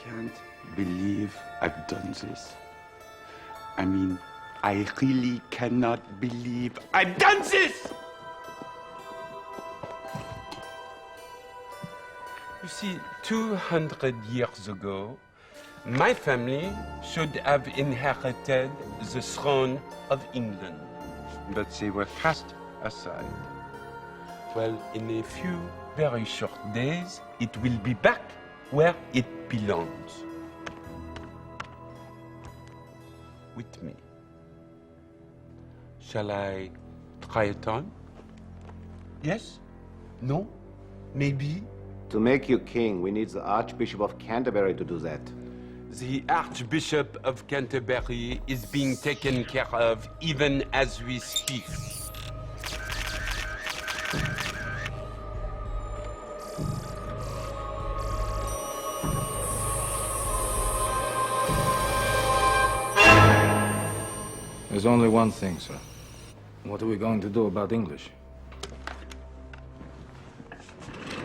can't believe I've done this. I mean, I really cannot believe I've done this! You see, 200 years ago, my family should have inherited the throne of England. But they were cast aside. Well, in a few very short days, it will be back where it belongs. With me. Shall I try it on? Yes? No? Maybe? To make you king, we need the Archbishop of Canterbury to do that. The Archbishop of Canterbury is being taken care of even as we speak. There's only one thing, sir. What are we going to do about English?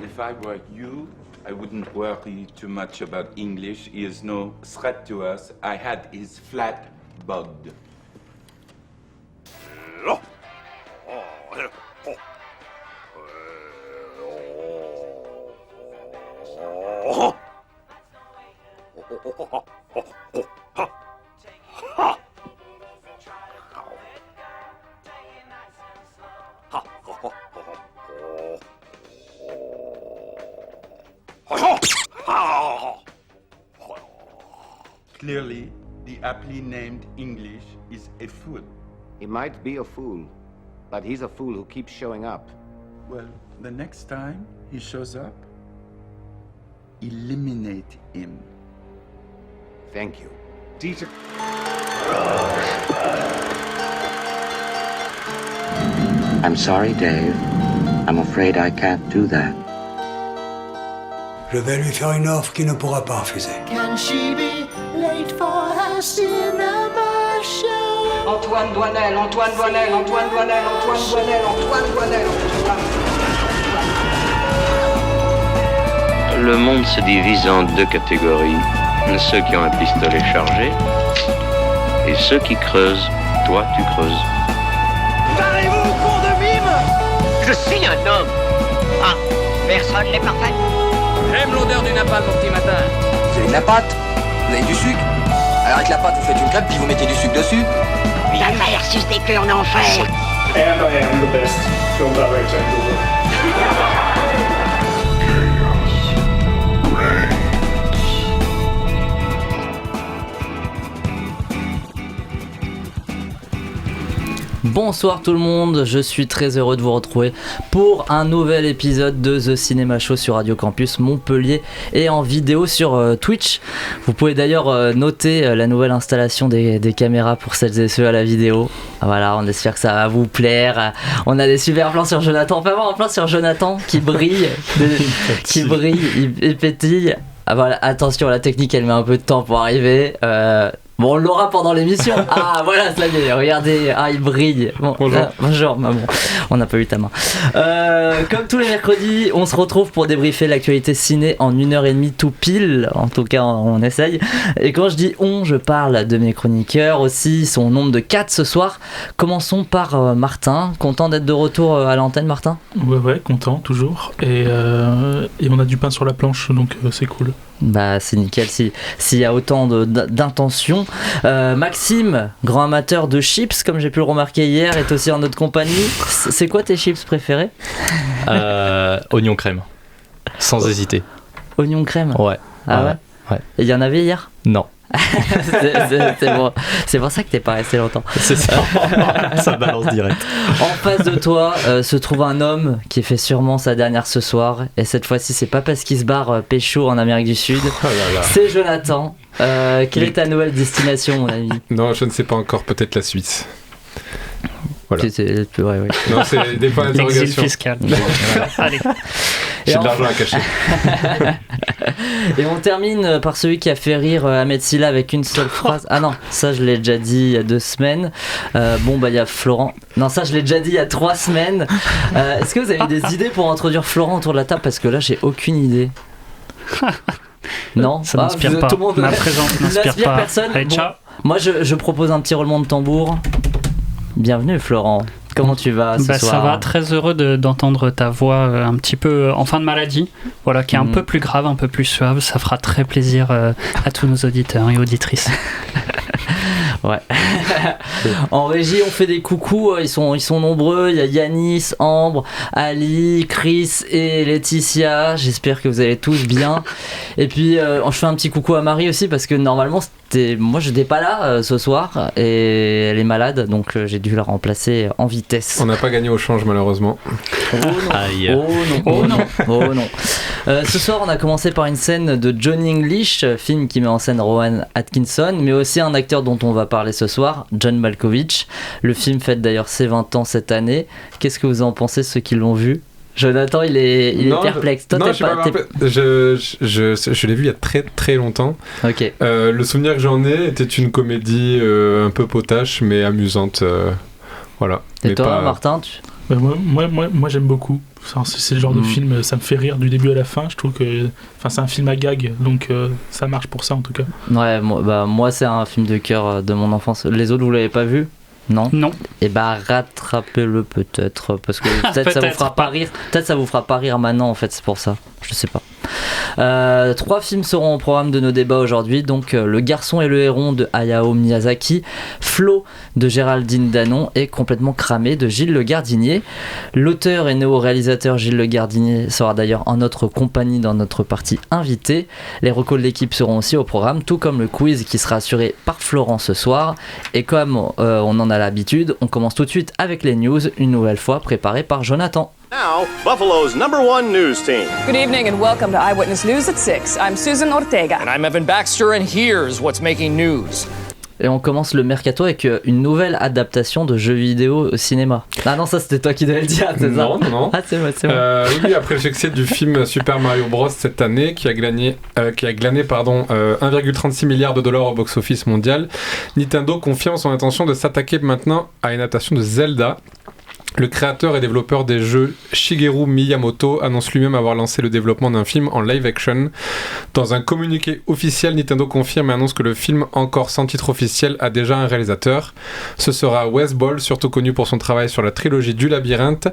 If I were you, I wouldn't worry too much about English. He is no threat to us. I had his flat bugged. Clearly, the aptly named English is a fool. He might be a fool, but he's a fool who keeps showing up. Well, the next time he shows up, eliminate him. Thank you. Teacher. I'm sorry, Dave. I'm afraid I can't do that. Je vais lui faire une offre qu'il ne pourra pas refuser. Can she be late for her cinema show? Antoine Doinel, Antoine Doinel, Antoine Doinel, Antoine Doinel, Antoine Doinel, Le monde se divise en deux catégories. Ceux qui ont un pistolet chargé et ceux qui creusent. Toi, tu creuses. Parlez-vous, con de mime! Je suis un homme. Ah, personne n'est parfait. J'aime l'odeur du napalm au petit matin. Vous avez de la pâte? Vous avez du sucre? Alors avec la pâte, vous faites une crêpe puis vous mettez du sucre dessus? La mer suce des queues en enfer. And I am the best film director in the world. Bonsoir tout le monde, je suis très heureux de vous retrouver pour un nouvel épisode de The Cinema Show sur Radio Campus Montpellier et en vidéo sur Twitch. Vous pouvez d'ailleurs noter la nouvelle installation des caméras pour celles et ceux à la vidéo. Voilà, on espère que ça va vous plaire. On a des super plans sur Jonathan. On peut avoir un plan sur Jonathan qui brille, il pétille. Ah voilà, attention, la technique elle met un peu de temps pour arriver. Bon, on l'aura pendant l'émission. Ah, voilà, ça y est, regardez. Ah, il brille. Bon, bonjour. Bonjour, maman. On n'a pas eu ta main. Comme tous les mercredis, on se retrouve pour débriefer l'actualité ciné en 1h30 tout pile. En tout cas, on essaye. Et quand je dis on, je parle de mes chroniqueurs aussi. Ils sont au nombre de 4 ce soir. Commençons par Martin. Content d'être de retour à l'antenne, Martin ? Ouais, content, toujours. Et on a du pain sur la planche, donc c'est cool. Bah c'est nickel s'il y a autant d'intention. Maxime, grand amateur de chips comme j'ai pu le remarquer hier, est aussi en notre compagnie. C'est quoi tes chips préférés ? Oignon crème, sans hésiter. Oignon crème ? Ouais. Ah ouais. Et il y en avait hier ? Non. c'est bon. C'est pour ça que t'es pas resté longtemps. C'est ça. Ça balance direct. En face de toi se trouve un homme qui fait sûrement sa dernière ce soir. Et cette fois-ci, c'est pas parce qu'il se barre pécho en Amérique du Sud. Oh là là. C'est Jonathan. Quelle est ta nouvelle destination, mon ami ? Non, je ne sais pas encore. Peut-être la Suisse. Voilà. Ouais. Non, c'est des points d'interrogation. L'exil fiscal. Allez. J'ai de l'argent à cacher. Et on termine par celui qui a fait rire Ahmed Silla avec une seule phrase. Ah non, ça je l'ai déjà dit il y a 2 semaines. Il y a Florent. Non, ça je l'ai déjà dit il y a 3 semaines. Est-ce que vous avez des idées pour introduire Florent autour de la table ? Parce que là j'ai aucune idée. Non, ça n'inspire pas. Tout le monde Ma présence n'inspire pas. Personne. Allez, ciao. Moi, je propose un petit roulement de tambour. Bienvenue, Florent. Comment tu vas ce soir? Ça va, très heureux d'entendre ta voix un petit peu en fin de maladie, voilà, qui est un peu plus grave, un peu plus suave. Ça fera très plaisir à tous nos auditeurs et auditrices. Ouais. En régie, on fait des coucous. Ils sont nombreux. Il y a Yanis, Ambre, Ali, Chris et Laetitia. J'espère que vous allez tous bien. Et puis, je fais un petit coucou à Marie aussi parce que normalement, moi, je n'étais pas là ce soir et elle est malade, donc j'ai dû la remplacer en vitesse. On n'a pas gagné au change malheureusement. Oh non. Aïe. Oh non. Ce soir, on a commencé par une scène de Johnny English, film qui met en scène Rowan Atkinson, mais aussi un acteur dont on va parler ce soir, John Malkovich. Le film fête d'ailleurs ses 20 ans cette année. Qu'est-ce que vous en pensez, ceux qui l'ont vu? Jonathan, il est perplexe. Toi, je l'ai vu il y a très très longtemps. Ok. Le souvenir que j'en ai était une comédie un peu potache mais amusante. Voilà. Et mais toi, Martin Moi j'aime beaucoup. Enfin, c'est le genre de film, ça me fait rire du début à la fin. Je trouve que c'est un film à gag, donc ça marche pour ça en tout cas. Ouais, moi c'est un film de cœur de mon enfance. Les autres, vous l'avez pas vu? Non. Et rattrapez-le peut-être parce que peut-être ça vous fera pas rire. Peut-être ça vous fera pas rire maintenant en fait, c'est pour ça. Je sais pas. 3 films seront au programme de nos débats aujourd'hui. Donc Le Garçon et le Héron de Hayao Miyazaki, Flo de Géraldine Danon et Complètement cramé de Gilles Le Gardinier. L'auteur et néo-réalisateur Gilles Le Gardinier sera d'ailleurs en notre compagnie dans notre partie invitée. Les recos de l'équipe seront aussi au programme, tout comme le quiz qui sera assuré par Florent ce soir. Et comme on en a l'habitude, on commence tout de suite avec les news, une nouvelle fois préparées par Jonathan. Now, Buffalo's #1 news team. Good evening and welcome to Eyewitness News at 6. I'm Susan Ortega. And I'm Evan Baxter and here's what's making news. Et on commence le mercato avec une nouvelle adaptation de jeux vidéo au cinéma. Ah non, ça c'était toi qui devais le dire, c'est ça? Non. Ah c'est moi. Oui, après le succès du film Super Mario Bros cette année, qui a glané 1,36 milliard de dollars au box-office mondial, Nintendo confirme son intention de s'attaquer maintenant à une adaptation de Zelda. Le créateur et développeur des jeux Shigeru Miyamoto annonce lui-même avoir lancé le développement d'un film en live action. Dans un communiqué officiel, Nintendo confirme et annonce que le film, encore sans titre officiel, a déjà un réalisateur. Ce sera Wes Ball, surtout connu pour son travail sur la trilogie du Labyrinthe.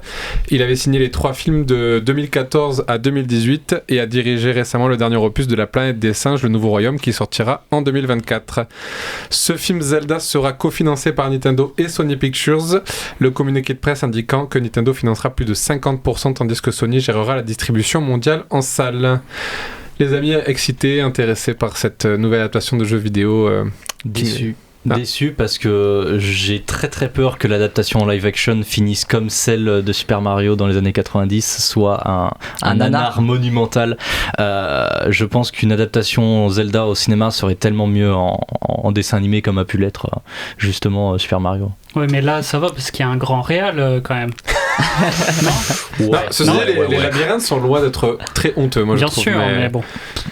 Il avait signé les 3 films de 2014 à 2018 et a dirigé récemment le dernier opus de La Planète des Singes, Le Nouveau Royaume, qui sortira en 2024. Ce film Zelda sera cofinancé par Nintendo et Sony Pictures. Le communiqué de presse indiquant que Nintendo financera plus de 50% tandis que Sony gérera la distribution mondiale en salle. Les amis excités, intéressés par cette nouvelle adaptation de jeux vidéo Déçu parce que j'ai très très peur que l'adaptation en live action finisse comme celle de Super Mario dans les années 90, soit un nanar monumental. Je pense qu'une adaptation Zelda au cinéma serait tellement mieux en dessin animé comme a pu l'être justement Super Mario. Ouais, mais là ça va parce qu'il y a un grand réal quand même. Ceci dit, les labyrinthes sont loin d'être très honteux, moi je trouve. Bien sûr, mais bon.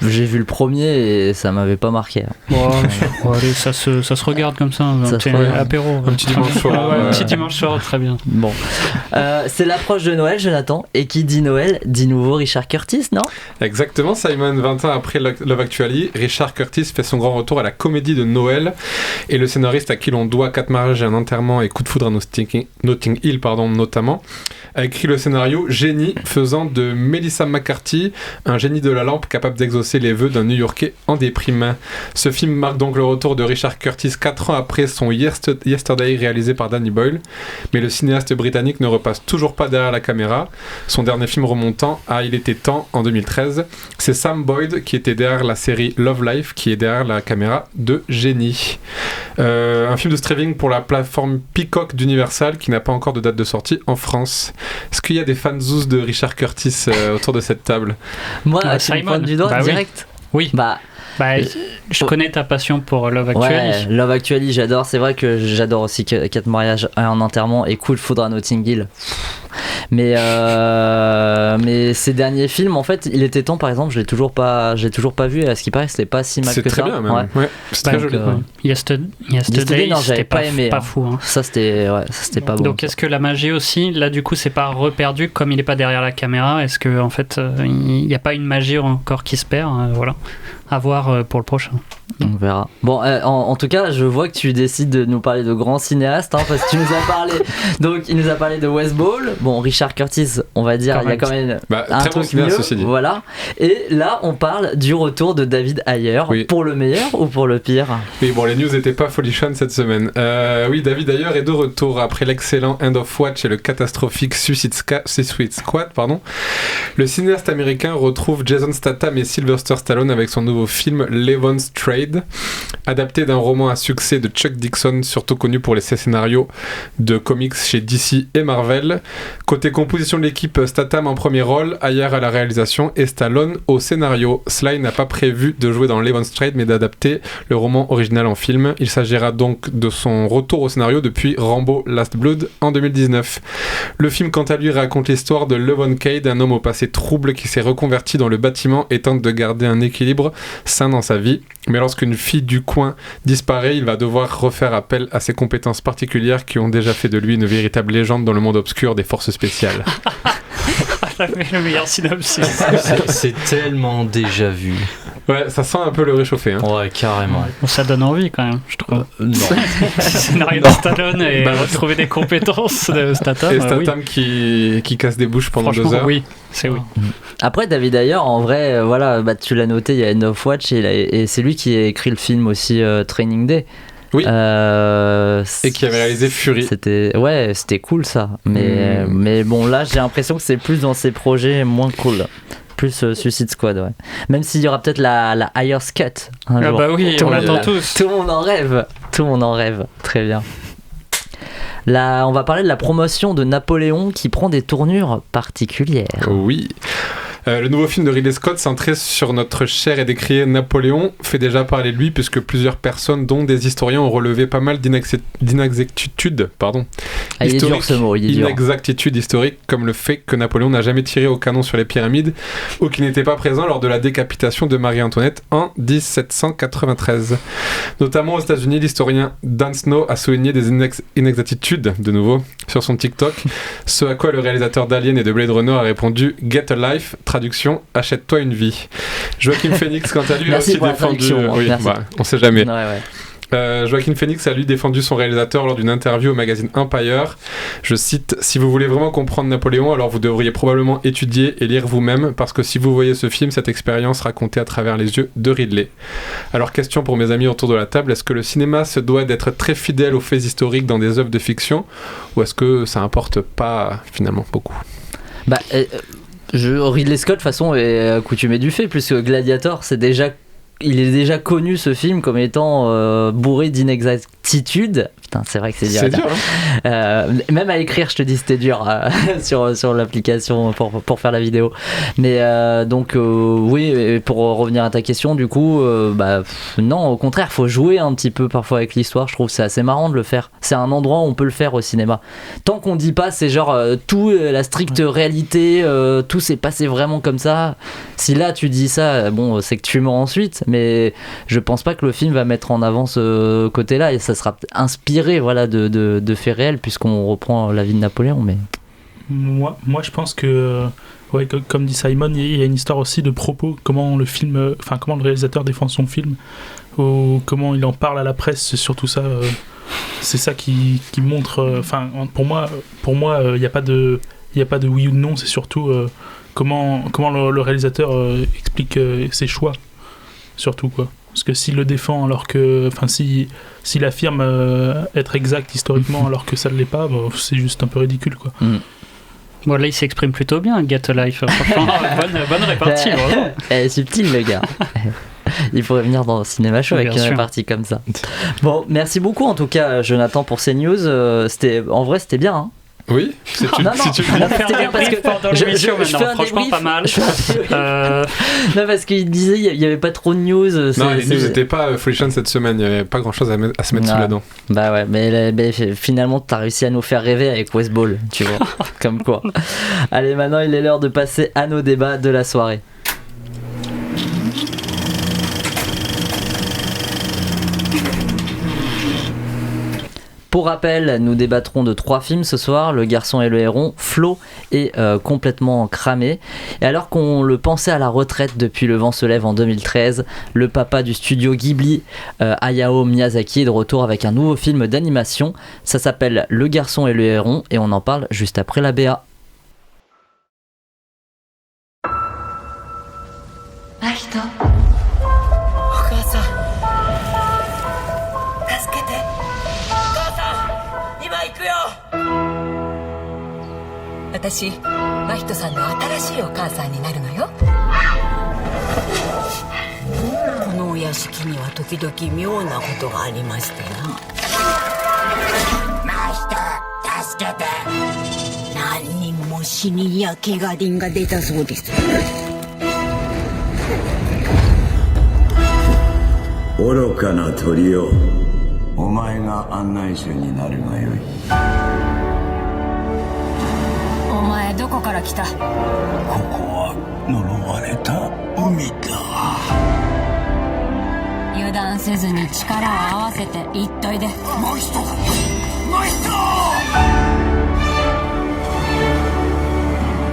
J'ai vu le premier et ça m'avait pas marqué. Allez, ça se regarde comme ça, un petit apéro. Un petit dimanche soir. Un petit dimanche soir, très bien. Bon. C'est l'approche de Noël, Jonathan. Et qui dit Noël, dit nouveau Richard Curtis, non? Exactement, Simon. 20 ans après Love Actually, Richard Curtis fait son grand retour à la comédie de Noël. Et le scénariste à qui l'on doit 4 mariages et un enterrement et Coup de foudre à Notting Hill, notamment, a écrit le scénario Génie, faisant de Melissa McCarthy un génie de la lampe capable d'exaucer les vœux d'un New-Yorkais en déprime. Ce film marque donc le retour de Richard Curtis 4 ans après son Yesterday réalisé par Danny Boyle, mais le cinéaste britannique ne repasse toujours pas derrière la caméra. Son dernier film remontant à Il était temps en 2013, c'est Sam Boyd qui était derrière la série Love Life qui est derrière la caméra de Génie. Un film de streaming pour la plateforme Peacock d'Universal qui n'a pas encore de date de sortie en France. Est-ce qu'il y a des fans de Richard Curtis autour de cette table? Moi, tu me pointes du doigt direct. Oui. Je connais ta passion pour Love Actually. Ouais, Love Actually, j'adore. C'est vrai que j'adore aussi 4 mariages et un enterrement et Coup de foudre à Notting Hill. Mais ces derniers films, en fait, il était temps, par exemple, j'ai toujours pas vu. À ce qui paraît, c'était pas si mal c'est que très ça. Bien, même. Ouais, c'est très joli. Yesterday, non, j'avais pas aimé. Pas fou. Hein. Ça, c'était pas bon. Donc, est-ce que la magie aussi, là, du coup, c'est pas reperdu comme il est pas derrière la caméra? Est-ce que en fait, il n'y a pas une magie encore qui se perd? Voilà. À voir pour le prochain. On verra. Bon, en tout cas, je vois que tu décides de nous parler de grands cinéastes, hein, parce que tu nous as parlé. Donc, il nous a parlé de Wes Ball. Bon, Richard Curtis, on va dire, il y a quand même un très truc bon mieux. Ceci dit. Voilà. Et là, on parle du retour de David Ayer. Oui. Pour le meilleur ou pour le pire? Oui, bon, les news n'étaient pas folichonnes cette semaine. Oui, David Ayer est de retour après l'excellent End of Watch et le catastrophique Suicide Squad. Le cinéaste américain retrouve Jason Statham et Sylvester Stallone avec son nouveau film Levon's Trade, adapté d'un roman à succès de Chuck Dixon, surtout connu pour les scénarios de comics chez DC et Marvel. Côté composition de l'équipe, Statham en premier rôle, Ayer à la réalisation et Stallone au scénario. Sly n'a pas prévu de jouer dans Levon's Trade mais d'adapter le roman original en film. Il s'agira donc de son retour au scénario depuis Rambo Last Blood en 2019. Le film quant à lui raconte l'histoire de Levon Cade, un homme au passé trouble qui s'est reconverti dans le bâtiment et tente de garder un équilibre sain dans sa vie. Mais lorsqu'une fille du coin disparaît, il va devoir refaire appel à ses compétences particulières qui ont déjà fait de lui une véritable légende dans le monde obscur des forces spéciales. Le meilleur synopsis. C'est tellement déjà vu. Ouais, ça sent un peu le réchauffé. Hein. Ouais, carrément. Bon, ça donne envie quand même, je trouve. Non. Scénario de Stallone et retrouver des compétences de Statham. Et Statham qui casse des bouches pendant 2 heures. Oui, c'est oui. Après, David Ayer, en vrai, voilà, tu l'as noté, il y a End of Watch et c'est lui qui a écrit le film aussi Training Day. Oui. Et qui avait réalisé Fury. C'était cool ça. Mais bon, là, j'ai l'impression que c'est plus dans ses projets moins cool. Plus Suicide Squad, ouais. Même s'il y aura peut-être la Ayer's Cut un jour. Bah oui, on l'attend tous. Tout le monde en rêve. Tout le monde en rêve. Très bien. Là, on va parler de la promotion de Napoléon qui prend des tournures particulières. Oui. Le nouveau film de Ridley Scott, centré sur notre cher et décrié Napoléon, fait déjà parler de lui puisque plusieurs personnes, dont des historiens, ont relevé pas mal d'inexactitudes il est dur ce mot, il est dur. Inexactitudes historiques, comme le fait que Napoléon n'a jamais tiré au canon sur les pyramides ou qu'il n'était pas présent lors de la décapitation de Marie-Antoinette en 1793. Notamment aux États-Unis, l'historien Dan Snow a souligné des inexactitudes, de nouveau, sur son TikTok, ce à quoi le réalisateur d'Alien et de Blade Runner a répondu « Get a life », traduction « Achète-toi une vie ». Joaquin Phoenix, quant à lui, a aussi défendu... Oui, on sait jamais. Joaquin Phoenix a lui défendu son réalisateur lors d'une interview au magazine Empire. Je cite: « Si vous voulez vraiment comprendre Napoléon, alors vous devriez probablement étudier et lire vous-même, parce que si vous voyez ce film, cette expérience racontée à travers les yeux de Ridley. » Alors question pour mes amis autour de la table, est-ce que le cinéma se doit d'être très fidèle aux faits historiques dans des œuvres de fiction, ou est-ce que ça importe pas finalement beaucoup? Ridley Scott, de toute façon, est accoutumé du fait, puisque Gladiator, il est déjà connu ce film comme étant bourré d'inexactitudes. Putain, c'est vrai que c'est dur. C'est dur, hein. Même à écrire, je te dis, c'était dur sur l'application pour faire la vidéo. Mais donc, oui, pour revenir à ta question, du coup, non, au contraire, faut jouer un petit peu parfois avec l'histoire. Je trouve que c'est assez marrant de le faire. C'est un endroit où on peut le faire au cinéma. Tant qu'on dit pas, c'est genre tout, la stricte réalité, tout s'est passé vraiment comme ça. Si là tu dis ça, bon, c'est que tu mens ensuite. Mais je pense pas que le film va mettre en avant ce côté-là, et ça sera inspiré, voilà, de faits réels, puisqu'on reprend la vie de Napoléon. Mais moi je pense que comme dit Simon, il y a une histoire aussi de propos, comment le réalisateur défend son film, ou comment il en parle à la presse. C'est surtout ça, c'est ça qui montre, pour moi il n'y a pas de oui ou de non, c'est surtout comment le réalisateur explique ses choix, surtout, quoi. Parce que s'il le défend alors que, s'il affirme être exact historiquement alors que ça ne l'est pas, c'est juste un peu ridicule, quoi. Bon, là il s'exprime plutôt bien, Get a Life. Franchement, bonne répartie, vraiment. Elle est subtile, le gars. Il pourrait venir dans Cinéma Show avec une répartie comme ça. Bon, merci beaucoup en tout cas, Jonathan, pour ces news. En vrai, c'était bien, hein. Oui, si tu Non, si tu On va faire un débrief pendant l'émission je fais maintenant, un franchement débrief. pas mal. Non, parce qu'il disait il y avait pas trop de news. Non, les news n'étaient pas folichonnes cette semaine, il n'y avait pas grand chose à se mettre sous la dent. Bah ouais, mais finalement t'as réussi à nous faire rêver avec West Ball, tu vois. Comme quoi. Allez, maintenant il est l'heure de passer à nos débats de la soirée. Pour rappel, nous débattrons de 3 films ce soir, Le Garçon et le Héron. Flo est complètement cramé. Et alors qu'on le pensait à la retraite depuis Le Vent se lève en 2013, le papa du studio Ghibli, Hayao Miyazaki, est de retour avec un nouveau film d'animation. Ça s'appelle Le Garçon et le Héron et on en parle juste après la BA. Mahito. 私、真人さんの新しいお母さんになるのよ。このお屋敷には時々妙なことがありましてな。真人、助けて。何人も死人や怪我人が出たそうです。愚かな鳥よ、お前が案内者になるがよい。お前どこから来た？ここは呪われた海だ。油断せずに力を合わせて言っといで。もう一度、もう一度。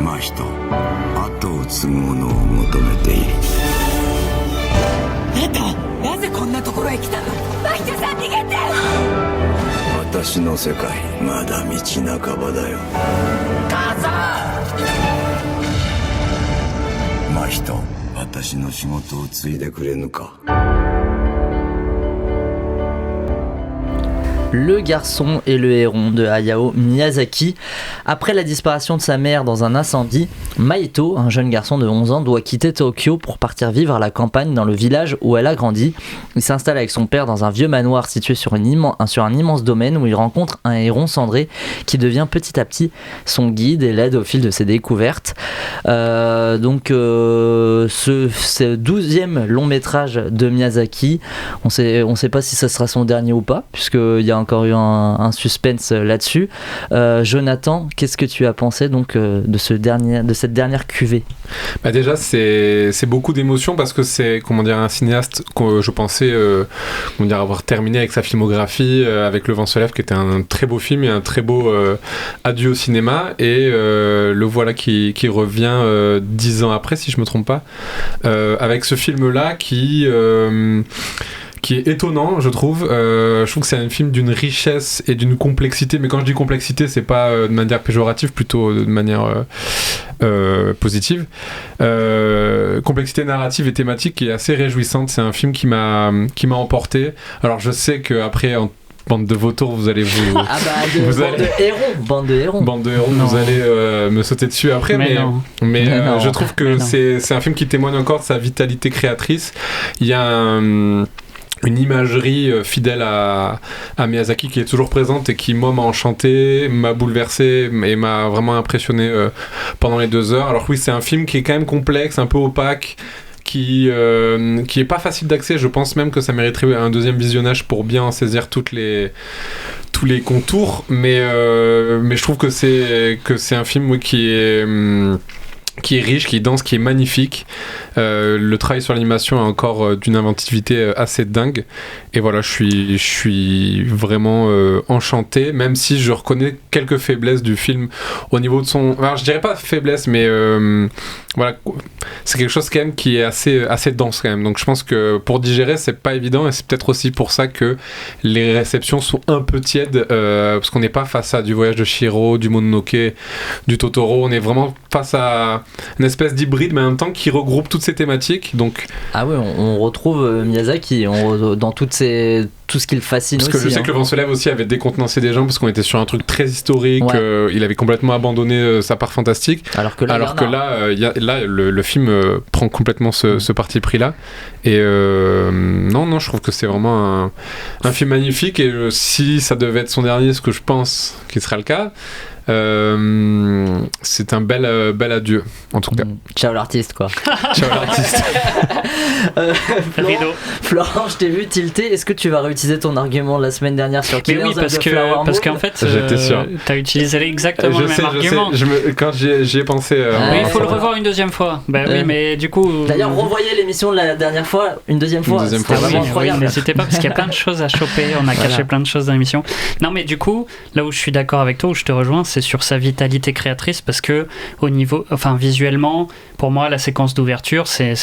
真人、後を継ぐ者を求めている。あんた、なぜこんなところへ来たの？真人さん逃げて！私の世界、まだ道半ばだよ。母さん！真人、私の仕事を継いでくれぬか。Le Garçon et le Héron de Hayao Miyazaki. Après la disparition de sa mère dans un incendie, Mahito, un jeune garçon de 11 ans, doit quitter Tokyo pour partir vivre à la campagne dans le village où elle a grandi. Il s'installe avec son père dans un vieux manoir situé sur un immense domaine où il rencontre un héron cendré qui devient petit à petit son guide et l'aide au fil de ses découvertes. C'est le 12e long métrage de Miyazaki. On sait pas si ça sera son dernier ou pas, puisqu'il y a encore eu un suspense là-dessus. Jonathan, qu'est-ce que tu as pensé donc de cette dernière cuvée? Bah déjà c'est beaucoup d'émotions parce que c'est un cinéaste que je pensais avoir terminé avec sa filmographie avec Le Vent se lève, qui était un très beau film et un très beau adieu au cinéma, et le voilà qui revient 10 ans après, si je me trompe pas, avec ce film là qui est étonnant, je trouve. Je trouve que c'est un film d'une richesse et d'une complexité, mais quand je dis complexité, c'est pas de manière péjorative, plutôt de manière positive. Complexité narrative et thématique qui est assez réjouissante. C'est un film qui m'a emporté. Alors je sais qu'après, en bande de vautours, vous allez vous... Ah bah, bande de héros. Non. Vous allez me sauter dessus après, mais je trouve que c'est un film qui témoigne encore de sa vitalité créatrice. Il y a une imagerie fidèle à Miyazaki qui est toujours présente et qui, moi, m'a enchanté, m'a bouleversé et m'a vraiment impressionné pendant les 2 heures. Alors oui, c'est un film qui est quand même complexe, un peu opaque, qui est pas facile d'accès. Je pense même que ça mériterait un deuxième visionnage pour bien en saisir tous les contours, mais je trouve que c'est un film qui est riche, qui est dense, qui est magnifique. Le travail sur l'animation est encore d'une inventivité assez dingue. Et voilà, je suis vraiment enchanté, même si je reconnais quelques faiblesses du film au niveau de son... Alors, je dirais pas faiblesse, mais voilà, c'est quelque chose quand même qui est assez dense quand même. Donc je pense que pour digérer, c'est pas évident, et c'est peut-être aussi pour ça que les réceptions sont un peu tièdes, parce qu'on n'est pas face à du Voyage de Chihiro, du Mononoke, du Totoro. On est vraiment face à une espèce d'hybride, mais en même temps qui regroupe toutes ces thématiques. Donc ah ouais, on retrouve Miyazaki dans tout ce qui le fascine parce aussi. Parce que je sais que Le Vent se lève aussi avait décontenancé des gens, parce qu'on était sur un truc très historique. Ouais. Il avait complètement abandonné sa part fantastique. Alors que là, le film prend complètement ce parti pris là. Et non, je trouve que c'est vraiment un film magnifique. Et si ça devait être son dernier, ce que je pense qu'il sera le cas, C'est un bel adieu, en tout cas. Ciao l'artiste, quoi. Ciao l'artiste. Florent, je t'ai vu tilter. Est-ce que tu vas réutiliser ton argument de la semaine dernière sur Killers of the Flower Moon? Parce qu'en fait, j'étais sûr. T'as utilisé exactement le même argument. Quand j'y ai pensé. Oui, il faut le revoir une deuxième fois. Oui, mais du coup. D'ailleurs, revoyez l'émission de la dernière fois une deuxième fois. C'était vraiment incroyable. N'hésitez pas parce qu'il y a plein de choses à choper. On a caché plein de choses dans l'émission. Non, mais du coup, là où je suis d'accord avec toi, où je te rejoins, c'est sur sa vitalité créatrice parce que au niveau, visuellement, pour moi, la séquence d'ouverture, c'est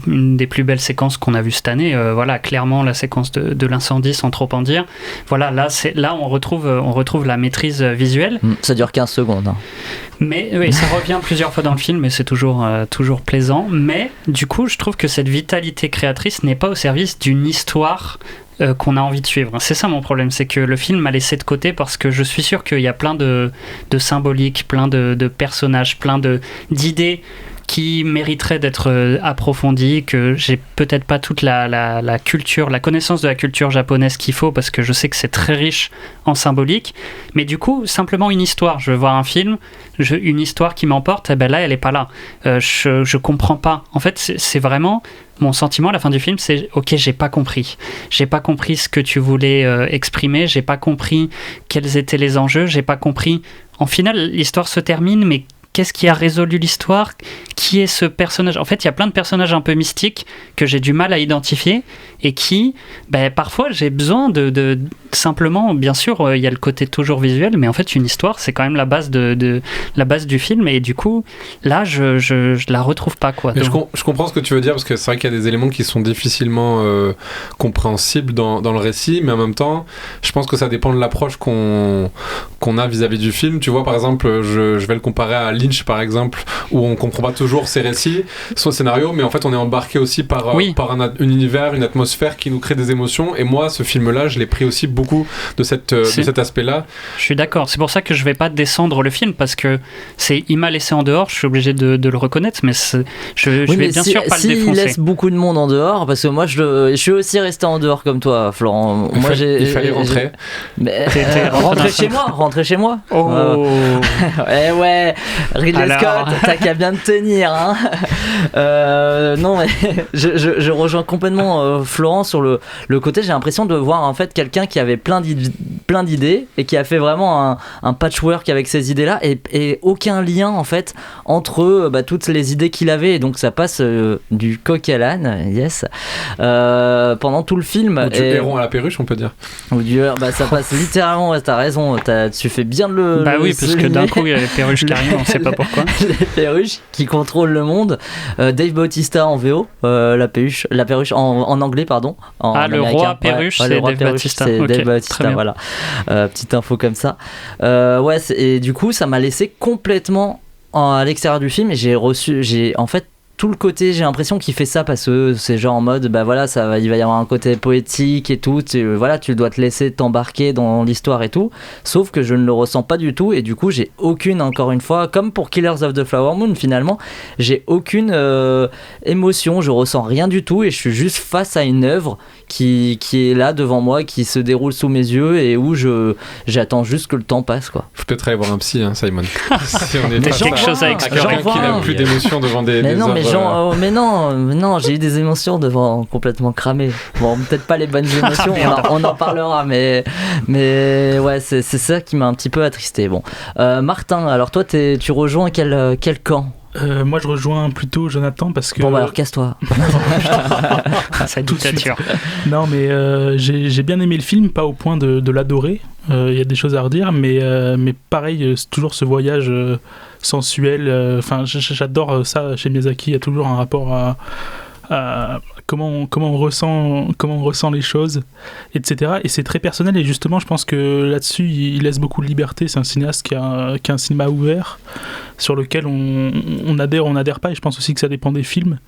une des plus belles séquences qu'on a vues cette année. Voilà, clairement, la séquence de l'incendie, sans trop en dire. Voilà, là, on retrouve la maîtrise visuelle. Ça dure 15 secondes. Hein. Mais oui, ça revient plusieurs fois dans le film et c'est toujours plaisant. Mais du coup, je trouve que cette vitalité créatrice n'est pas au service d'une histoire qu'on a envie de suivre. C'est ça mon problème, c'est que le film m'a laissé de côté parce que je suis sûr qu'il y a plein de symboliques, plein de personnages, plein d'idées qui mériterait d'être approfondie, que j'ai peut-être pas toute la culture, la connaissance de la culture japonaise qu'il faut, parce que je sais que c'est très riche en symbolique, mais du coup, simplement une histoire. Je veux voir un film, une histoire qui m'emporte, et ben là, elle est pas là. Je comprends pas. En fait, c'est vraiment... Mon sentiment à la fin du film, c'est ok, j'ai pas compris ce que tu voulais exprimer, j'ai pas compris quels étaient les enjeux, j'ai pas compris. En final, l'histoire se termine, mais qu'est-ce qui a résolu l'histoire? Qui est ce personnage? En fait, il y a plein de personnages un peu mystiques que j'ai du mal à identifier et qui, parfois, j'ai besoin de simplement, bien sûr, il y a le côté toujours visuel, mais en fait, une histoire, c'est quand même la base la base du film et du coup, là, je la retrouve pas, quoi. Mais je comprends ce que tu veux dire parce que c'est vrai qu'il y a des éléments qui sont difficilement compréhensibles dans le récit, mais en même temps, je pense que ça dépend de l'approche qu'on a vis-à-vis du film. Tu vois, par exemple, je vais le comparer à Lynch, par exemple, où on comprend pas toujours ses récits, son scénario, mais en fait on est embarqué aussi par un univers, une atmosphère qui nous crée des émotions. Et moi, ce film-là, je l'ai pris aussi beaucoup de cet aspect-là. Je suis d'accord. C'est pour ça que je vais pas descendre le film parce que il m'a laissé en dehors. Je suis obligé de le reconnaître, mais je vais bien sûr pas le défoncer. Il laisse beaucoup de monde en dehors, parce que moi je suis aussi resté en dehors comme toi, Florent. Il fallait rentrer. Rentrer chez moi. Oh. Ouais. Ridley Scott, t'as qu'à bien te tenir, hein. Non, mais je rejoins complètement Florent sur le côté. J'ai l'impression de voir en fait quelqu'un qui avait plein d'idées et qui a fait vraiment un patchwork avec ces idées-là et aucun lien en fait entre toutes les idées qu'il avait. Et donc ça passe du coq à l'âne, yes, pendant tout le film. Ou du héron à la perruche, on peut dire. Ou ça passe littéralement. T'as raison. Tu fais bien de le. Oui, parce que d'un coup il y a les perruches qui arrivent. On sait pas pourquoi. Les perruches qui contrôlent le monde. Dave Bautista en VO, la perruche en anglais, pardon. Le roi perruche, c'est Dave Bautista. C'est Dave Bautista, voilà. Petite info comme ça. Et du coup, ça m'a laissé complètement à l'extérieur du film et j'ai en fait tout le côté, j'ai l'impression qu'il fait ça parce que c'est genre en mode il va y avoir un côté poétique et tout, tu dois te laisser t'embarquer dans l'histoire et tout, sauf que je ne le ressens pas du tout et du coup j'ai aucune, encore une fois, comme pour Killers of the Flower Moon finalement, j'ai aucune émotion, je ressens rien du tout et je suis juste face à une œuvre qui est là devant moi, qui se déroule sous mes yeux et où j'attends juste que le temps passe, quoi. Faut peut-être aller voir un psy, hein, Simon. Si on est quelque chose à expliquer. Quelqu'un qui n'a plus d'émotion devant des œuvres. Mais non, j'ai eu des émotions devant complètement cramé. Bon, peut-être pas les bonnes émotions, on en parlera, mais ouais, c'est ça qui m'a un petit peu attristé. Bon, Martin, alors toi, tu rejoins quel camp? Moi je rejoins plutôt Jonathan parce que... Bon alors casse-toi. Ça dictature. Non mais j'ai bien aimé le film, pas au point de l'adorer. Il y a des choses à redire, mais pareil, c'est toujours ce voyage sensuel. J'adore ça chez Miyazaki. Il y a toujours un rapport à comment on ressent les choses, etc. Et c'est très personnel. Et justement, je pense que là-dessus, il laisse beaucoup de liberté. C'est un cinéaste qui a un cinéma ouvert sur lequel on adhère pas. Et je pense aussi que ça dépend des films.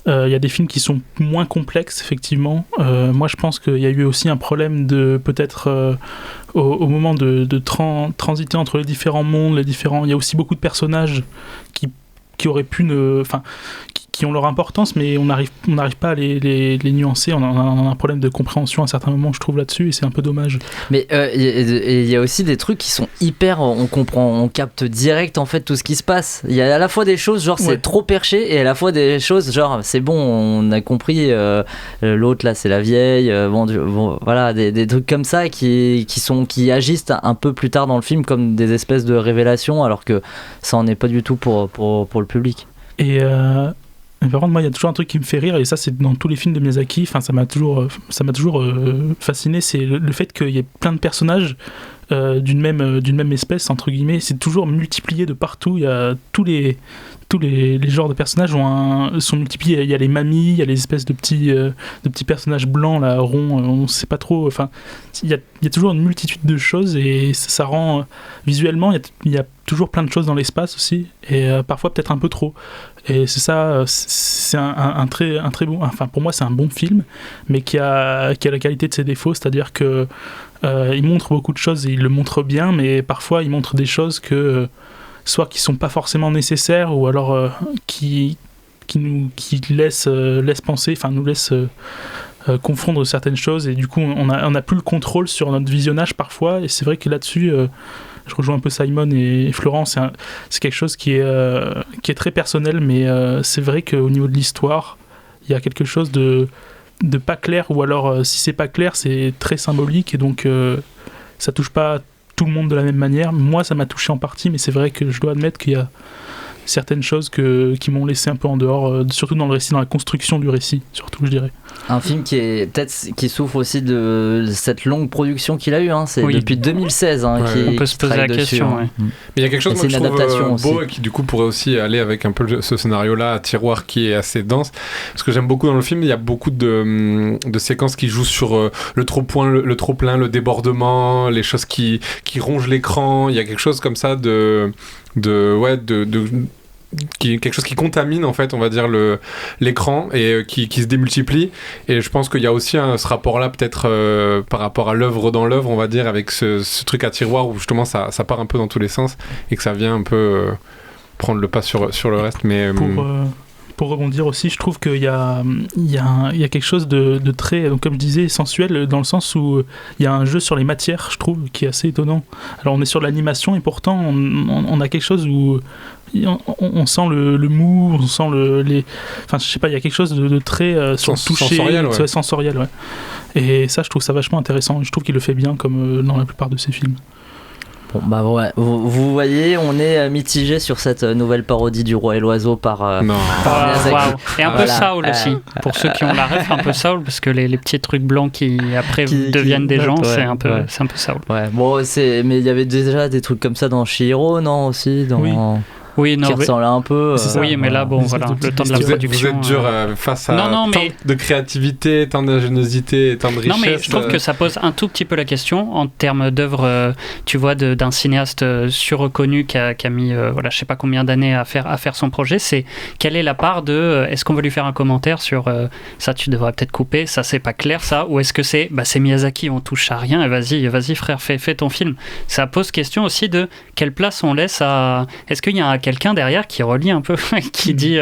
Il y a des films qui sont moins complexes, effectivement. Moi, je pense qu'il y a eu aussi un problème de peut-être au moment de transiter entre les différents mondes, il y a aussi beaucoup de personnages qui auraient pu qui ont leur importance, mais on n'arrive pas à les nuancer. On a un problème de compréhension à certains moments, je trouve, là-dessus, et c'est un peu dommage. Mais il y a aussi des trucs qui sont hyper... On comprend, on capte direct, en fait, tout ce qui se passe. Il y a à la fois des choses, genre, c'est trop perché, et à la fois des choses, genre, c'est bon, on a compris, l'autre, là, c'est la vieille, voilà, des trucs comme ça qui agissent un peu plus tard dans le film comme des espèces de révélations, alors que ça en est pas du tout pour le public. Et par contre, moi, il y a toujours un truc qui me fait rire, et ça, c'est dans tous les films de Miyazaki. Enfin, ça m'a toujours fasciné. C'est le fait qu'il y ait plein de personnages d'une même espèce, entre guillemets. C'est toujours multiplié de partout. Il y a tous les genres de personnages sont multipliés. Il y a les mamies, il y a les espèces de petits personnages blancs, là, ronds. On sait pas trop. Enfin, il y a toujours une multitude de choses, et ça rend visuellement. Il y a toujours plein de choses dans l'espace aussi, et parfois peut-être un peu trop. Et c'est ça, c'est un très bon. Enfin, pour moi, c'est un bon film, mais qui a la qualité de ses défauts, c'est-à-dire que il montre beaucoup de choses et il le montre bien, mais parfois il montre des choses soit qui sont pas forcément nécessaires, ou alors qui laissent penser, enfin nous laissent confondre certaines choses, et du coup on a plus le contrôle sur notre visionnage parfois. Et c'est vrai que là-dessus je rejoins un peu Simon et Florent, c'est quelque chose qui est très personnel, mais c'est vrai qu'au niveau de l'histoire il y a quelque chose de pas clair, ou alors si c'est pas clair, c'est très symbolique, et donc ça touche pas tout le monde de la même manière. Moi, ça m'a touché en partie, mais c'est vrai que je dois admettre qu'il y a certaines choses qui m'ont laissé un peu en dehors, surtout dans le récit, dans la construction du récit, surtout, je dirais. Un film qui souffre aussi de cette longue production qu'il a eu, hein. C'est depuis 2016 on peut se poser la question. Mais il y a quelque chose que je trouve beau, et qui du coup pourrait aussi aller avec un peu ce scénario-là à tiroir, qui est assez dense. Ce que j'aime beaucoup dans le film, il y a beaucoup de séquences qui jouent sur le trop-plein, le débordement, les choses qui rongent l'écran. Il y a quelque chose comme ça quelque chose qui contamine, en fait, on va dire, l'écran, et qui se démultiplie. Et je pense qu'il y a aussi ce rapport-là, peut-être par rapport à l'œuvre dans l'œuvre, on va dire, avec ce truc à tiroir où justement ça part un peu dans tous les sens, et que ça vient un peu prendre le pas sur le reste. Mais pour rebondir aussi, je trouve qu'il y a quelque chose de très, donc comme je disais, sensuel, dans le sens où il y a un jeu sur les matières, je trouve, qui est assez étonnant. Alors on est sur l'animation, et pourtant on a quelque chose où on sent le mou, on sent enfin je sais pas, il y a quelque chose de très sur le toucher, sensoriel, ouais. Et ça, je trouve ça vachement intéressant, je trouve qu'il le fait bien, comme dans la plupart de ses films. Bon, bah ouais, vous voyez, on est mitigé sur cette nouvelle parodie du Roi et l'Oiseau par Miyazaki. Et un peu Saul aussi, pour ceux qui ont la ref, un peu Saul, parce que les petits trucs blancs qui après deviennent des gens, c'est un peu Saul. Ouais, bon, mais il y avait déjà des trucs comme ça dans Chihiro, non, aussi Oui, non, qui ressemble un peu. Oui, mais là, bon, voilà, le temps de la production. Vous êtes dur face à tant de créativité, tant d'ingéniosité, tant de richesse. Non, mais je trouve que ça pose un tout petit peu la question en termes d'œuvre, tu vois, d'un cinéaste surreconnu qui a mis, voilà, je sais pas combien d'années à faire son projet. C'est quelle est la part de, est-ce qu'on va lui faire un commentaire sur ça, tu devrais peut-être couper, ça c'est pas clair ça, ou est-ce que c'est Miyazaki, on touche à rien, et vas-y frère, fais ton film. Ça pose question aussi de quelle place on laisse à. Est-ce qu'il y a quelqu'un derrière qui relie un peu, qui dit,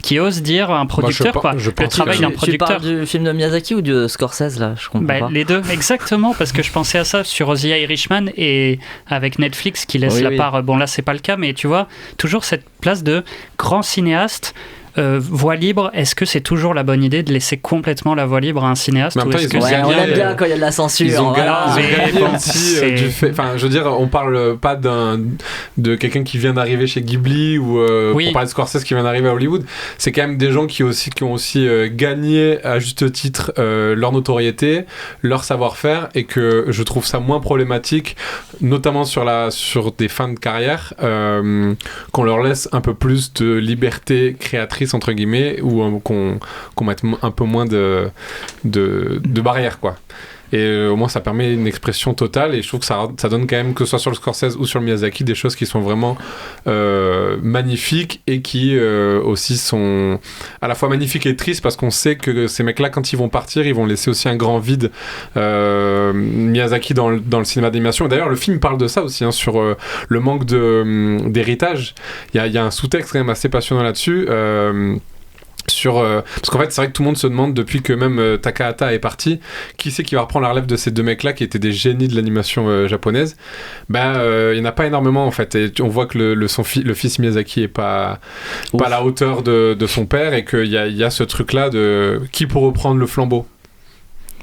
qui ose dire un producteur, le travail d'un producteur. Tu parles du film de Miyazaki ou de Scorsese, là? Je comprends pas. Les deux, exactement, parce que je pensais à ça sur The Irishman, et avec Netflix qui laisse la part. Bon, là c'est pas le cas, mais tu vois, toujours cette place de grand cinéaste. Voix libre, est-ce que c'est toujours la bonne idée de laisser complètement la voix libre à un cinéaste, ou est-ce que on aime bien quand il y a de la censure. Ils ont gagné aussi du fait. Enfin, je veux dire, on parle pas de quelqu'un qui vient d'arriver chez Ghibli, ou pour parler de Scorsese qui vient d'arriver à Hollywood. C'est quand même des gens qui ont aussi gagné à juste titre leur notoriété, leur savoir-faire, et que je trouve ça moins problématique, notamment sur des fins de carrière, qu'on leur laisse un peu plus de liberté créatrice, entre guillemets, ou qu'on mette un peu moins de barrières, quoi. Et au moins ça permet une expression totale, et je trouve que ça donne quand même, que ce soit sur le Scorsese ou sur le Miyazaki, des choses qui sont vraiment magnifiques, et qui aussi sont à la fois magnifiques et tristes, parce qu'on sait que ces mecs là, quand ils vont partir, ils vont laisser aussi un grand vide. Miyazaki dans le cinéma d'animation, et d'ailleurs le film parle de ça aussi, hein, sur le manque d'héritage. Il y a un sous-texte quand même assez passionnant là-dessus. sur parce qu'en fait c'est vrai que tout le monde se demande depuis que même Takahata est parti, qui c'est qui va reprendre la relève de ces deux mecs-là qui étaient des génies de l'animation japonaise. Il y en a pas énormément en fait, et on voit que le fils Miyazaki est pas à la hauteur de son père, et qu'il y a ce truc-là de qui pour reprendre le flambeau.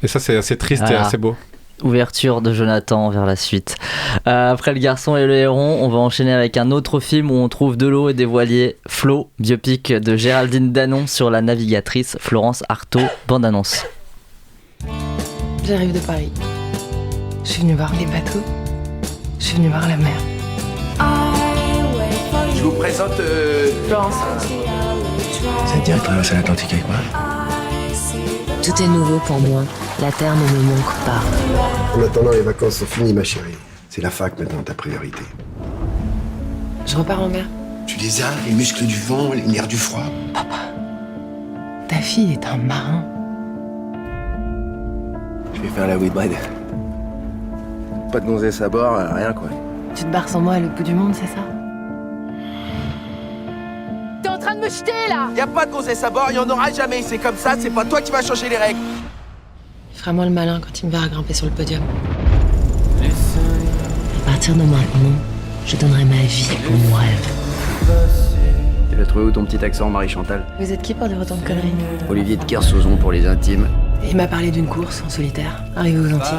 Et ça c'est assez triste et assez beau. Ouverture de Jonathan vers la suite. Après Le Garçon et le Héron, on va enchaîner avec un autre film où on trouve de l'eau et des voiliers. Flo, biopic de Géraldine Danon sur la navigatrice Florence Artaud. Bande-annonce. J'arrive de Paris. Je suis venue voir les bateaux. Je suis venue voir la mer. Je vous présente Florence. Ça te dirait qu'on passe à l'Atlantique avec moi? Tout est nouveau pour moi. La terre ne me manque pas. En attendant, les vacances sont finies, ma chérie. C'est la fac maintenant, ta priorité. Je repars en mer. Tu les as, les muscles du vent, les nerfs du froid. Papa, ta fille est un marin. Je vais faire la Whitbread. Pas de gonzesse à bord, rien quoi. Tu te barres sans moi à l'autre bout du monde, c'est ça? T'es en train de me jeter là! Y a pas de gonzesse à bord, y en aura jamais, c'est comme ça, c'est pas toi qui vas changer les règles. Il fera moins le malin quand il me verra grimper sur le podium. À partir de maintenant, je donnerai ma vie pour mon rêve. Tu l'as trouvé où ton petit accent, Marie-Chantal? Vous êtes qui pour dire autant de conneries? Olivier de Kersauzon pour les intimes. Il m'a parlé d'une course en solitaire, arrivé aux Antilles.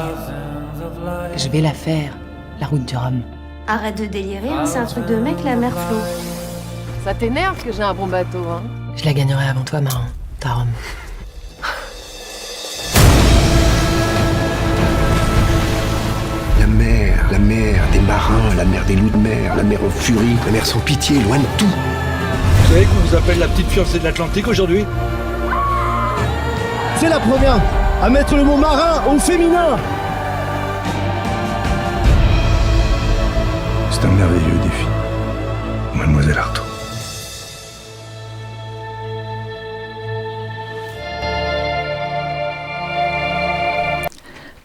Je vais la faire, la route du Rhum. Arrête de délirer, c'est un truc de mec la mère Flo. Ça t'énerve que j'ai un bon bateau, hein? Je la gagnerai avant toi, marin, ta Rhum. La mer des marins, la mer des loups de mer, la mer en furie, la mer sans pitié, loin de tout. Vous savez qu'on vous appelle la petite fiancée de l'Atlantique aujourd'hui? C'est la première à mettre le mot marin au féminin. C'est un merveilleux défi, Mademoiselle Artaud.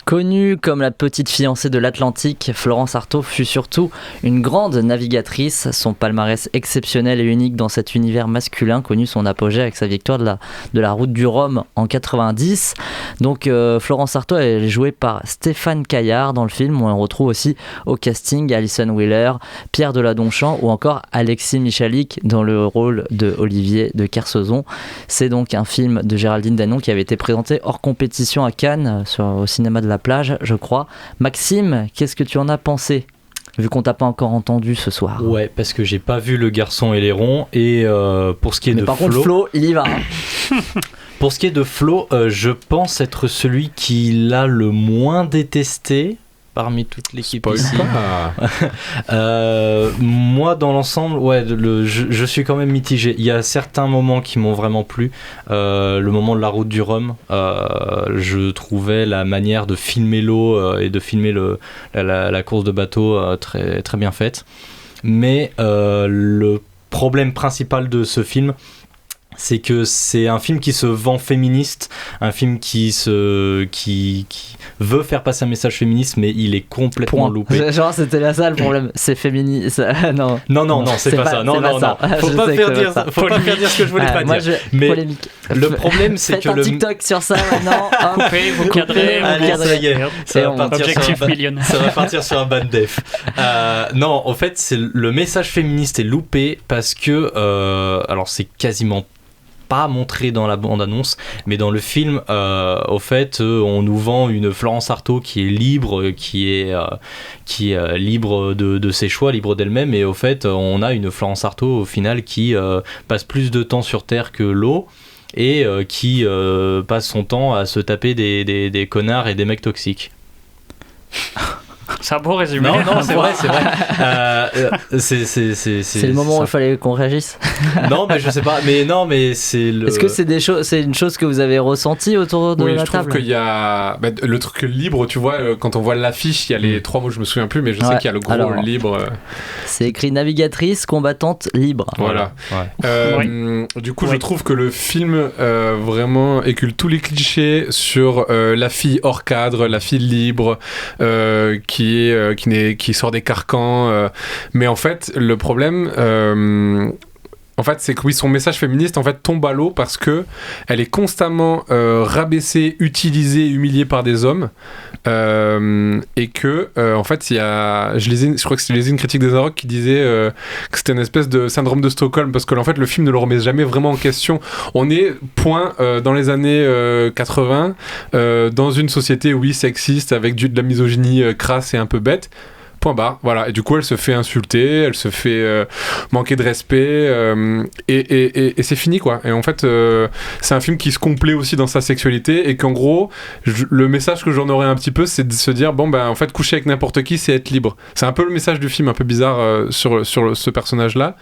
Connue comme la petite fiancée de l'Atlantique, Florence Artaud fut surtout une grande navigatrice. Son palmarès exceptionnel et unique dans cet univers masculin connut son apogée avec sa victoire de la route du Rhum en 90. Donc Florence Artaud est jouée par Stéphane Caillard dans le film, où on retrouve aussi au casting Alison Wheeler, Pierre Deladonchamp ou encore Alexis Michalik dans le rôle de Olivier de Kersauzon. C'est donc un film de Géraldine Danon qui avait été présenté hors compétition à Cannes au cinéma de la plage, je crois. Maxime, qu'est-ce que tu en as pensé, vu qu'on t'a pas encore entendu ce soir? Ouais, parce que j'ai pas vu Le Garçon et l'Héron, et pour ce qui est de par contre Flo, il y va. Pour ce qui est de Flo, je pense être celui qui l'a le moins détesté parmi toute l'équipe ici. Moi, dans l'ensemble, ouais, je suis quand même mitigé. Il y a certains moments qui m'ont vraiment plu. Le moment de la route du Rhum, je trouvais la manière de filmer l'eau et de filmer la course de bateau très, très bien faite. Mais le problème principal de ce film, c'est que c'est un film qui se vend féministe, un film qui veut faire passer un message féministe, mais il est complètement loupé. Genre, c'était là ça le problème, c'est féministe. Non, c'est pas ça. Non. Faut pas faire dire ce que je voulais pas dire. Mais polémique. Le problème, c'est que un TikTok sur ça maintenant. Coupez, vous cadrez, ça y est, ça va partir sur un ban def. Non, en fait, c'est le message féministe est loupé parce que, alors c'est quasiment pas montré dans la bande-annonce, mais dans le film, au fait, on nous vend une Florence Artaud qui est libre, qui est libre de ses choix, libre d'elle-même, et au fait, on a une Florence Artaud au final qui passe plus de temps sur Terre que l'eau, et qui passe son temps à se taper des connards et des mecs toxiques. C'est un beau résumé. Non, c'est vrai. C'est le moment où il fallait qu'on réagisse. Non, mais je sais pas. Mais c'est le. Est-ce que c'est une chose que vous avez ressentie autour de la table? Oui, je trouve qu'il y a le truc libre, tu vois, quand on voit l'affiche, il y a les trois mots, je me souviens plus, mais je sais qu'il y a le gros libre. C'est écrit navigatrice, combattante, libre. Voilà. Du coup, je trouve que le film vraiment écule tous les clichés sur la fille hors cadre, la fille libre, qui sort des carcans, mais en fait le problème En fait, c'est que oui, son message féministe en fait tombe à l'eau parce que elle est constamment rabaissée, utilisée, humiliée par des hommes, et que en fait, il y a, je crois que je lisais une critique des Arocs qui disait que c'était une espèce de syndrome de Stockholm parce que en fait, le film ne le remet jamais vraiment en question. On est dans les années 80 dans une société sexiste avec de la misogynie crasse et un peu bête. Point barre, voilà. Et du coup, elle se fait insulter, elle se fait manquer de respect, et c'est fini, quoi. Et en fait, c'est un film qui se complaît aussi dans sa sexualité, et qu'en gros, le message que j'en aurais un petit peu, c'est de se dire, bon, ben, en fait, coucher avec n'importe qui, c'est être libre. C'est un peu le message du film, un peu bizarre sur ce personnage-là.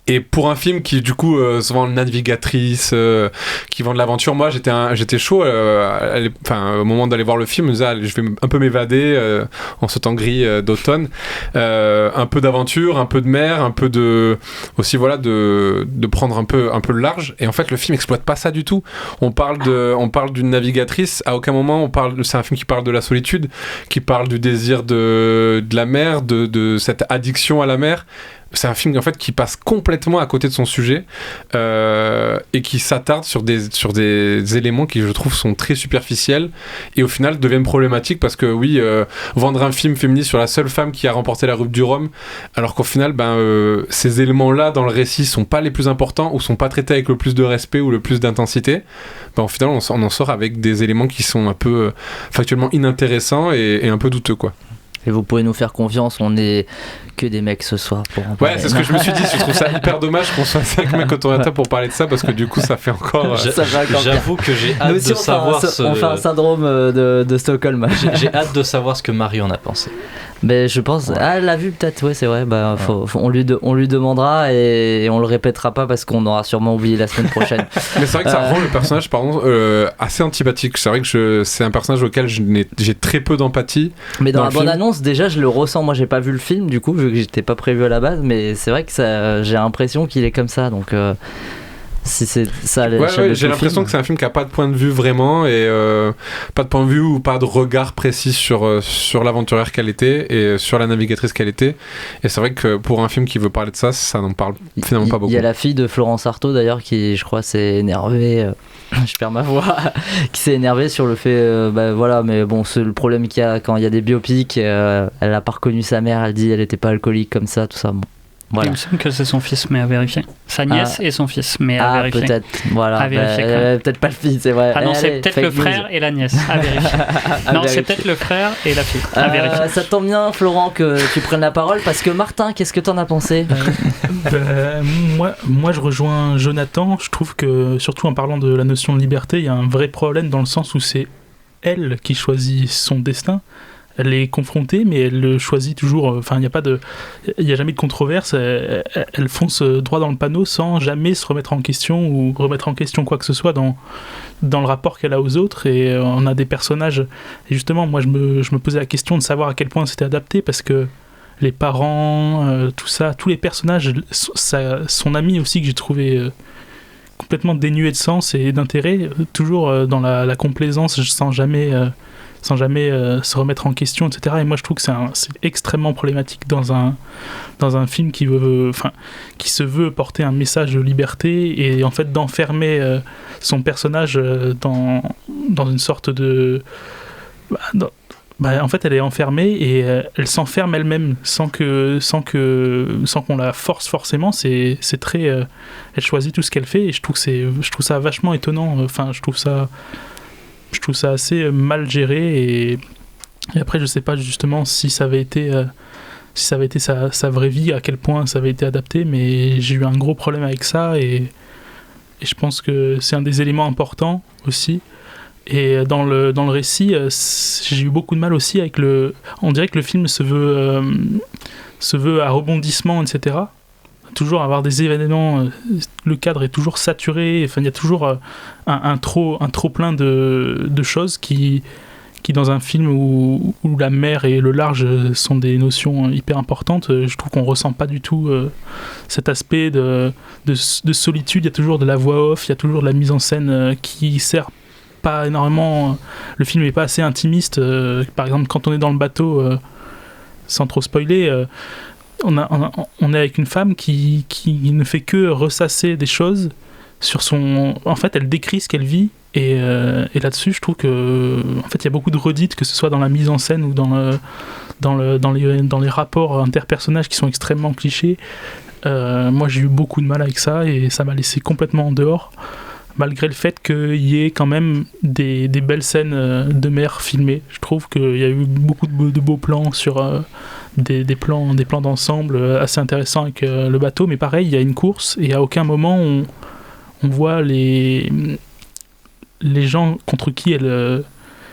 Et pour un film qui du coup se vend navigatrice, qui vend de l'aventure, moi j'étais chaud au moment d'aller voir le film, je me disais, je vais un peu m'évader en ce temps gris d'automne, un peu d'aventure, un peu de mer, un peu de aussi voilà de prendre un peu le large. Et en fait le film exploite pas ça du tout. On parle d'une navigatrice, à aucun moment c'est un film qui parle de la solitude, qui parle du désir de la mer, de cette addiction à la mer. C'est un film en fait qui passe complètement à côté de son sujet et qui s'attarde sur des éléments qui je trouve sont très superficiels et au final deviennent problématiques parce que vendre un film féministe sur la seule femme qui a remporté la Coupe du Rhum alors qu'au final ces éléments-là dans le récit sont pas les plus importants ou sont pas traités avec le plus de respect ou le plus d'intensité, au final on en sort avec des éléments qui sont un peu factuellement inintéressants et un peu douteux, quoi. Et vous pouvez nous faire confiance, on est que des mecs ce soir pour en parler. Ouais, c'est ce que je me suis dit, je trouve ça hyper dommage qu'on soit 5 mecs autour de la table pour parler de ça parce que du coup ça fait encore... J'avoue que j'ai hâte de savoir on fait un syndrome de Stockholm. J'ai hâte de savoir ce que Marie en a pensé. Mais je pense... Ouais. Ah, elle l'a vu peut-être, ouais, c'est vrai. On lui demandera et on le répétera pas parce qu'on aura sûrement oublié la semaine prochaine. Mais c'est vrai que ça rend le personnage assez antipathique. C'est vrai que c'est un personnage auquel j'ai très peu d'empathie. Mais dans la bande-annonce, déjà, je le ressens. Moi, j'ai pas vu le film, du coup, vu que j'étais pas prévu à la base. Mais c'est vrai que j'ai l'impression qu'il est comme ça. Donc... si c'est ça, j'ai l'impression que c'est un film qui a pas de point de vue vraiment et pas de point de vue ou pas de regard précis sur l'aventurière qu'elle était et sur la navigatrice qu'elle était, et c'est vrai que pour un film qui veut parler de ça n'en parle finalement pas beaucoup. Il y a la fille de Florence Artaud d'ailleurs qui je crois s'est énervée je perds ma voix qui s'est énervée sur le fait mais bon, c'est le problème qu'il y a quand il y a des biopics, elle a pas reconnu sa mère, elle dit elle était pas alcoolique comme ça, tout ça, bon. Voilà. Il me semble que c'est son fils, mais à vérifier. Sa nièce et son fils, mais à vérifier. Peut-être, voilà. À vérifier, peut-être pas le fils, c'est vrai. Ah non, c'est peut-être le frère et la nièce, à vérifier. Non, c'est peut-être le frère et la fille, à vérifier. Ça tombe bien, Florent, que tu prennes la parole, parce que Martin, qu'est-ce que t'en as pensé? Moi, je rejoins Jonathan. Je trouve que, surtout en parlant de la notion de liberté, il y a un vrai problème dans le sens où c'est elle qui choisit son destin. Elle est confrontée, mais elle le choisit toujours. Enfin, il n'y a jamais de controverse. Elle fonce droit dans le panneau sans jamais se remettre en question ou remettre en question quoi que ce soit dans le rapport qu'elle a aux autres. Et on a des personnages. Et justement, moi, je me posais la question de savoir à quel point c'était adapté parce que les parents, tout ça, tous les personnages, son ami aussi que j'ai trouvé complètement dénué de sens et d'intérêt, toujours dans la complaisance, sans jamais se remettre en question, etc. Et moi, je trouve que c'est extrêmement problématique dans un film qui se veut porter un message de liberté et en fait d'enfermer son personnage dans une sorte de... en fait, elle est enfermée et elle s'enferme elle-même sans qu'on la force forcément. C'est très... elle choisit tout ce qu'elle fait et je trouve ça vachement étonnant. Enfin, je trouve ça assez mal géré et après je sais pas justement si ça avait été sa vraie vie, à quel point ça avait été adapté, mais j'ai eu un gros problème avec ça et je pense que c'est un des éléments importants aussi. Et dans le récit, j'ai eu beaucoup de mal aussi avec on dirait que le film se veut à rebondissement, etc. Toujours avoir des événements, le cadre est toujours saturé, enfin il y a toujours un trop plein de choses qui dans un film où la mer et le large sont des notions hyper importantes, je trouve qu'on ressent pas du tout cet aspect de solitude. Il y a toujours de la voix off, il y a toujours de la mise en scène qui sert pas énormément, le film est pas assez intimiste, par exemple quand on est dans le bateau, sans trop spoiler, on est avec une femme qui ne fait que ressasser des choses sur son... En fait, elle décrit ce qu'elle vit, et là-dessus, je trouve que en fait, il y a beaucoup de redites, que ce soit dans la mise en scène ou dans les rapports interpersonnages qui sont extrêmement clichés. Moi, j'ai eu beaucoup de mal avec ça, et ça m'a laissé complètement en dehors, malgré le fait qu'il y ait quand même des belles scènes de mer filmées. Je trouve qu'il y a eu beaucoup de beaux plans sur... Des plans d'ensemble assez intéressants avec le bateau, mais pareil, il y a une course, et à aucun moment on voit les gens contre qui elle...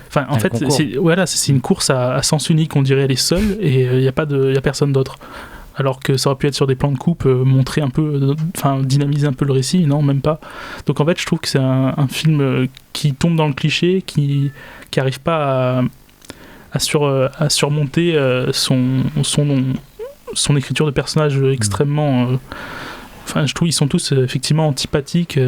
Enfin, en fait, c'est une course à sens unique, on dirait, elle est seule, et il n'y a personne d'autre. Alors que ça aurait pu être sur des plans de coupe, montrer un peu, dynamiser un peu le récit, non, même pas. Donc en fait, je trouve que c'est un film qui tombe dans le cliché, qui n'arrive pas à surmonter son écriture de personnage extrêmement... je trouve qu'ils sont tous effectivement antipathiques,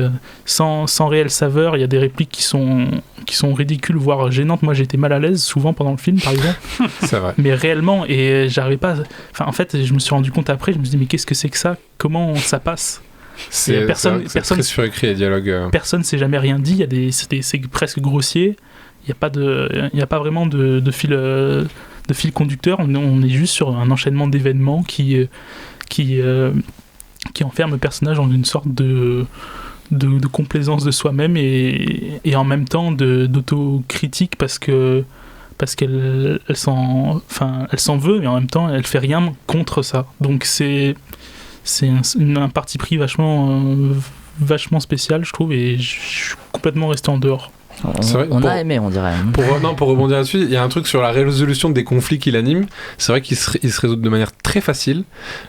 sans réelle saveur. Il y a des répliques qui sont ridicules, voire gênantes. Moi, j'ai été mal à l'aise souvent pendant le film, par exemple. C'est vrai. Mais réellement, et j'arrivais pas... en fait, je me suis rendu compte après, je me suis dit, mais qu'est-ce que c'est que ça ? Comment ça passe ? C'est très surécrit, les dialogues. Personne s'est jamais rien dit. C'est presque grossier. Il n'y a pas vraiment de fil conducteur. On est juste sur un enchaînement d'événements qui enferme le personnage dans une sorte de complaisance de soi-même et en même temps d'autocritique parce qu'elle s'en veut, mais en même temps elle fait rien contre ça. Donc c'est un parti pris vachement spécial, je trouve, et je suis complètement resté en dehors. On a aimé, on dirait. Pour rebondir là-dessus, il y a un truc sur la résolution des conflits qui l'anime. C'est vrai qu'il se résout de manière très facile.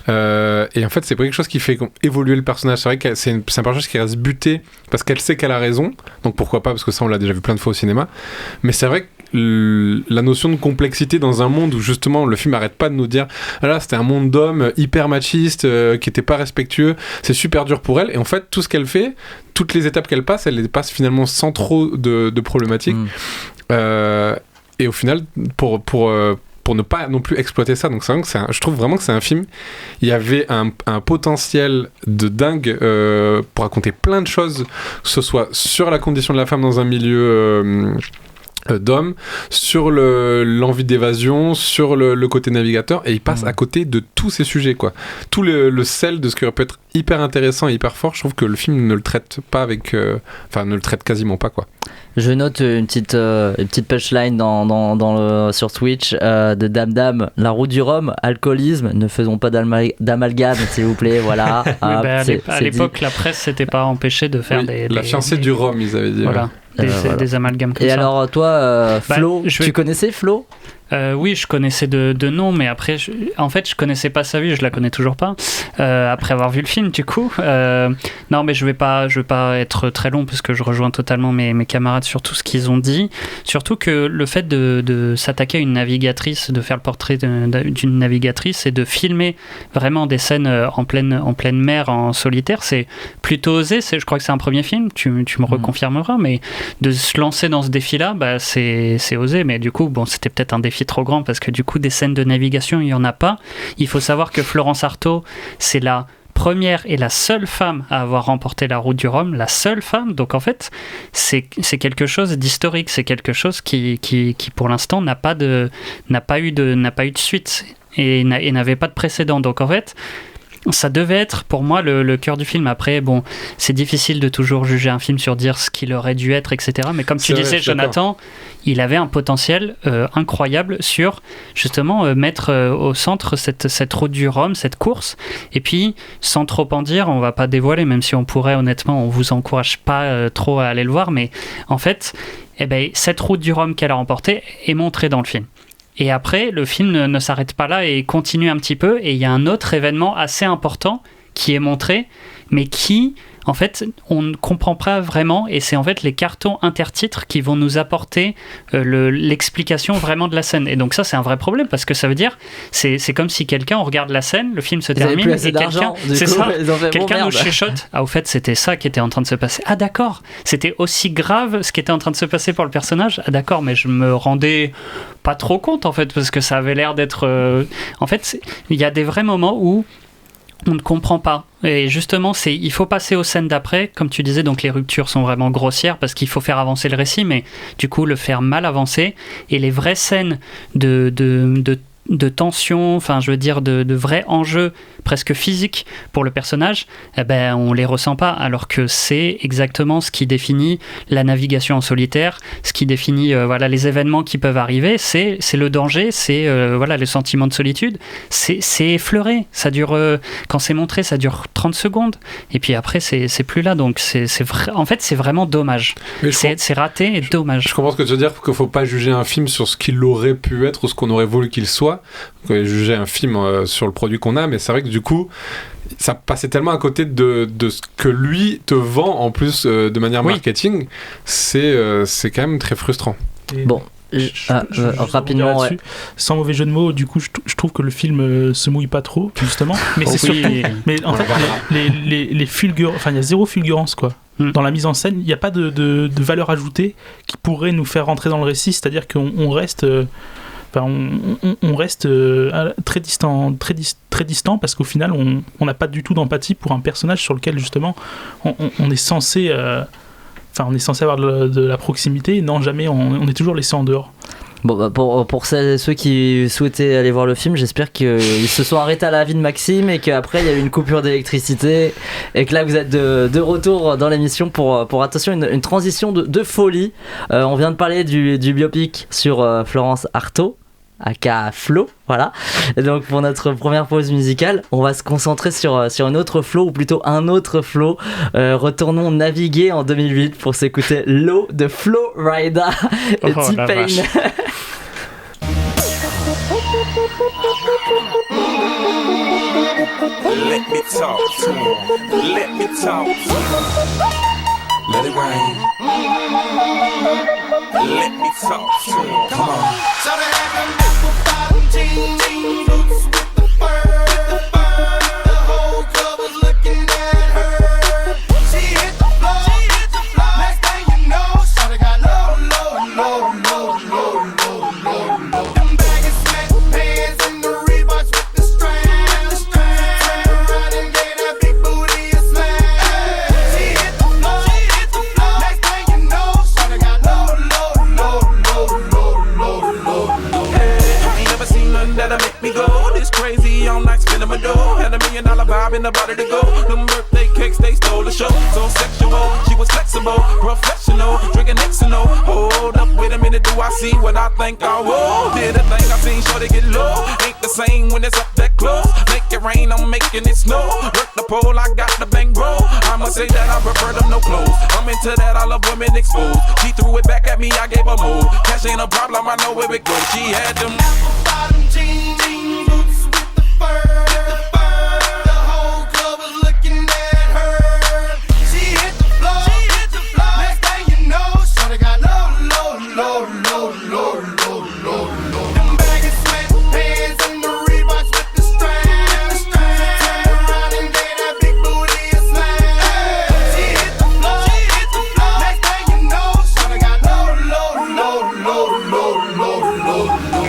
Et en fait, c'est pas quelque chose qui fait évoluer le personnage. C'est vrai que c'est un personnage qui reste buté parce qu'elle sait qu'elle a raison. Donc pourquoi pas, parce que ça, on l'a déjà vu plein de fois au cinéma. Mais c'est vrai que la notion de complexité dans un monde où justement le film arrête pas de nous dire là c'était un monde d'hommes hyper machiste qui était pas respectueux, c'est super dur pour elle, et en fait tout ce qu'elle fait, toutes les étapes qu'elle passe, elle les passe finalement sans trop de problématiques. Et au final pour ne pas non plus exploiter ça, donc c'est vrai que je trouve vraiment que c'est un film, il y avait un potentiel de dingue pour raconter plein de choses, que ce soit sur la condition de la femme dans un milieu d'hommes, sur l'envie d'évasion, sur le côté navigateur, et il passe à côté de tous ces sujets, quoi. Tout le sel de ce qui aurait pu être hyper intéressant et hyper fort, je trouve que le film ne le traite pas ne le traite quasiment pas, quoi. Je note une petite punchline sur Twitch de Dame, la route du rhum, alcoolisme, ne faisons pas d'amalgame, s'il vous plaît, voilà. À l'époque, la presse s'était pas empêchée de faire la fiancée du rhum, ils avaient dit. Voilà. Des amalgames comme ça. Et alors toi, Flo, tu connaissais Flo ? Oui, je connaissais de nom, mais après, en fait, je connaissais pas sa vie, je la connais toujours pas. Après avoir vu le film, du coup. Non, mais je vais pas être très long parce que je rejoins totalement mes camarades sur tout ce qu'ils ont dit. Surtout que le fait de s'attaquer à une navigatrice, de faire le portrait d'une navigatrice et de filmer vraiment des scènes en pleine mer, en solitaire, c'est plutôt osé. Je crois que c'est un premier film, tu me reconfirmeras, mais de se lancer dans ce défi-là, c'est osé. Mais du coup, bon, c'était peut-être un défi trop grand parce que du coup des scènes de navigation il y en a pas. Il faut savoir que Florence Artaud, c'est la première et la seule femme à avoir remporté la route du Rhum, la seule femme. Donc en fait c'est quelque chose d'historique, c'est quelque chose qui pour l'instant n'a pas eu de suite et n'avait pas de précédent. Donc en fait ça devait être pour moi le cœur du film. Après, bon, c'est difficile de toujours juger un film sur dire ce qu'il aurait dû être, etc. Mais comme tu disais, Jonathan, il avait un potentiel incroyable sur justement mettre au centre cette route du Rhum, cette course. Et puis, sans trop en dire, on va pas dévoiler, même si on pourrait, honnêtement, on vous encourage pas trop à aller le voir. Mais en fait, cette route du Rhum qu'elle a remportée est montrée dans le film. Et après, le film ne s'arrête pas là et continue un petit peu. Et il y a un autre événement assez important qui est montré, mais qui, en fait, on ne comprend pas vraiment, et c'est en fait les cartons intertitres qui vont nous apporter l'explication vraiment de la scène. Et donc ça, c'est un vrai problème, parce que ça veut dire, c'est comme si quelqu'un, on regarde la scène, le film se termine, et quelqu'un nous chuchote, au fait, c'était ça qui était en train de se passer. Ah d'accord, c'était aussi grave ce qui était en train de se passer pour le personnage. Ah d'accord, mais je me rendais pas trop compte, en fait, parce que ça avait l'air d'être... En fait, il y a des vrais moments où on ne comprend pas. Et justement, il faut passer aux scènes d'après. Comme tu disais, donc les ruptures sont vraiment grossières parce qu'il faut faire avancer le récit, mais du coup, le faire mal avancer. Et les vraies scènes de tension, enfin je veux dire de vrais enjeux presque physiques pour le personnage, eh ben, on les ressent pas, alors que c'est exactement ce qui définit la navigation en solitaire, ce qui définit voilà, les événements qui peuvent arriver, c'est le danger, c'est voilà, le sentiment de solitude, c'est effleuré, ça dure, quand c'est montré, ça dure 30 secondes, et puis après c'est plus là, donc en fait c'est vraiment dommage, c'est raté et dommage. Je comprends ce que tu veux dire, qu'il faut pas juger un film sur ce qu'il aurait pu être ou ce qu'on aurait voulu qu'il soit, juger un film sur le produit qu'on a, mais c'est vrai que du coup ça passait tellement à côté de ce que lui te vend en plus de manière marketing, c'est quand même très frustrant. Bon, rapidement, ouais. Sans mauvais jeu de mots, du coup je trouve que le film se mouille pas trop justement, mais c'est surtout mais en fait les fulgurances, enfin il y a zéro fulgurance quoi. Dans la mise en scène, il n'y a pas de valeur ajoutée qui pourrait nous faire rentrer dans le récit, c'est-à-dire qu'on reste on reste très distant parce qu'au final on n'a pas du tout d'empathie pour un personnage sur lequel justement on est censé avoir de la proximité. Non, jamais, on est toujours laissé en dehors. Bon, bah pour ceux qui souhaitaient aller voir le film, j'espère qu'ils se sont arrêtés à la vie de Maxime et qu'après il y a eu une coupure d'électricité et que là vous êtes de retour dans l'émission pour attention, une transition de folie. On vient de parler du biopic sur Florence Artaud, aka Flo, voilà. Et donc pour notre première pause musicale, on va se concentrer sur un autre Flo, ou plutôt un autre Flo. Retournons naviguer en 2008 pour s'écouter L'eau de Flo Rida et T-Pain. Let me talk to him. Let me talk to him. Let it rain. Let me talk to him. Come on. So they have them apple bottom jeans, boots with the fur. The whole club was looking at her. She hit the floor. Next thing you know, shawty got low. Them baggy sweatpants and the Reeboks with the strands. Turn around and gave that big booty a smash. She hit the floor. Next thing you know, shawty got low. Hey, I ain't never seen nothing that'll make me go this crazy all night spinning my dough. Had $1 million vibe in the body to go. Them birthday cakes, they stole the show. So sexual, she was flexible, professional, drinking Xano. Hold up, wait a minute, do I see what I think I will? Did a thing I seen, sure they get low. Ain't the same when it's up that close. Make it rain, I'm making it snow. Work the pole, I got the bang bro. I'ma say that I prefer them no clothes. I'm into that, I love women exposed. She threw it back at me, I gave her move. Cash ain't a problem, I know where it goes. She had them apple bottom jeans, boots with the fur. The whole club was looking at her. She hit the floor. Next thing you know, shawty got low. Them baggy sweatpants and the Reeboks with the strands. Turn around and gave that big booty a smash. She hit the floor. Next thing you know, shawty got low.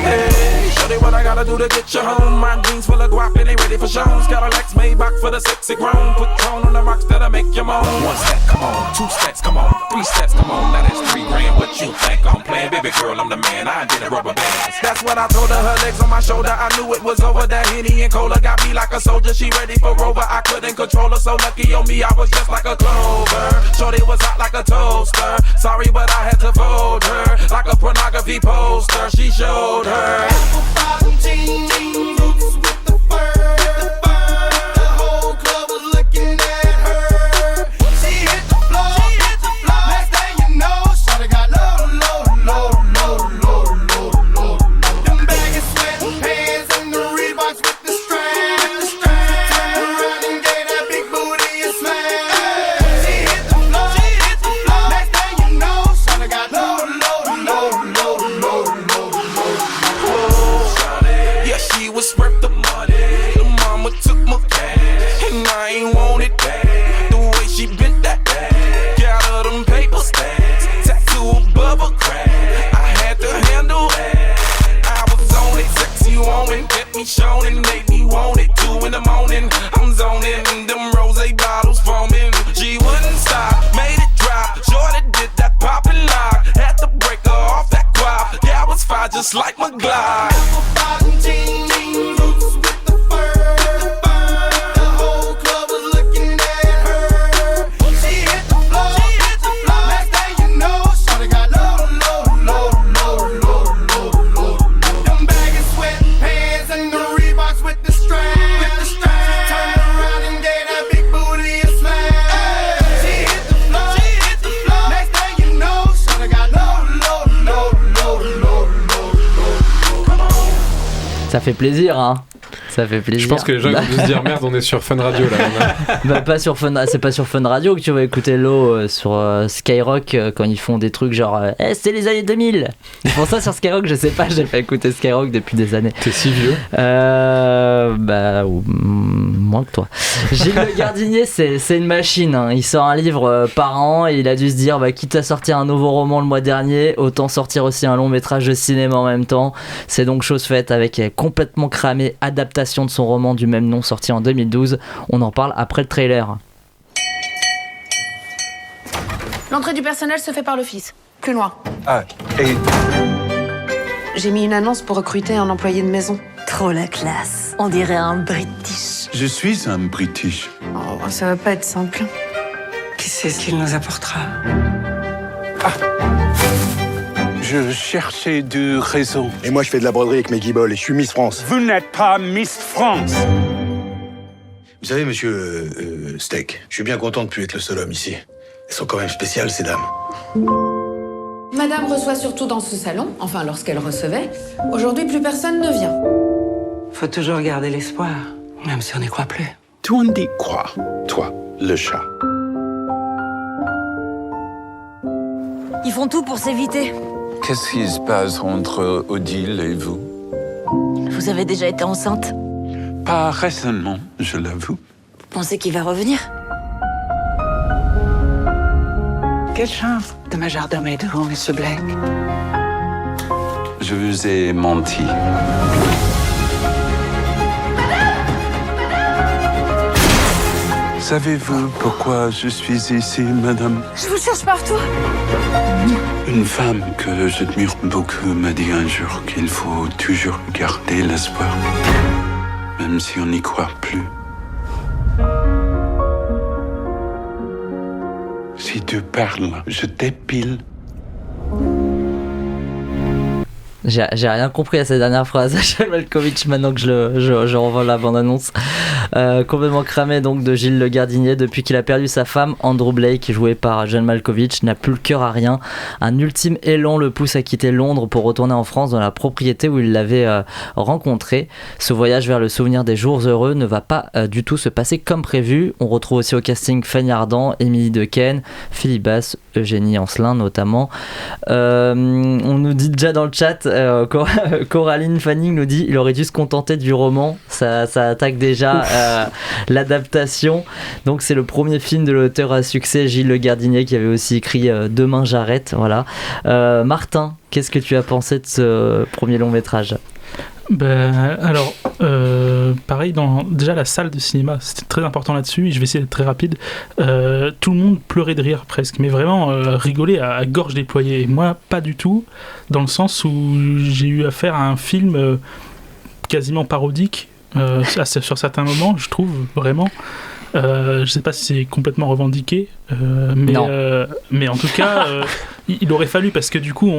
Hey, shawty, what I gotta do to get you home? My jeans full of guap and they ready for shows. Cadillacs Maybach for the sexy grown. Put tone on the rocks that'll make you moan. 1 step, come on. 2 steps, come on. 3 steps, come on. Now that's $3 grand. What you think I'm playing? Baby girl, I'm the man. I did a rubber bands. That's what I told her. Her legs on my shoulder. I knew it was over. That Henny and Cola got me like a soldier. She ready for Rover. I couldn't control her. So lucky on me, I was just like a clover. Shorty was hot like a toaster. Sorry, but I had to fold her like a pornography poster. She showed her apple bottom jeans, boots with the fur. The whole club was looking at her. She hit the floor. Next thing you know, shawty got low. Them baggy sweatpants and the Reeboks with the strands. Turn around and gave that big booty a smash. just like my glide. Ça fait plaisir, hein. Ça fait plaisir. Je pense que les gens vont se dire merde, on est sur Fun Radio là. Bah pas sur Fun, c'est pas sur Fun Radio que tu vas écouter l'eau sur Skyrock quand ils font des trucs genre c'est les années 2000. Ils font ça sur Skyrock, je sais pas, j'ai pas écouté Skyrock depuis des années. T'es si vieux. Moins que toi. Gilles Le Gardinier, c'est une machine, hein. Il sort un livre par an et il a dû se dire quitte à sortir un nouveau roman le mois dernier, autant sortir aussi un long métrage de cinéma en même temps. C'est donc chose faite avec Complètement cramé, adaptation de son roman du même nom sorti en 2012. On en parle après le trailer. L'entrée du personnel se fait par l'office. Plus loin. Ah, et... J'ai mis une annonce pour recruter un employé de maison. Trop la classe. On dirait un British. Je suis un British. Oh, ça va pas être simple. Qui c'est ce qu'il nous apportera? Je cherchais du réseau. Et moi, je fais de la broderie avec mes guibolles et je suis Miss France. Vous n'êtes pas Miss France. Vous savez, monsieur Steak, je suis bien content de ne plus être le seul homme ici. Elles sont quand même spéciales, ces dames. Madame reçoit surtout dans ce salon, enfin lorsqu'elle recevait. Aujourd'hui, plus personne ne vient. Faut toujours garder l'espoir, même si on n'y croit plus. Tout on dit croire, toi, le chat. Ils font tout pour s'éviter. Qu'est-ce qui se passe entre Odile et vous? Vous avez déjà été enceinte? Pas récemment, je l'avoue. Vous pensez qu'il va revenir? Quelle chance de majordome devant M. Black. Je vous ai menti. Savez-vous pourquoi je suis ici, madame? Je vous cherche partout. Une femme que j'admire beaucoup m'a dit un jour qu'il faut toujours garder l'espoir, même si on n'y croit plus. Si tu parles, je t'épile. J'ai rien compris à cette dernière phrase. John Malkovich, maintenant que je revois la bande-annonce. Complètement cramé donc de Gilles Le Gardinier. Depuis qu'il a perdu sa femme, Andrew Blake, joué par John Malkovich, n'a plus le cœur à rien. Un ultime élan le pousse à quitter Londres pour retourner en France dans la propriété où il l'avait rencontré. Ce voyage vers le souvenir des jours heureux ne va pas du tout se passer comme prévu. On retrouve aussi au casting Fanny Ardant, Émilie Dequesne, Philippe Basse, Eugénie Ancelin notamment. On nous dit déjà dans le chat, Coraline Fanning nous dit il aurait dû se contenter du roman. Ça attaque déjà l'adaptation. Donc c'est le premier film de l'auteur à succès Gilles Le Gardinier qui avait aussi écrit Demain j'arrête. Voilà. Martin, qu'est-ce que tu as pensé de ce premier long métrage? Alors, pareil, déjà la salle de cinéma, c'était très important là-dessus, et je vais essayer d'être très rapide. Tout le monde pleurait de rire presque, mais vraiment rigolait à gorge déployée. Et moi, pas du tout, dans le sens où j'ai eu affaire à un film quasiment parodique sur certains moments, je trouve, vraiment. Je sais pas si c'est complètement revendiqué, mais en tout cas, il aurait fallu, parce que du coup,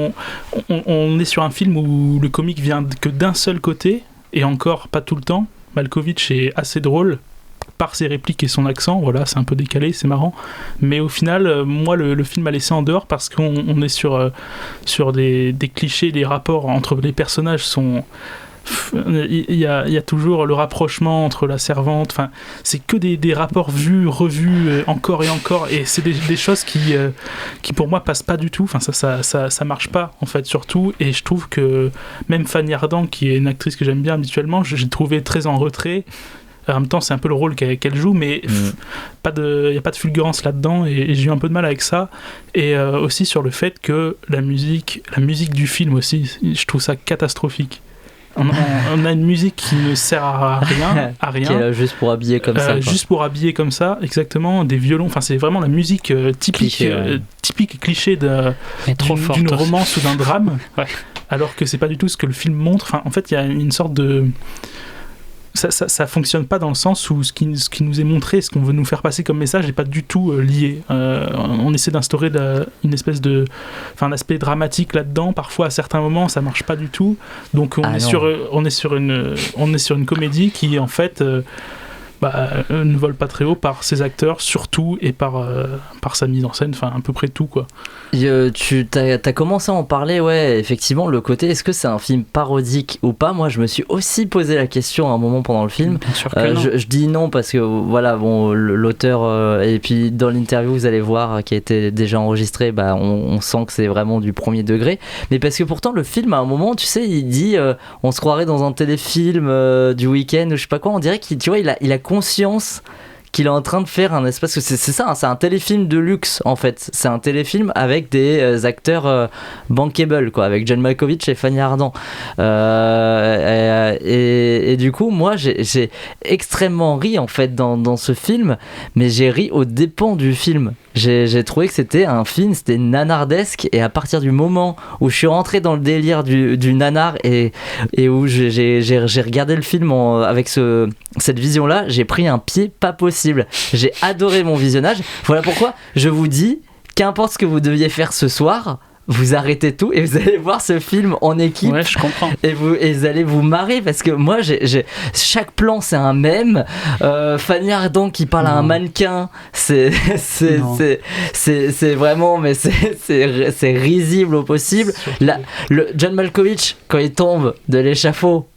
on est sur un film où le comique vient que d'un seul côté, et encore pas tout le temps. Malkovich est assez drôle par ses répliques et son accent, voilà, c'est un peu décalé, c'est marrant, mais au final, moi, le film m'a laissé en dehors parce qu'on est sur des clichés, les rapports entre les personnages sont... Il y a toujours le rapprochement entre la servante, enfin c'est que des rapports vus, revus encore et encore, et c'est des choses qui pour moi passent pas du tout, enfin ça marche pas en fait surtout, et je trouve que même Fanny Ardant, qui est une actrice que j'aime bien habituellement, j'ai trouvé très en retrait. En même temps c'est un peu le rôle qu'elle joue, mais il n'y a pas de fulgurance là-dedans, et j'ai eu un peu de mal avec ça, et aussi sur le fait que la musique du film aussi, je trouve ça catastrophique. On a une musique qui ne sert à rien. Qui est là juste pour habiller comme ça. Juste pour habiller comme ça, exactement. Des violons, enfin c'est vraiment la musique typique cliché d'une romance ou d'un drame. Ouais. alors que c'est pas du tout ce que le film montre. Enfin, en fait, il y a une sorte de... Ça fonctionne pas dans le sens où ce qui nous est montré, ce qu'on veut nous faire passer comme message n'est pas du tout lié. On essaie d'instaurer une espèce de... Enfin, un aspect dramatique là-dedans. Parfois, à certains moments, ça marche pas du tout. Donc, on est sur une comédie qui, en fait... ne vole pas très haut par ses acteurs surtout et par sa mise en scène, enfin à peu près tout quoi. Tu t'as commencé à en parler, ouais, effectivement, le côté est-ce que c'est un film parodique ou pas. Moi je me suis aussi posé la question à un moment pendant le film. Bien sûr que non. Je dis non parce que voilà, bon, l'auteur et puis dans l'interview vous allez voir qui a été déjà enregistré, on sent que c'est vraiment du premier degré, mais parce que pourtant le film à un moment, tu sais, il dit on se croirait dans un téléfilm du week-end ou je sais pas quoi, on dirait qu'il, tu vois, il a conscience qu'il est en train de faire un espace, que c'est ça, c'est un téléfilm de luxe en fait, c'est un téléfilm avec des acteurs bankable quoi, avec John Malkovich et Fanny Ardant et du coup moi j'ai extrêmement ri en fait dans ce film, mais j'ai ri aux dépens du film. J'ai trouvé que c'était un film, c'était nanardesque, et à partir du moment où je suis rentré dans le délire du nanar et où j'ai regardé le film avec cette vision-là, j'ai pris un pied pas possible. J'ai adoré mon visionnage. Voilà pourquoi je vous dis, qu'importe ce que vous deviez faire ce soir, vous arrêtez tout et vous allez voir ce film en équipe. Ouais, je comprends. Et vous allez vous marrer parce que moi, chaque plan, c'est un mème. Fanny Ardant qui parle à un mannequin, c'est vraiment, mais c'est risible au possible. Le John Malkovich, quand il tombe de l'échafaud,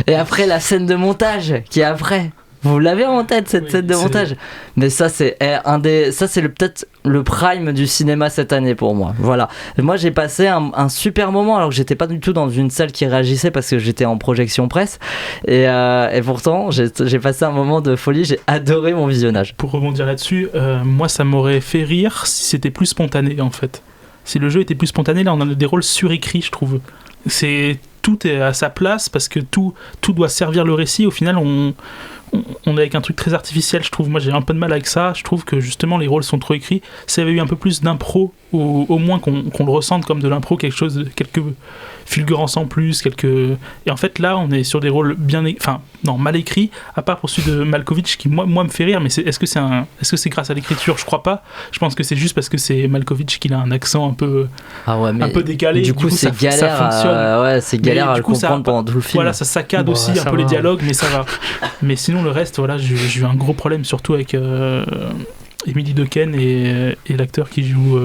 et après la scène de montage qui est après. Vous l'avez en tête cette scène de montage, mais ça c'est peut-être le prime du cinéma cette année pour moi. Voilà, moi j'ai passé un super moment alors que j'étais pas du tout dans une salle qui réagissait parce que j'étais en projection presse et pourtant j'ai passé un moment de folie, j'ai adoré mon visionnage. Pour rebondir là-dessus, moi ça m'aurait fait rire si c'était plus spontané en fait. Si le jeu était plus spontané, là on a des rôles surécrits je trouve. Tout est à sa place parce que tout doit servir le récit. Au final on est avec un truc très artificiel, je trouve. Moi j'ai un peu de mal avec ça, je trouve que justement les rôles sont trop écrits. S'il y avait eu un peu plus d'impro, au moins qu'on le ressente comme de l'impro, quelques fulgurances en plus, et en fait là on est sur des rôles mal écrits, à part pour celui de Malkovich qui moi me fait rire, mais est-ce que c'est grâce à l'écriture? Je crois pas, je pense que c'est juste parce que c'est Malkovich qui a un accent un peu décalé, du coup c'est galère, ça fonctionne. C'est galère à le comprendre pendant tout le film. Voilà, ça saccade aussi un peu les dialogues, mais ça va. Mais sinon le reste, voilà, j'ai eu un gros problème surtout avec Emily Dequesne et l'acteur qui joue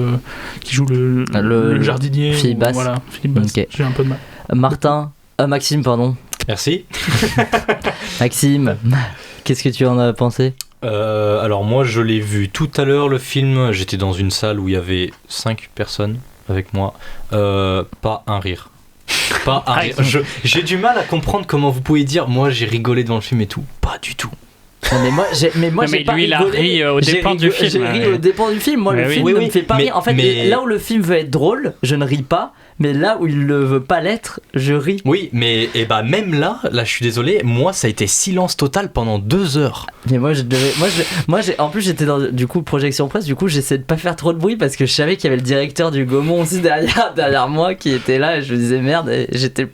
le jardinier. Philippe Basse. Voilà, Philippe Basse. Okay. J'ai un peu de mal. Maxime, pardon. Merci. Maxime, qu'est-ce que tu en as pensé ? Alors moi je l'ai vu tout à l'heure le film, j'étais dans une salle où il y avait 5 personnes avec moi, pas un rire. Pas un rire. J'ai du mal à comprendre comment vous pouvez dire moi j'ai rigolé devant le film et tout, pas du tout. Mais moi j'ai pas lui, rigolé. Il a ri au dépens du film. J'ai ri au dépens du film. Moi, le film ne me fait pas rire. En fait, là où le film veut être drôle, je ne ris pas. Mais là où il ne veut pas l'être, je ris. Oui, mais même là, je suis désolé, moi ça a été silence total pendant 2 heures. Mais en plus j'étais dans du coup projection presse, du coup j'essaie de pas faire trop de bruit parce que je savais qu'il y avait le directeur du Gaumont aussi derrière moi qui était là et je me disais merde, et j'étais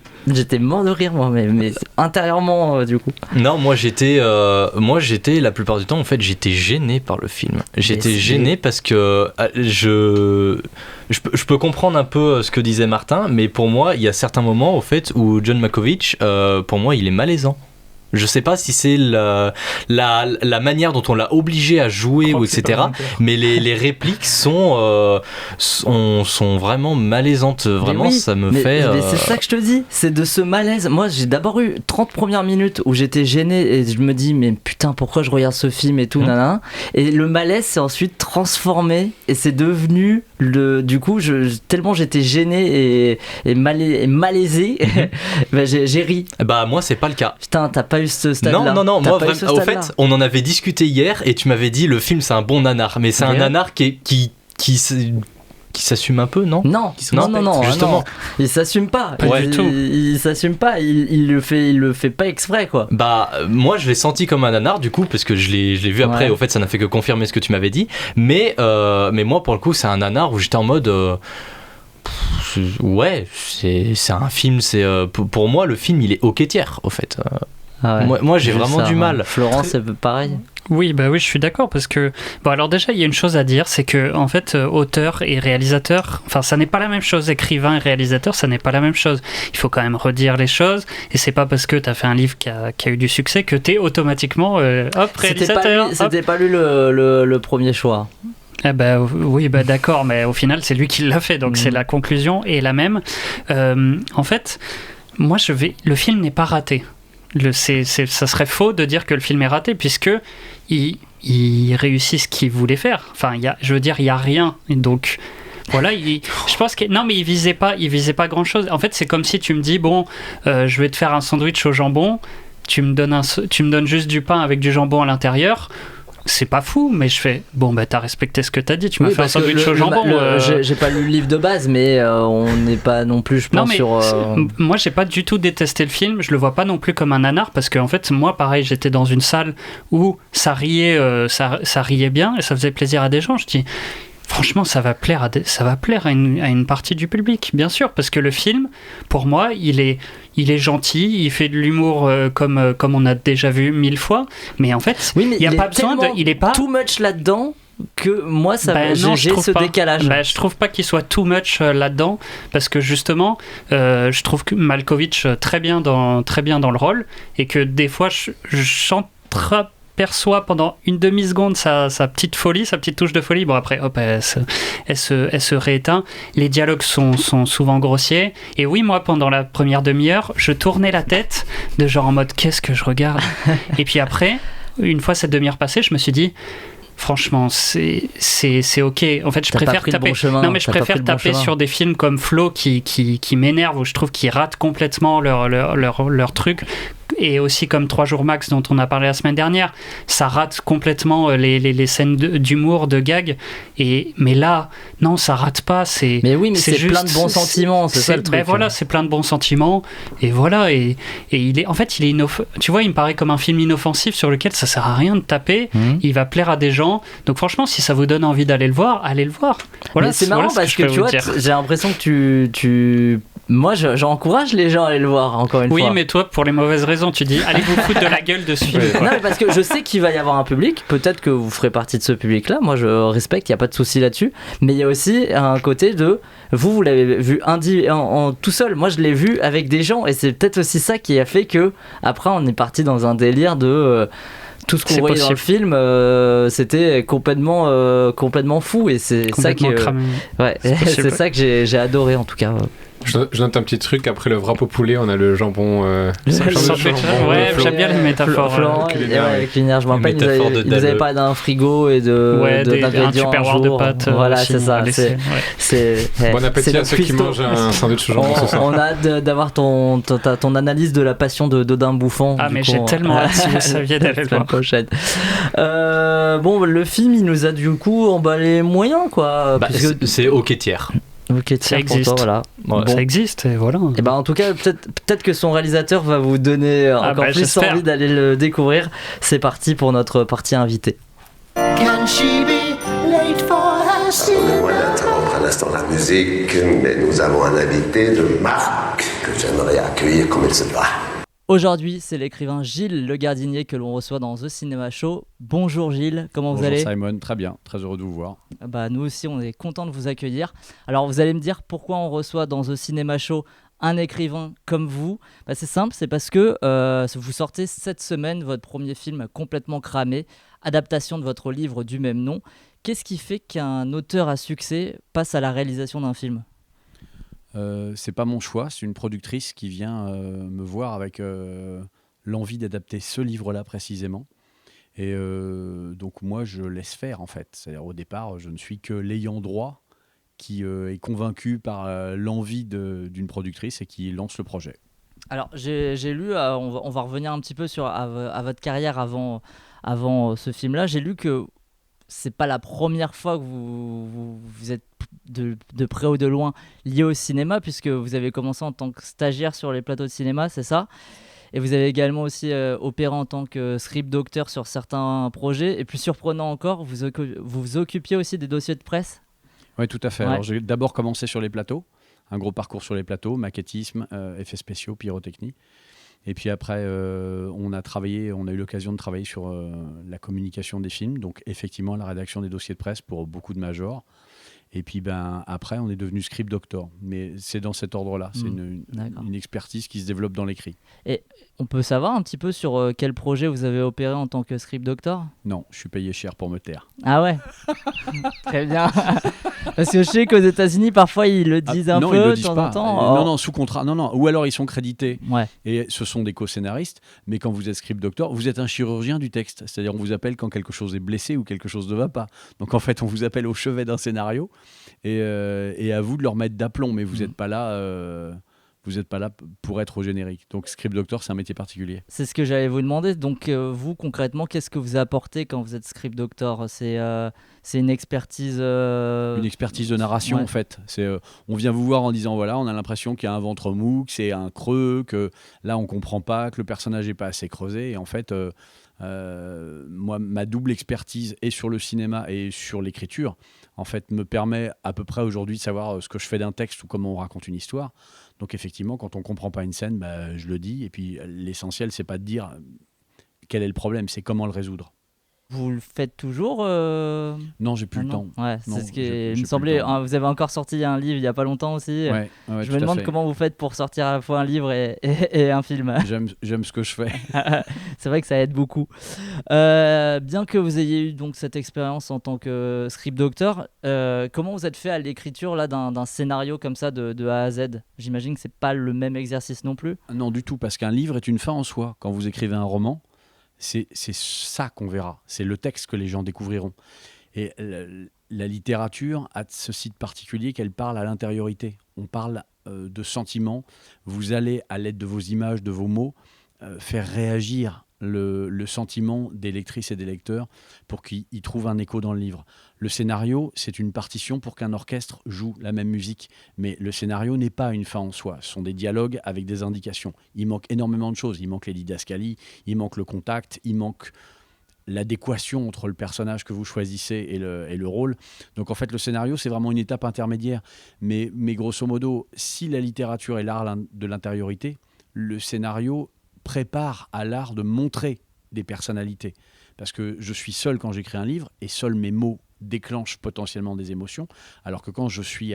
mort de rire moi, mais intérieurement du coup. Non, moi j'étais la plupart du temps en fait j'étais gêné par le film. J'étais gêné parce que je peux comprendre un peu ce que disait Martin, mais pour moi il y a certains moments au fait où John Malkovich pour moi il est malaisant. Je sais pas si c'est la manière dont on l'a obligé à jouer ou etc. Mais les répliques sont vraiment malaisantes. Vraiment, ça me fait. Mais c'est ça que je te dis. C'est de ce malaise. Moi, j'ai d'abord eu 30 premières minutes où j'étais gêné et je me dis mais putain pourquoi je regarde ce film et tout nanana. Et le malaise s'est ensuite transformé et c'est devenu du coup tellement j'étais gêné et malaisé. J'ai ri. Bah moi c'est pas le cas. Putain t'as pas eu ce stade-là. Non, moi vraiment, au fait, on en avait discuté hier et tu m'avais dit le film c'est un bon nanar, mais c'est un nanar qui s'assume un peu, non ? Non, justement. Il s'assume pas. Il s'assume pas, il le fait pas exprès quoi. Bah moi je l'ai senti comme un nanar du coup parce que je l'ai vu après, au fait ça n'a fait que confirmer ce que tu m'avais dit, mais moi pour le coup c'est un nanar où j'étais en mode c'est un film, pour moi, le film, il est hoquetière, au fait. Ah ouais. Moi j'ai vraiment du mal. Florence, c'est pareil. Oui, je suis d'accord parce que bon, alors déjà il y a une chose à dire, c'est que en fait auteur et réalisateur, enfin ça n'est pas la même chose. Écrivain et réalisateur, ça n'est pas la même chose. Il faut quand même redire les choses et c'est pas parce que t'as fait un livre qui a eu du succès que t'es automatiquement réalisateur. C'était pas lui le premier choix. Oui, d'accord, mais au final c'est lui qui l'a fait, donc c'est la conclusion est la même. En fait, moi le film n'est pas raté. Ça serait faux de dire que le film est raté puisque il réussit ce qu'il voulait faire. Enfin, il y a rien. Et donc voilà, je pense que non, mais il visait pas grand chose. En fait, c'est comme si tu me dis je vais te faire un sandwich au jambon. Tu me donnes juste du pain avec du jambon à l'intérieur. C'est pas fou, mais je fais t'as respecté ce que t'as dit, tu m'as fait un sandwich au jambon. J'ai pas lu le livre de base, mais on n'est pas non plus, je pense, moi j'ai pas du tout détesté le film, je le vois pas non plus comme un nanar, parce que en fait, moi pareil, j'étais dans une salle où ça riait bien et ça faisait plaisir à des gens. Je dis, franchement, ça va plaire à une partie du public, bien sûr, parce que le film, pour moi, il est gentil, il fait de l'humour comme on a déjà vu 1000 fois, mais en fait, il n'y a pas besoin il est pas too much là-dedans que moi j'ai ce décalage. Je trouve pas qu'il soit too much là-dedans, parce que justement, je trouve que Malkovich très bien dans le rôle, et que des fois perçoit pendant une demi-seconde sa petite folie, sa petite touche de folie. Bon, après, hop, elle se rééteint. Les dialogues sont souvent grossiers. Et oui, moi, pendant la première demi-heure, je tournais la tête de genre en mode, qu'est-ce que je regarde? Et puis après, une fois cette demi-heure passée, je me suis dit, franchement, c'est ok. En fait, je préfère taper sur des films comme Flow qui m'énervent, où je trouve qu'ils ratent complètement leur truc. Et aussi comme 3 jours max dont on a parlé la semaine dernière, ça rate complètement les scènes d'humour, de gag. Mais là, non, ça rate pas. Mais c'est juste, plein de bons sentiments, c'est ça le truc. Voilà, c'est plein de bons sentiments. Et voilà, et il est, en fait, tu vois, il me paraît comme un film inoffensif sur lequel ça sert à rien de taper. Il va plaire à des gens. Donc franchement, si ça vous donne envie d'aller le voir, allez le voir. Voilà, mais c'est marrant parce que tu vois, j'ai l'impression que moi, j'encourage les gens à aller le voir, encore une fois. Oui, mais toi, pour les mauvaises raisons, tu dis allez vous foutre de la gueule dessus. Non, mais parce que je sais qu'il va y avoir un public, peut-être que vous ferez partie de ce public-là, moi je respecte, il n'y a pas de souci là-dessus, mais il y a aussi un côté de vous l'avez vu en tout seul, moi je l'ai vu avec des gens, et c'est peut-être aussi ça qui a fait que après on est parti dans un délire de tout ce qu'on voyait dans le film, c'était complètement fou, et c'est ça c'est ça que j'ai adoré en tout cas. Je note un petit truc, après le wrap au poulet, on a le jambon. J'aime bien les métaphores. Florent, culinaire, je me rappelle, ils nous avaient parlé d'un frigo et d'ingrédients. Un tupperware de pâtes. Voilà, c'est ça. Bon appétit à ceux qui mangent un sandwich au jambon ce soir. On a hâte d'avoir ton analyse de la passion d'Odin Bouffant. Ah, mais j'ai tellement hâte, si vous saviez, d'aller le voir. Prochaine. Bon, le film, il nous a du coup emballé moyen, quoi. C'est hoquetière. Ok, ça existe. Pour toi, voilà. Ça existe, et voilà. Et en tout cas, peut-être que son réalisateur va vous donner encore plus envie d'aller le découvrir. C'est parti pour notre partie invitée. Can she be late for her Pardonnez-moi d'interrompre un instant la musique, mais nous avons un invité de marque que j'aimerais accueillir comme il se doit. Aujourd'hui, c'est l'écrivain Gilles Le Gardinier que l'on reçoit dans The Cinema Show. Bonjour Gilles, comment vous allez ? Bonjour Simon, très bien, très heureux de vous voir. Nous aussi, on est content de vous accueillir. Alors vous allez me dire pourquoi on reçoit dans The Cinema Show un écrivain comme vous. C'est simple, c'est parce que vous sortez cette semaine votre premier film complètement cramé, adaptation de votre livre du même nom. Qu'est-ce qui fait qu'un auteur à succès passe à la réalisation d'un film ? C'est pas mon choix, c'est une productrice qui vient me voir avec l'envie d'adapter ce livre-là précisément. Et donc moi, je laisse faire en fait. C'est-à-dire au départ, je ne suis que l'ayant droit qui est convaincu par l'envie d'une productrice et qui lance le projet. Alors j'ai lu, on va revenir un petit peu à votre carrière avant ce film-là. J'ai lu que c'est pas la première fois que vous êtes de près ou de loin lié au cinéma, puisque vous avez commencé en tant que stagiaire sur les plateaux de cinéma, c'est ça ? Et vous avez également aussi opéré en tant que script doctor sur certains projets. Et plus surprenant encore, vous occupiez aussi des dossiers de presse ? Oui, tout à fait. Ouais. Alors j'ai d'abord commencé sur les plateaux, un gros parcours sur les plateaux, maquettisme, effets spéciaux, pyrotechnie. Et puis après, on a eu l'occasion de travailler sur la communication des films, donc effectivement la rédaction des dossiers de presse pour beaucoup de majors. Et puis après, on est devenu script doctor. Mais c'est dans cet ordre-là. C'est une expertise qui se développe dans l'écrit. Et on peut savoir un petit peu sur quel projet vous avez opéré en tant que script doctor ? Non, je suis payé cher pour me taire. Ah ouais. Très bien. Parce que je sais qu'aux États-Unis, parfois, ils le disent un peu de temps en temps. Non, sous contrat. Non. Ou alors, ils sont crédités. Ouais. Et ce sont des co-scénaristes. Mais quand vous êtes script doctor, vous êtes un chirurgien du texte. C'est-à-dire, on vous appelle quand quelque chose est blessé ou quelque chose ne va pas. Donc, en fait, on vous appelle au chevet d'un scénario. Et à vous de leur mettre d'aplomb, mais vous n'êtes pas là. Vous n'êtes pas là pour être au générique. Donc, script doctor, c'est un métier particulier. C'est ce que j'allais vous demander. Donc, vous, concrètement, qu'est-ce que vous apportez quand vous êtes script doctor ? C'est une expertise... Une expertise de narration, en fait. On vient vous voir en disant, voilà, on a l'impression qu'il y a un ventre mou, que c'est un creux, que là, on ne comprend pas, que le personnage n'est pas assez creusé. Et en fait, moi, ma double expertise est sur le cinéma et sur l'écriture, en fait, me permet à peu près aujourd'hui de savoir ce que je fais d'un texte ou comment on raconte une histoire. Donc effectivement, quand on ne comprend pas une scène, je le dis. Et puis l'essentiel, c'est pas de dire quel est le problème, c'est comment le résoudre. Vous le faites toujours Non, j'ai plus le temps. Ouais, non, c'est ce qui me semblait. Vous avez encore sorti un livre il n'y a pas longtemps aussi. Ouais, je me demande comment vous faites pour sortir à la fois un livre et un film. J'aime ce que je fais. C'est vrai que ça aide beaucoup. Bien que vous ayez eu donc cette expérience en tant que script doctor, comment vous êtes fait à l'écriture là, d'un scénario comme ça de A à Z ? J'imagine que c'est pas le même exercice non plus. Non, du tout, parce qu'un livre est une fin en soi. Quand vous écrivez un roman, c'est ça qu'on verra, c'est le texte que les gens découvriront. Et la littérature a ceci de particulier qu'elle parle à l'intériorité. On parle de sentiments. Vous allez, à l'aide de vos images, de vos mots, faire réagir le sentiment des lectrices et des lecteurs pour qu'ils trouvent un écho dans le livre. Le scénario, c'est une partition pour qu'un orchestre joue la même musique. Mais le scénario n'est pas une fin en soi. Ce sont des dialogues avec des indications. Il manque énormément de choses. Il manque les didascalies, il manque le contact, il manque l'adéquation entre le personnage que vous choisissez et le rôle. Donc en fait, le scénario, c'est vraiment une étape intermédiaire. Mais grosso modo, si la littérature est l'art de l'intériorité, le scénario prépare à l'art de montrer des personnalités. Parce que je suis seul quand j'écris un livre, et seuls mes mots déclenchent potentiellement des émotions, alors que quand je suis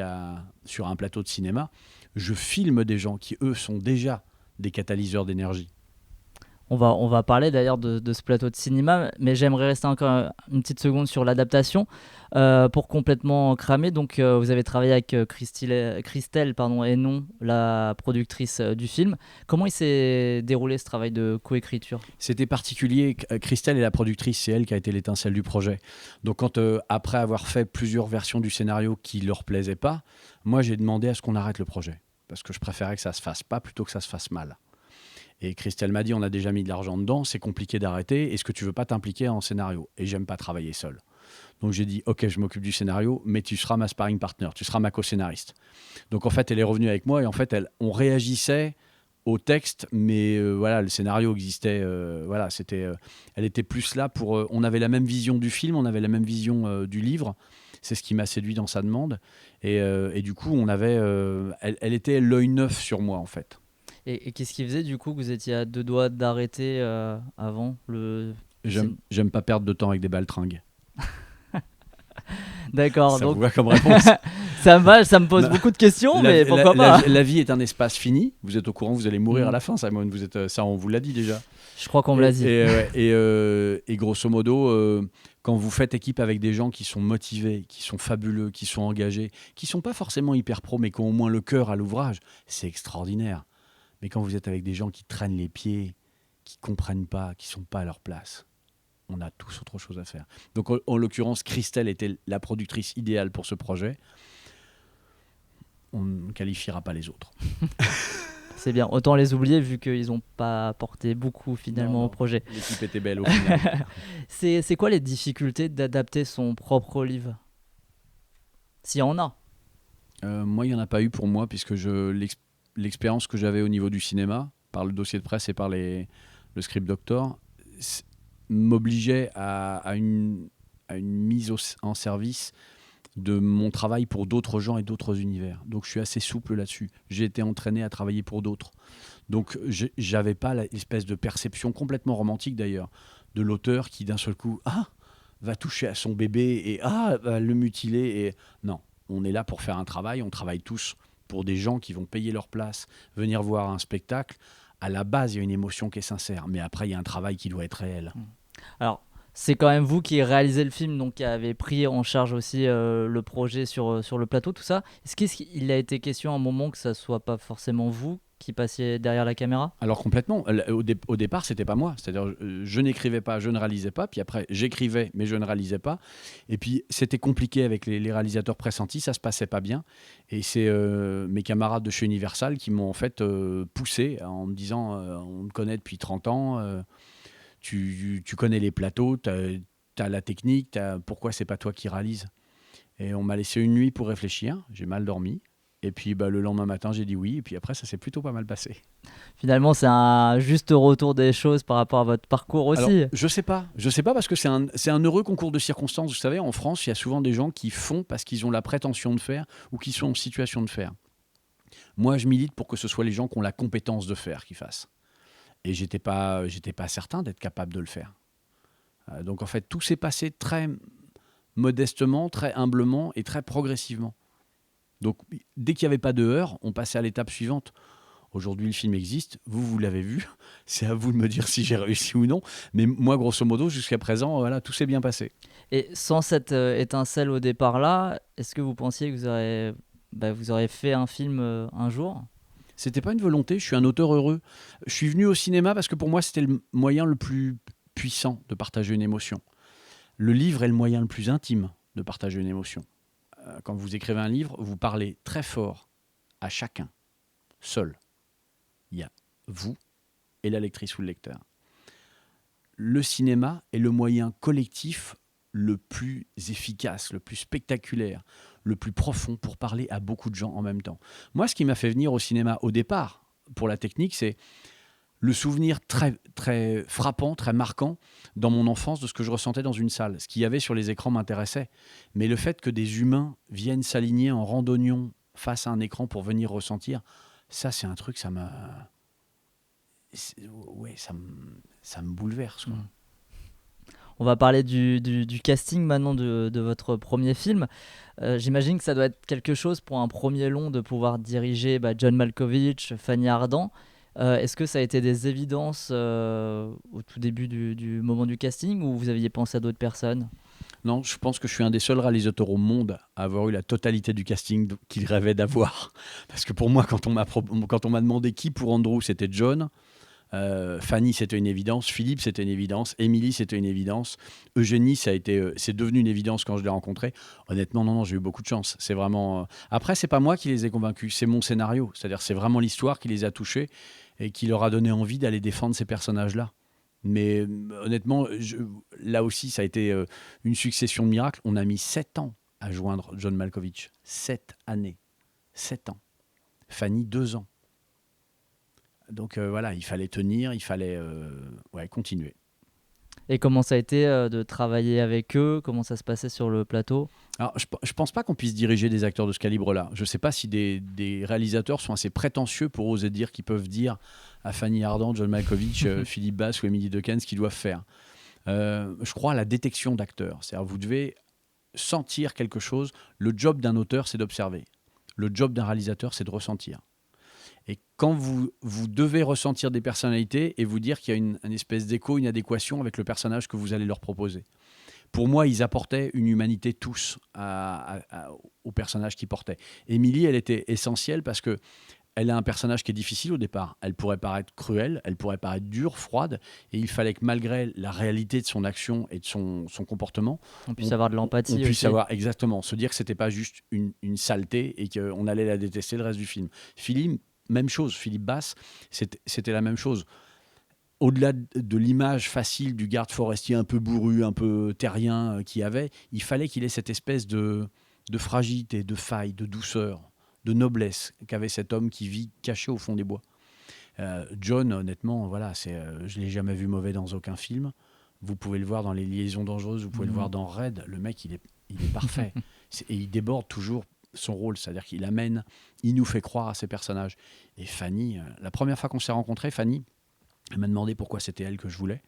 sur un plateau de cinéma, je filme des gens qui, eux, sont déjà des catalyseurs d'énergie. On va parler d'ailleurs de ce plateau de cinéma, mais j'aimerais rester encore une petite seconde sur l'adaptation pour complètement cramer. Donc, vous avez travaillé avec Christelle Hénon, la productrice du film. Comment il s'est déroulé ce travail de coécriture ? C'était particulier. Christelle est la productrice, c'est elle qui a été l'étincelle du projet. Donc, quand après avoir fait plusieurs versions du scénario qui ne leur plaisaient pas, moi j'ai demandé à ce qu'on arrête le projet. Parce que je préférais que ça ne se fasse pas plutôt que ça se fasse mal. Et Christelle m'a dit, on a déjà mis de l'argent dedans, c'est compliqué d'arrêter, est-ce que tu veux pas t'impliquer en scénario ? Et j'aime pas travailler seul. Donc j'ai dit, ok, je m'occupe du scénario, mais tu seras ma sparring partner, tu seras ma co-scénariste. Donc en fait, elle est revenue avec moi, et en fait, on réagissait au texte, mais voilà, le scénario existait, voilà, elle était plus là pour... on avait la même vision du film, on avait la même vision du livre, c'est ce qui m'a séduit dans sa demande, et du coup, elle était l'œil neuf sur moi, en fait. Et qu'est-ce qui faisait du coup que vous étiez à deux doigts d'arrêter avant J'aime pas perdre de temps avec des baltringues. D'accord. Ça donc... vous va comme réponse. ça me pose beaucoup de questions, mais pourquoi pas. La vie est un espace fini. Vous êtes au courant, vous allez mourir à la fin, Simon. Ça, on vous l'a dit déjà. Je crois qu'on me l'a dit. Et grosso modo, quand vous faites équipe avec des gens qui sont motivés, qui sont fabuleux, qui sont engagés, qui sont pas forcément hyper pros, mais qui ont au moins le cœur à l'ouvrage, c'est extraordinaire. Mais quand vous êtes avec des gens qui traînent les pieds, qui comprennent pas, qui sont pas à leur place, on a tous autre chose à faire. Donc en l'occurrence, Christelle était la productrice idéale pour ce projet. On ne qualifiera pas les autres. C'est bien, autant les oublier vu qu'ils n'ont pas apporté beaucoup finalement au projet. L'équipe était belle au final. C'est quoi les difficultés d'adapter son propre livre ? S'il y en a. Moi, il n'y en a pas eu pour moi, puisque l'expérience que j'avais au niveau du cinéma, par le dossier de presse et par le script doctor, m'obligeait à une mise en service de mon travail pour d'autres gens et d'autres univers. Donc je suis assez souple là-dessus. J'ai été entraîné à travailler pour d'autres. Donc j'avais pas l'espèce de perception complètement romantique d'ailleurs de l'auteur qui d'un seul coup va toucher à son bébé et va le mutiler. Et non, on est là pour faire un travail, on travaille tous pour des gens qui vont payer leur place, venir voir un spectacle. À la base, il y a une émotion qui est sincère, mais après, il y a un travail qui doit être réel. Alors, c'est quand même vous qui réalisez le film, donc qui avez pris en charge aussi le projet sur le plateau, tout ça. Est-ce qu'il a été question à un moment que ça soit pas forcément vous qui passiez derrière la caméra ? Alors complètement. Au départ, c'était pas moi. C'est-à-dire, je n'écrivais pas, je ne réalisais pas. Puis après, j'écrivais, mais je ne réalisais pas. Et puis, c'était compliqué avec les réalisateurs pressentis. Ça se passait pas bien. Et c'est mes camarades de chez Universal qui m'ont en fait poussé en me disant on te connaît depuis 30 ans. Tu connais les plateaux, tu as la technique, pourquoi c'est pas toi qui réalise ? Et on m'a laissé une nuit pour réfléchir, j'ai mal dormi. Et puis le lendemain matin, j'ai dit oui, et puis après, ça s'est plutôt pas mal passé. Finalement, c'est un juste retour des choses par rapport à votre parcours aussi. Alors, je sais pas parce que c'est un heureux concours de circonstances. Vous savez, en France, il y a souvent des gens qui font parce qu'ils ont la prétention de faire ou qui sont en situation de faire. Moi, je milite pour que ce soit les gens qui ont la compétence de faire qui fassent. Et j'étais pas certain d'être capable de le faire. Donc en fait, tout s'est passé très modestement, très humblement et très progressivement. Donc dès qu'il n'y avait pas de heurts, on passait à l'étape suivante. Aujourd'hui, le film existe, vous l'avez vu, c'est à vous de me dire si j'ai réussi ou non. Mais moi, grosso modo, jusqu'à présent, voilà, tout s'est bien passé. Et sans cette étincelle au départ là, est-ce que vous pensiez que vous auriez fait un film un jour ? C'était pas une volonté, je suis un auteur heureux. Je suis venu au cinéma parce que pour moi, c'était le moyen le plus puissant de partager une émotion. Le livre est le moyen le plus intime de partager une émotion. Quand vous écrivez un livre, vous parlez très fort à chacun, seul. Il y a vous et la lectrice ou le lecteur. Le cinéma est le moyen collectif le plus efficace, le plus spectaculaire, le plus profond pour parler à beaucoup de gens en même temps. Moi, ce qui m'a fait venir au cinéma au départ, pour la technique, c'est le souvenir très, très frappant, très marquant dans mon enfance de ce que je ressentais dans une salle. Ce qu'il y avait sur les écrans m'intéressait. Mais le fait que des humains viennent s'aligner en randonnion face à un écran pour venir ressentir, ça, c'est un truc, ça me bouleverse, quoi. On va parler du casting maintenant de votre premier film. J'imagine que ça doit être quelque chose pour un premier long de pouvoir diriger John Malkovich, Fanny Ardant. Est-ce que ça a été des évidences au tout début du moment du casting ou vous aviez pensé à d'autres personnes ? Non, je pense que je suis un des seuls réalisateurs au monde à avoir eu la totalité du casting qu'il rêvait d'avoir. Parce que pour moi, quand on m'a demandé qui pour Andrew, c'était John. Fanny, c'était une évidence. Philippe, c'était une évidence. Émilie, c'était une évidence. Eugénie, c'est devenu une évidence quand je l'ai rencontrée. Honnêtement, non, j'ai eu beaucoup de chance. C'est vraiment. Après, c'est pas moi qui les ai convaincus, c'est mon scénario. C'est-à-dire, c'est vraiment l'histoire qui les a touchés et qui leur a donné envie d'aller défendre ces personnages-là. Mais honnêtement, là aussi, ça a été une succession de miracles. On a mis 7 ans à joindre John Malkovich. 7 années. 7 ans. Fanny, 2 ans. Donc voilà, il fallait tenir, il fallait continuer. Et comment ça a été de travailler avec eux ? Comment ça se passait sur le plateau ? Alors, je pense pas qu'on puisse diriger des acteurs de ce calibre-là. Je sais pas si des réalisateurs sont assez prétentieux pour oser dire qu'ils peuvent dire à Fanny Ardant, John Malkovich, Philippe Bass ou Emily Dequesne ce qu'ils doivent faire. Je crois à la détection d'acteurs. C'est-à-dire vous devez sentir quelque chose. Le job d'un auteur, c'est d'observer. Le job d'un réalisateur, c'est de ressentir. Et quand vous devez ressentir des personnalités et vous dire qu'il y a une espèce d'écho, une adéquation avec le personnage que vous allez leur proposer. Pour moi, ils apportaient une humanité tous au personnage qu'ils portaient. Émilie, elle était essentielle parce que elle a un personnage qui est difficile au départ. Elle pourrait paraître cruelle, elle pourrait paraître dure, froide, et il fallait que malgré la réalité de son action et de son comportement, on puisse avoir de l'empathie. On puisse avoir, exactement, se dire que c'était pas juste une saleté et qu'on allait la détester le reste du film. Même chose, Philippe Bass, c'était la même chose. Au-delà de l'image facile du garde forestier un peu bourru, un peu terrien qu'il y avait, il fallait qu'il ait cette espèce de fragilité, de faille, de douceur, de noblesse qu'avait cet homme qui vit caché au fond des bois. John, honnêtement, voilà, je ne l'ai jamais vu mauvais dans aucun film. Vous pouvez le voir dans Les Liaisons dangereuses, vous pouvez le voir dans Red. Le mec, il est parfait. Et il déborde toujours son rôle, c'est-à-dire il nous fait croire à ses personnages. Et Fanny, la première fois qu'on s'est rencontrés, Fanny, elle m'a demandé pourquoi c'était elle que je voulais.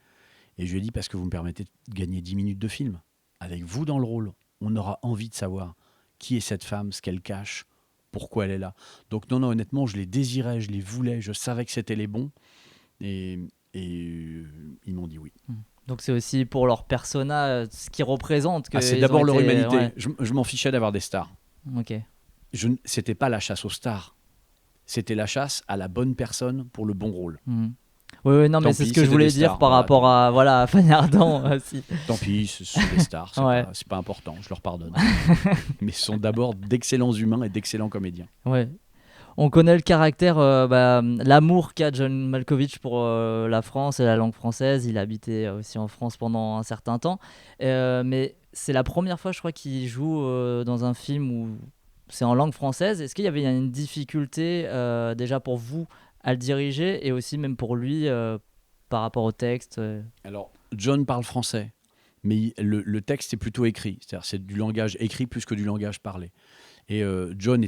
Et je lui ai dit parce que vous me permettez de gagner 10 minutes de film. Avec vous dans le rôle, on aura envie de savoir qui est cette femme, ce qu'elle cache, pourquoi elle est là. Donc non, honnêtement, je les désirais, je les voulais, je savais que c'était les bons. Et ils m'ont dit oui. Donc c'est aussi pour leur persona, ce qu'ils représentent. C'est d'abord leur humanité. Ouais. Je m'en fichais d'avoir des stars. Ok. C'était pas la chasse aux stars. C'était la chasse à la bonne personne pour le bon rôle. Oui, non, mais c'est ce que je voulais dire par rapport à Fanny Ardant aussi. Tant pis, ce sont des stars, c'est pas important, je leur pardonne. Mais ce sont d'abord d'excellents humains et d'excellents comédiens. Ouais. On connaît le caractère, l'amour qu'a John Malkovich pour la France et la langue française. Il habitait aussi en France pendant un certain temps. Mais c'est la première fois, je crois, qu'il joue dans un film où c'est en langue française. Est-ce qu'il y avait une difficulté déjà pour vous à le diriger et aussi même pour lui par rapport au texte Alors, John parle français, mais le texte est plutôt écrit. C'est-à-dire c'est du langage écrit plus que du langage parlé. Et John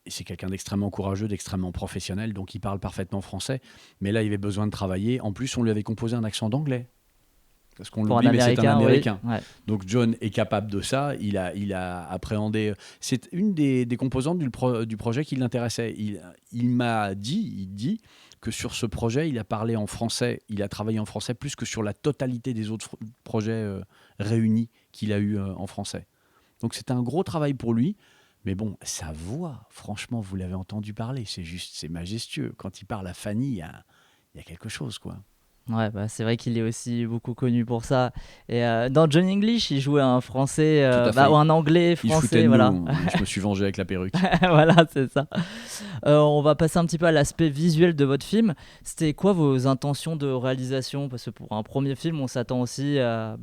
c'est quelqu'un d'extrêmement courageux, d'extrêmement professionnel, donc il parle parfaitement français. Mais là, il avait besoin de travailler. En plus, on lui avait composé un accent d'anglais. Parce qu'on l'oublie, mais c'est un Américain. Oui. Ouais. Donc John est capable de ça. Il a appréhendé. C'est une des composantes du projet qui l'intéressait. Il dit que sur ce projet, il a parlé en français. Il a travaillé en français plus que sur la totalité des autres projets réunis qu'il a eu en français. Donc c'était un gros travail pour lui. Mais bon, sa voix, franchement, vous l'avez entendu parler. C'est majestueux. Quand il parle à Fanny, il y a quelque chose, quoi. Ouais, c'est vrai qu'il est aussi beaucoup connu pour ça. Et dans John English, il jouait un français ou un anglais français. Voilà. Je me suis vengé avec la perruque. Voilà, c'est ça. On va passer un petit peu à l'aspect visuel de votre film. C'était quoi vos intentions de réalisation ? Parce que pour un premier film, on s'attend aussi à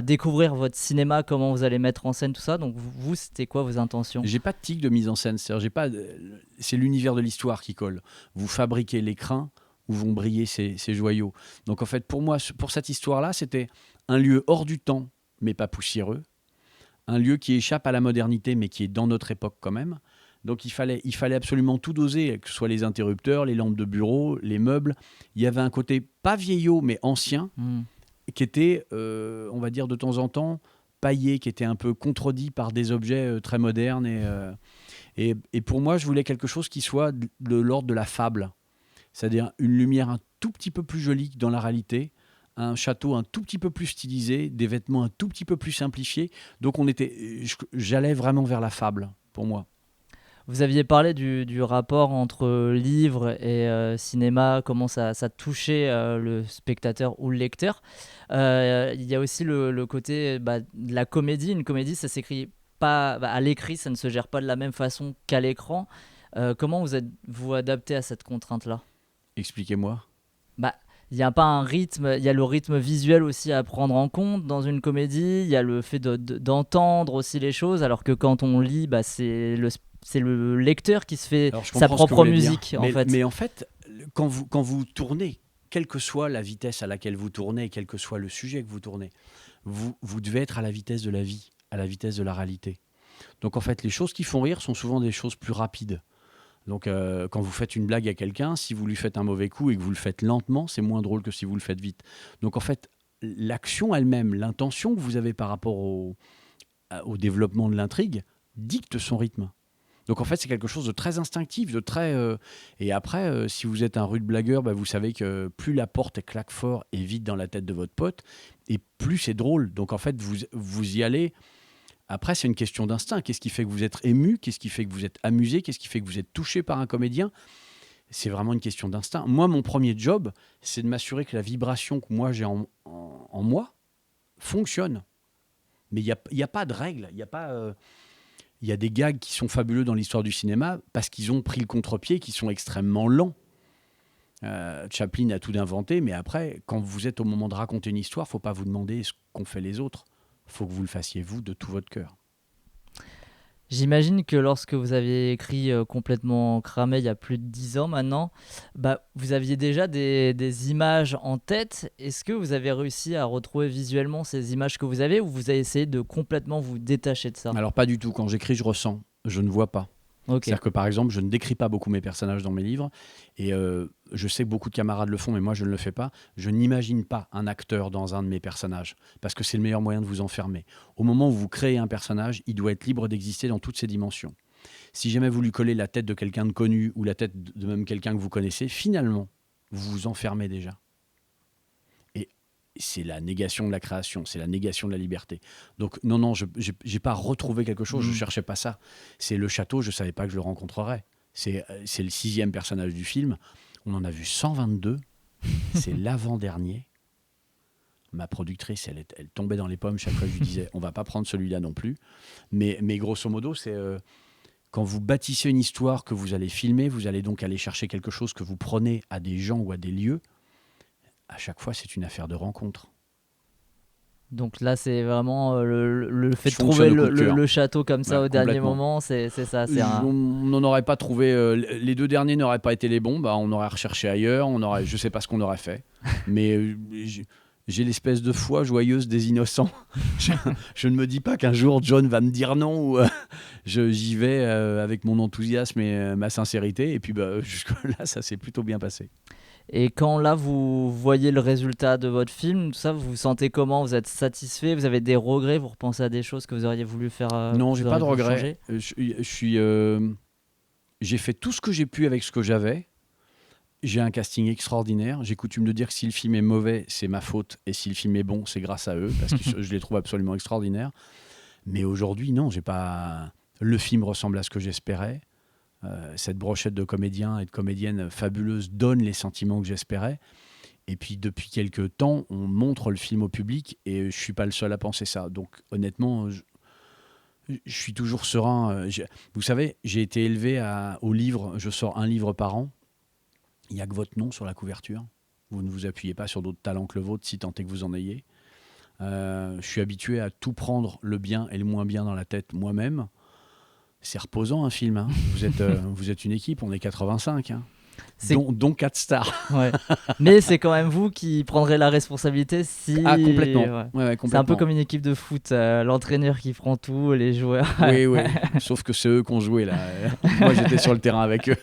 découvrir votre cinéma, comment vous allez mettre en scène tout ça. Donc vous, c'était quoi vos intentions ? J'ai pas de tic de mise en scène. C'est l'univers de l'histoire qui colle. Vous fabriquez l'écrin où vont briller ces joyaux. Donc en fait, pour moi, pour cette histoire-là, c'était un lieu hors du temps, mais pas poussiéreux. Un lieu qui échappe à la modernité, mais qui est dans notre époque quand même. Donc il fallait absolument tout doser, que ce soit les interrupteurs, les lampes de bureau, les meubles. Il y avait un côté pas vieillot, mais ancien, qui était, on va dire de temps en temps, paillé, qui était un peu contredit par des objets très modernes. Et pour moi, je voulais quelque chose qui soit de l'ordre de la fable. C'est-à-dire une lumière un tout petit peu plus jolie que dans la réalité, un château un tout petit peu plus stylisé, des vêtements un tout petit peu plus simplifiés. Donc j'allais vraiment vers la fable, pour moi. Vous aviez parlé du rapport entre livre et cinéma, comment ça touchait le spectateur ou le lecteur. Il y a aussi le côté de la comédie. Une comédie, ça s'écrit pas à l'écrit, ça ne se gère pas de la même façon qu'à l'écran. Comment vous adaptez à cette contrainte-là ? Expliquez-moi. Il n'y a pas un rythme, il y a le rythme visuel aussi à prendre en compte dans une comédie, il y a le fait d'entendre aussi les choses, alors que quand on lit, c'est le lecteur qui se fait sa propre musique. Mais en fait, quand vous tournez, quelle que soit la vitesse à laquelle vous tournez, quel que soit le sujet que vous tournez, vous devez être à la vitesse de la vie, à la vitesse de la réalité. Donc en fait, les choses qui font rire sont souvent des choses plus rapides. Donc quand vous faites une blague à quelqu'un, si vous lui faites un mauvais coup et que vous le faites lentement, c'est moins drôle que si vous le faites vite. Donc en fait, l'action elle-même, l'intention que vous avez par rapport au développement de l'intrigue, dicte son rythme. Donc en fait, c'est quelque chose de très instinctif, de très... Et après, si vous êtes un rude blagueur, vous savez que plus la porte claque fort et vite dans la tête de votre pote, et plus c'est drôle. Donc en fait, vous y allez... Après, c'est une question d'instinct. Qu'est-ce qui fait que vous êtes ému ? Qu'est-ce qui fait que vous êtes amusé ? Qu'est-ce qui fait que vous êtes touché par un comédien ? C'est vraiment une question d'instinct. Moi, mon premier job, c'est de m'assurer que la vibration que moi j'ai en moi fonctionne. Mais il y a pas de règle. Il y a des gags qui sont fabuleux dans l'histoire du cinéma parce qu'ils ont pris le contre-pied, qui sont extrêmement lents. Chaplin a tout inventé, mais après, quand vous êtes au moment de raconter une histoire, il ne faut pas vous demander ce qu'ont fait les autres. Il faut que vous le fassiez, vous, de tout votre cœur. J'imagine que lorsque vous aviez écrit Complètement cramé il y a plus de 10 ans maintenant, vous aviez déjà des images en tête. Est-ce que vous avez réussi à retrouver visuellement ces images que vous avez ou vous avez essayé de complètement vous détacher de ça? Alors pas du tout, quand j'écris je ressens, je ne vois pas. Ok. C'est-à-dire que par exemple je ne décris pas beaucoup mes personnages dans mes livres et je sais que beaucoup de camarades le font mais moi je ne le fais pas. Je n'imagine pas un acteur dans un de mes personnages parce que c'est le meilleur moyen de vous enfermer. Au moment où vous créez un personnage, il doit être libre d'exister dans toutes ses dimensions. Si jamais vous lui collez la tête de quelqu'un de connu ou la tête de même quelqu'un que vous connaissez, finalement vous vous enfermez déjà. C'est la négation de la création, c'est la négation de la liberté. Donc non, je n'ai pas retrouvé quelque chose, je ne cherchais pas ça. C'est le château, je ne savais pas que je le rencontrerais. C'est le 6e personnage du film. On en a vu 122, c'est l'avant-dernier. Ma productrice, elle tombait dans les pommes chaque fois que je lui disais on ne va pas prendre celui-là non plus. Mais grosso modo, c'est quand vous bâtissez une histoire que vous allez filmer, vous allez donc aller chercher quelque chose que vous prenez à des gens ou à des lieux. À chaque fois, c'est une affaire de rencontre. Donc là, c'est vraiment le fait de trouver le château comme ça au dernier moment, c'est ça. On n'en aurait pas trouvé. Les 2 derniers n'auraient pas été les bons. On aurait recherché ailleurs. Je ne sais pas ce qu'on aurait fait. Mais j'ai l'espèce de foi joyeuse des innocents. Je ne me dis pas qu'un jour John va me dire non. Ou j'y vais avec mon enthousiasme et ma sincérité. Et puis jusque-là, ça s'est plutôt bien passé. Et quand là vous voyez le résultat de votre film, tout ça, vous vous sentez comment? Vous êtes satisfait? Vous avez des regrets? Vous repensez à des choses que vous auriez voulu faire? Non, j'ai pas de regrets. J'ai fait tout ce que j'ai pu avec ce que j'avais. J'ai un casting extraordinaire. J'ai coutume de dire que si le film est mauvais, c'est ma faute, et si le film est bon, c'est grâce à eux, parce que je les trouve absolument extraordinaires. Mais aujourd'hui, non, j'ai pas. Le film ressemble à ce que j'espérais. Cette brochette de comédiens et de comédiennes fabuleuses donne les sentiments que j'espérais. Et puis, depuis quelques temps, on montre le film au public et je ne suis pas le seul à penser ça. Donc, honnêtement, je suis toujours serein. Vous savez, j'ai été élevé au livre. Je sors un livre par an. Il n'y a que votre nom sur la couverture. Vous ne vous appuyez pas sur d'autres talents que le vôtre, si tant est que vous en ayez. Je suis habitué à tout prendre, le bien et le moins bien, dans la tête moi-même. C'est reposant un film, hein. Vous êtes une équipe, on est 85, hein. Dont 4 stars. Ouais. Mais c'est quand même vous qui prendrez la responsabilité si... Ah, complètement. Ouais, complètement. C'est un peu comme une équipe de foot, l'entraîneur qui prend tout, les joueurs... Oui, sauf que c'est eux qui ont joué là. Moi j'étais sur le terrain avec eux.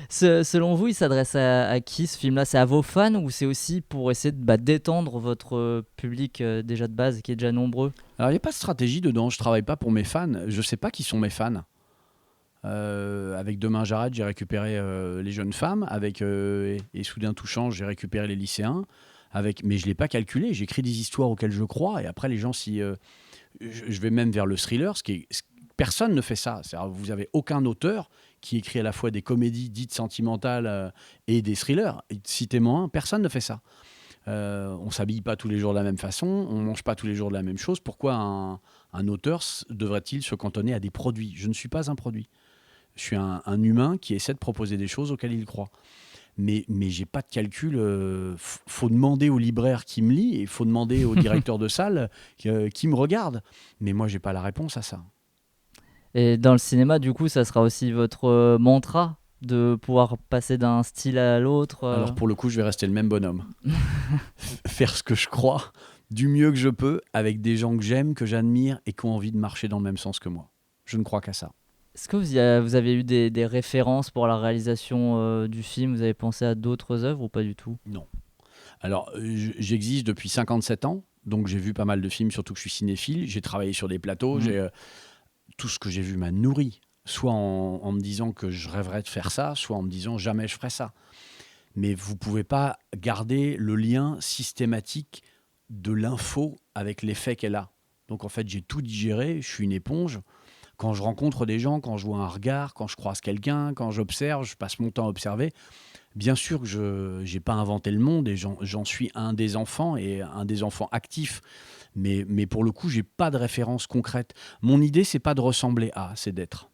Selon vous, il s'adresse à qui ce film-là? C'est à vos fans ou c'est aussi pour essayer de d'étendre votre public déjà de base, qui est déjà nombreux? Alors il n'y a pas de stratégie dedans, je ne travaille pas pour mes fans, je ne sais pas qui sont mes fans. Avec Demain j'arrête, j'ai récupéré les jeunes femmes, et Soudain tout change, j'ai récupéré les lycéens, mais je ne l'ai pas calculé, j'écris des histoires auxquelles je crois, et après les gens, je vais même vers le thriller, personne ne fait ça. C'est-à-dire, vous n'avez aucun auteur qui écrit à la fois des comédies dites sentimentales et des thrillers. Citez-moi un, personne ne fait ça. On ne s'habille pas tous les jours de la même façon, on ne mange pas tous les jours de la même chose. Pourquoi un auteur devrait-il se cantonner à des produits? Je ne suis pas un produit. Je suis un humain qui essaie de proposer des choses auxquelles il croit. Mais j'ai pas de calcul. Faut demander au libraire qui me lit et il faut demander au directeur de salle qui me regarde. Mais moi, j'ai pas la réponse à ça. Et dans le cinéma, du coup, ça sera aussi votre mantra de pouvoir passer d'un style à l'autre. Alors pour le coup, je vais rester le même bonhomme. Faire ce que je crois du mieux que je peux avec des gens que j'aime, que j'admire et qui ont envie de marcher dans le même sens que moi. Je ne crois qu'à ça. Est-ce que vous avez eu des références pour la réalisation du film? Vous avez pensé à d'autres œuvres ou pas du tout? Non. Alors, j'existe depuis 57 ans, donc j'ai vu pas mal de films, surtout que je suis cinéphile. J'ai travaillé sur des plateaux, tout ce que j'ai vu m'a nourri. Soit en me disant que je rêverais de faire ça, soit en me disant jamais je ferai ça. Mais vous ne pouvez pas garder le lien systématique de l'info avec l'effet qu'elle a. Donc en fait, j'ai tout digéré, je suis une éponge. Quand je rencontre des gens, quand je vois un regard, quand je croise quelqu'un, quand j'observe, je passe mon temps à observer. Bien sûr que je n'ai pas inventé le monde et j'en suis un des enfants et un des enfants actifs. Mais pour le coup, je n'ai pas de référence concrète. Mon idée, ce n'est pas de ressembler à, c'est d'être.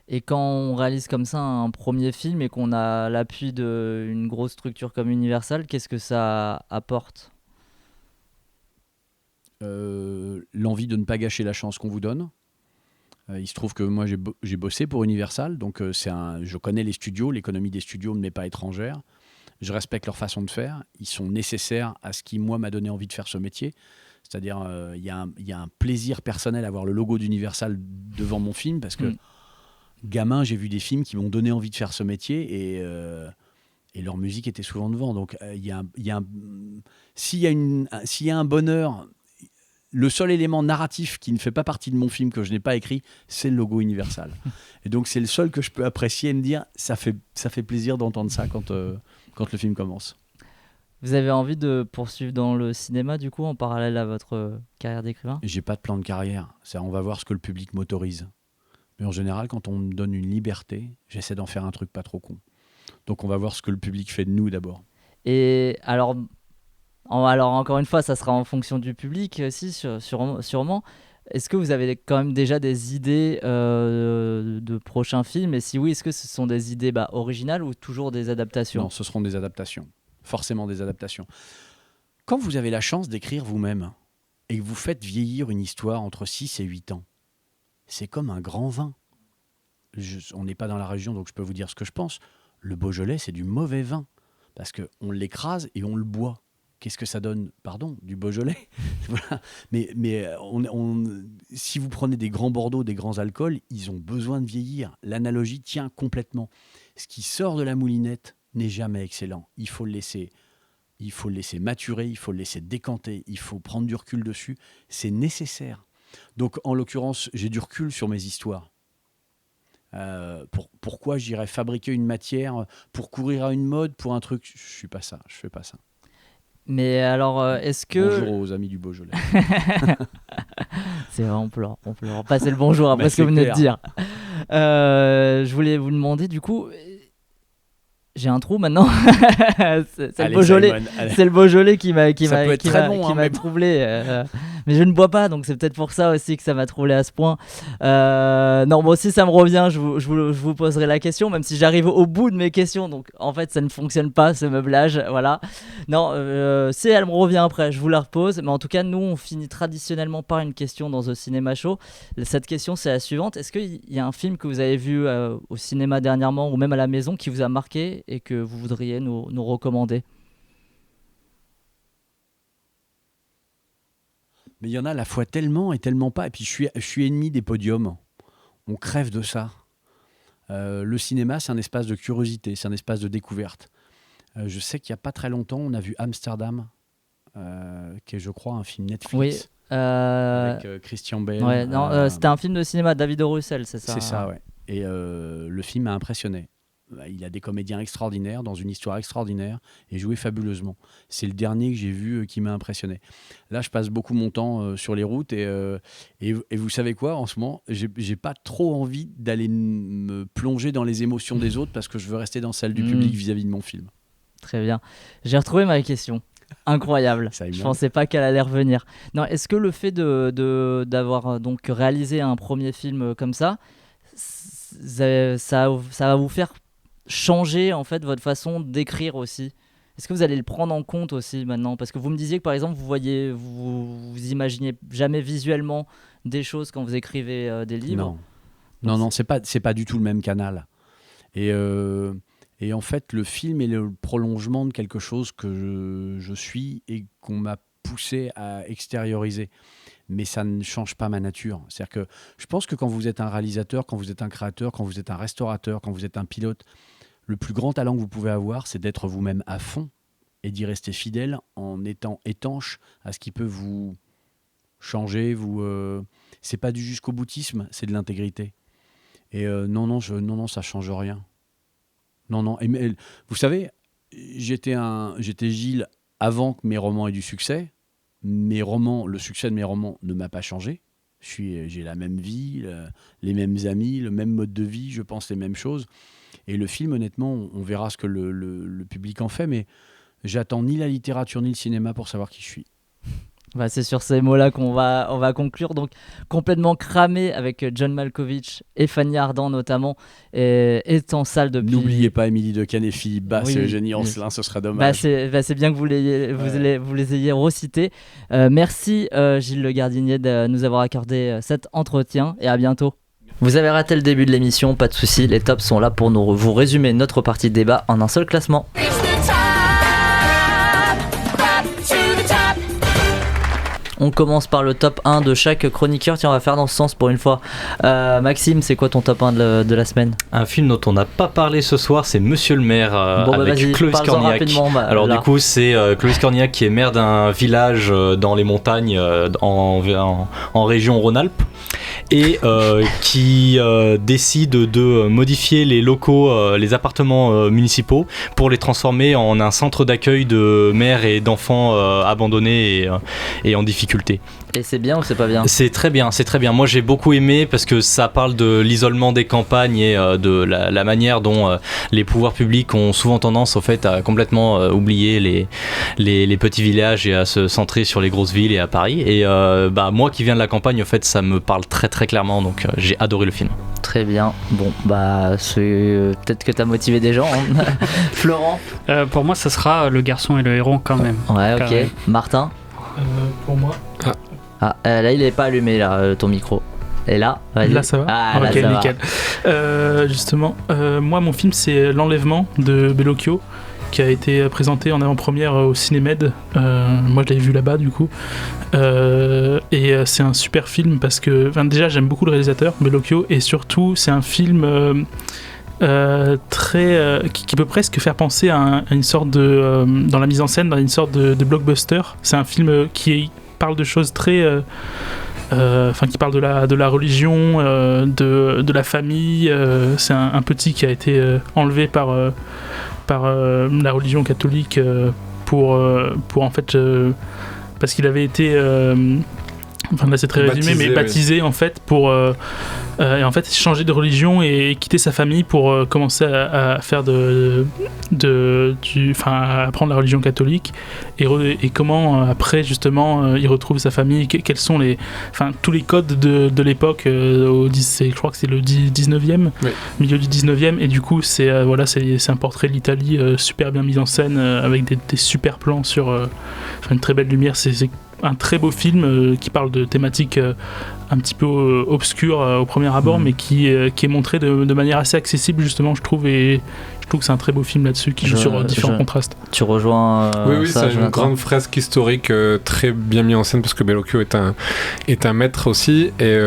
Et quand on réalise comme ça un premier film et qu'on a l'appui d'une grosse structure comme Universal, qu'est-ce que ça apporte ? L'envie de ne pas gâcher la chance qu'on vous donne. Il se trouve que moi, j'ai bossé pour Universal, donc je connais les studios, l'économie des studios ne m'est pas étrangère. Je respecte leur façon de faire. Ils sont nécessaires à ce qui, moi, m'a donné envie de faire ce métier. C'est-à-dire, il y a un plaisir personnel à voir le logo d'Universal devant mon film, parce que gamin, j'ai vu des films qui m'ont donné envie de faire ce métier, et leur musique était souvent devant. Donc, s'il y a un bonheur... Le seul élément narratif qui ne fait pas partie de mon film, que je n'ai pas écrit, c'est le logo Universal. Et donc, c'est le seul que je peux apprécier et me dire, ça fait plaisir d'entendre ça quand le film commence. Vous avez envie de poursuivre dans le cinéma, du coup, en parallèle à votre carrière d'écrivain ? J'ai pas de plan de carrière. On va voir ce que le public m'autorise. Mais en général, quand on me donne une liberté, j'essaie d'en faire un truc pas trop con. Donc, on va voir ce que le public fait de nous d'abord. Et alors encore une fois, ça sera en fonction du public aussi, sûrement. Est-ce que vous avez quand même déjà des idées de prochains films ? Et si oui, est-ce que ce sont des idées originales ou toujours des adaptations ? Non, ce seront des adaptations. Forcément des adaptations. Quand vous avez la chance d'écrire vous-même et que vous faites vieillir une histoire entre 6 et 8 ans, c'est comme un grand vin. On n'est pas dans la région, donc je peux vous dire ce que je pense. Le Beaujolais, c'est du mauvais vin. Parce qu'on l'écrase et on le boit. Qu'est-ce que ça donne ? Pardon, du Beaujolais. Voilà. Mais si vous prenez des grands Bordeaux, des grands alcools, ils ont besoin de vieillir. L'analogie tient complètement. Ce qui sort de la moulinette n'est jamais excellent. Il faut le laisser maturer, il faut le laisser décanter, il faut prendre du recul dessus. C'est nécessaire. Donc, en l'occurrence, j'ai du recul sur mes histoires. Pourquoi j'irais fabriquer une matière pour courir à une mode, pour un truc ? Je fais pas ça. Mais alors, est-ce que... Bonjour aux amis du Beaujolais. C'est vrai, on peut leur passer le bonjour après ce que vous venez de dire. Je voulais vous demander, du coup... J'ai un trou maintenant. c'est le Beaujolais. C'est le Beaujolais qui m'a troublé. Mais je ne bois pas, donc c'est peut-être pour ça aussi que ça m'a troublé à ce point. Non, moi aussi ça me revient. Je vous poserai la question, même si j'arrive au bout de mes questions. Donc en fait, ça ne fonctionne pas ce meublage. Voilà. Non, si elle me revient après, je vous la repose. Mais en tout cas, nous, on finit traditionnellement par une question dans The Cinema Show. Cette question, c'est la suivante. Est-ce qu'il y a un film que vous avez vu au cinéma dernièrement ou même à la maison qui vous a marqué et que vous voudriez nous recommander ? Mais il y en a à la fois tellement et tellement pas. Et puis je suis ennemi des podiums. On crève de ça. Le cinéma, c'est un espace de curiosité, c'est un espace de découverte. Je sais qu'il n'y a pas très longtemps, on a vu Amsterdam, qui est, je crois, un film Netflix. Oui. Avec Christian Bale. Ouais, c'était un film de cinéma, David O. Russell, c'est ça ? C'est ça, ouais. Et le film m'a impressionné. Il a des comédiens extraordinaires dans une histoire extraordinaire et joué fabuleusement. C'est le dernier que j'ai vu qui m'a impressionné. Là, je passe beaucoup mon temps sur les routes et vous savez quoi, en ce moment, j'ai pas trop envie d'aller me plonger dans les émotions des autres parce que je veux rester dans celle du public vis-à-vis de mon film. Très bien. J'ai retrouvé ma question. Incroyable. Je pensais pas qu'elle allait revenir. Non, est-ce que le fait d'avoir donc réalisé un premier film comme ça va vous faire changer en fait votre façon d'écrire aussi ? Est-ce que vous allez le prendre en compte aussi maintenant ? Parce que vous me disiez que par exemple vous imaginez jamais visuellement des choses quand vous écrivez des livres. Non, c'est pas du tout le même canal. Et en fait, le film est le prolongement de quelque chose que je suis et qu'on m'a poussé à extérioriser. Mais ça ne change pas ma nature. C'est-à-dire que je pense que quand vous êtes un réalisateur, quand vous êtes un créateur, quand vous êtes un restaurateur, quand vous êtes un pilote, le plus grand talent que vous pouvez avoir, c'est d'être vous-même à fond et d'y rester fidèle en étant étanche à ce qui peut vous changer. C'est pas du jusqu'au boutisme, c'est de l'intégrité. Et non, ça change rien. Non. Et, vous savez, j'étais Gilles avant que mes romans aient du succès. Le succès de mes romans ne m'a pas changé. J'ai la même vie, les mêmes amis, le même mode de vie, je pense les mêmes choses. Et le film, honnêtement, on verra ce que le public en fait, mais j'attends ni la littérature ni le cinéma pour savoir qui je suis. Bah, c'est sur ces mots-là qu'on va conclure. Donc, complètement cramé avec John Malkovich et Fanny Ardant notamment, est en salle depuis... N'oubliez pas Émilie Dequesne et Philippe Basse et Eugénie Ancelin, ce serait dommage. C'est bien que vous les ayez recités. Merci Gilles Le Gardinier de nous avoir accordé cet entretien et à bientôt. Vous avez raté le début de l'émission, pas de soucis, les tops sont là pour vous résumer notre partie de débat en un seul classement. On commence par le top 1 de chaque chroniqueur. Tiens, on va faire dans ce sens pour une fois. Maxime, c'est quoi ton top 1 de la semaine ? Un film dont on n'a pas parlé ce soir, c'est Monsieur le maire avec Clovis Cornillac. Alors du coup, c'est Clovis Cornillac qui est maire d'un village dans les montagnes en région Rhône-Alpes et qui décide de modifier les locaux, les appartements municipaux pour les transformer en un centre d'accueil de mères et d'enfants abandonnés et en difficulté. Et c'est bien ou c'est pas bien ? C'est très bien. Moi j'ai beaucoup aimé parce que ça parle de l'isolement des campagnes et de la manière dont les pouvoirs publics ont souvent tendance au fait à complètement oublier les petits villages et à se centrer sur les grosses villes et à Paris. Et moi qui viens de la campagne, au fait, ça me parle très très clairement, donc j'ai adoré le film. Très bien. Bon, c'est peut-être que t'as motivé des gens. Hein. Florent ? Pour moi, ça sera Le Garçon et le Héron quand même. Ouais, ok. Même. Martin ? Pour moi. Là il est pas allumé là, ton micro. Et là, vas-y. Là ça va. Ok, là, ça nickel. Justement, moi mon film c'est L'Enlèvement de Bellocchio, qui a été présenté en avant-première au Cinémed. Moi je l'avais vu là-bas du coup. Et c'est un super film parce que déjà j'aime beaucoup le réalisateur Bellocchio, et surtout c'est un film qui peut presque faire penser à une sorte de dans la mise en scène, dans une sorte de blockbuster. C'est un film qui parle de choses très qui parle de la religion, de la famille. C'est un petit qui a été enlevé par la religion catholique pour en fait parce qu'il avait été là c'est très résumé, mais baptisé oui. En fait pour et en fait changer de religion et quitter sa famille pour commencer à faire à apprendre la religion catholique et comment après justement il retrouve sa famille, quels sont tous les codes de l'époque je crois que c'est le 19e oui. Milieu du 19e, et du coup c'est un portrait de l'Italie super bien mis en scène avec des super plans sur une très belle lumière. C'est un très beau film qui parle de thématiques un petit peu obscures au premier abord, mais qui est montré de manière assez accessible justement, je trouve, et je trouve que c'est un très beau film là-dessus qui joue sur différents contrastes. Tu rejoins oui, c'est une grande fresque historique très bien mise en scène parce que Bellocchio est un maître aussi, et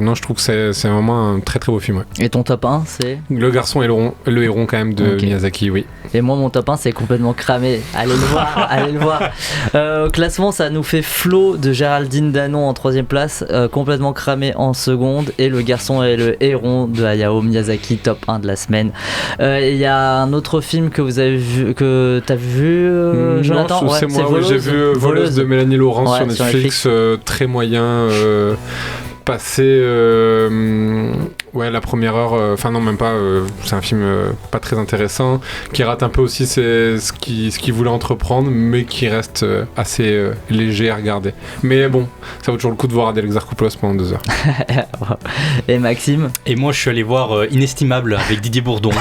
non, je trouve que c'est vraiment un très très beau film. Ouais. Et ton top 1 c'est Le Garçon et le Héron quand même de Miyazaki, oui. Et moi mon top 1 c'est complètement cramé, allez le voir. Au classement ça nous fait Flo de Géraldine Danon en 3ème place, complètement cramé en seconde, et Le Garçon et le Héron de Hayao Miyazaki, top 1 de la semaine. Il y a un autre film que vous avez vu, que t'as vu, Jonathan? Non, c'est moi, j'ai vu Voleuse de Mélanie Laurent sur Netflix, très moyen, passé la première heure, non même pas, c'est un film pas très intéressant, qui rate un peu aussi ce qu'il voulait entreprendre, mais qui reste assez léger à regarder. Mais bon, ça vaut toujours le coup de voir Adèle Exarchopoulos pendant 2 heures. Et Maxime? Et moi je suis allé voir Inestimable avec Didier Bourdon.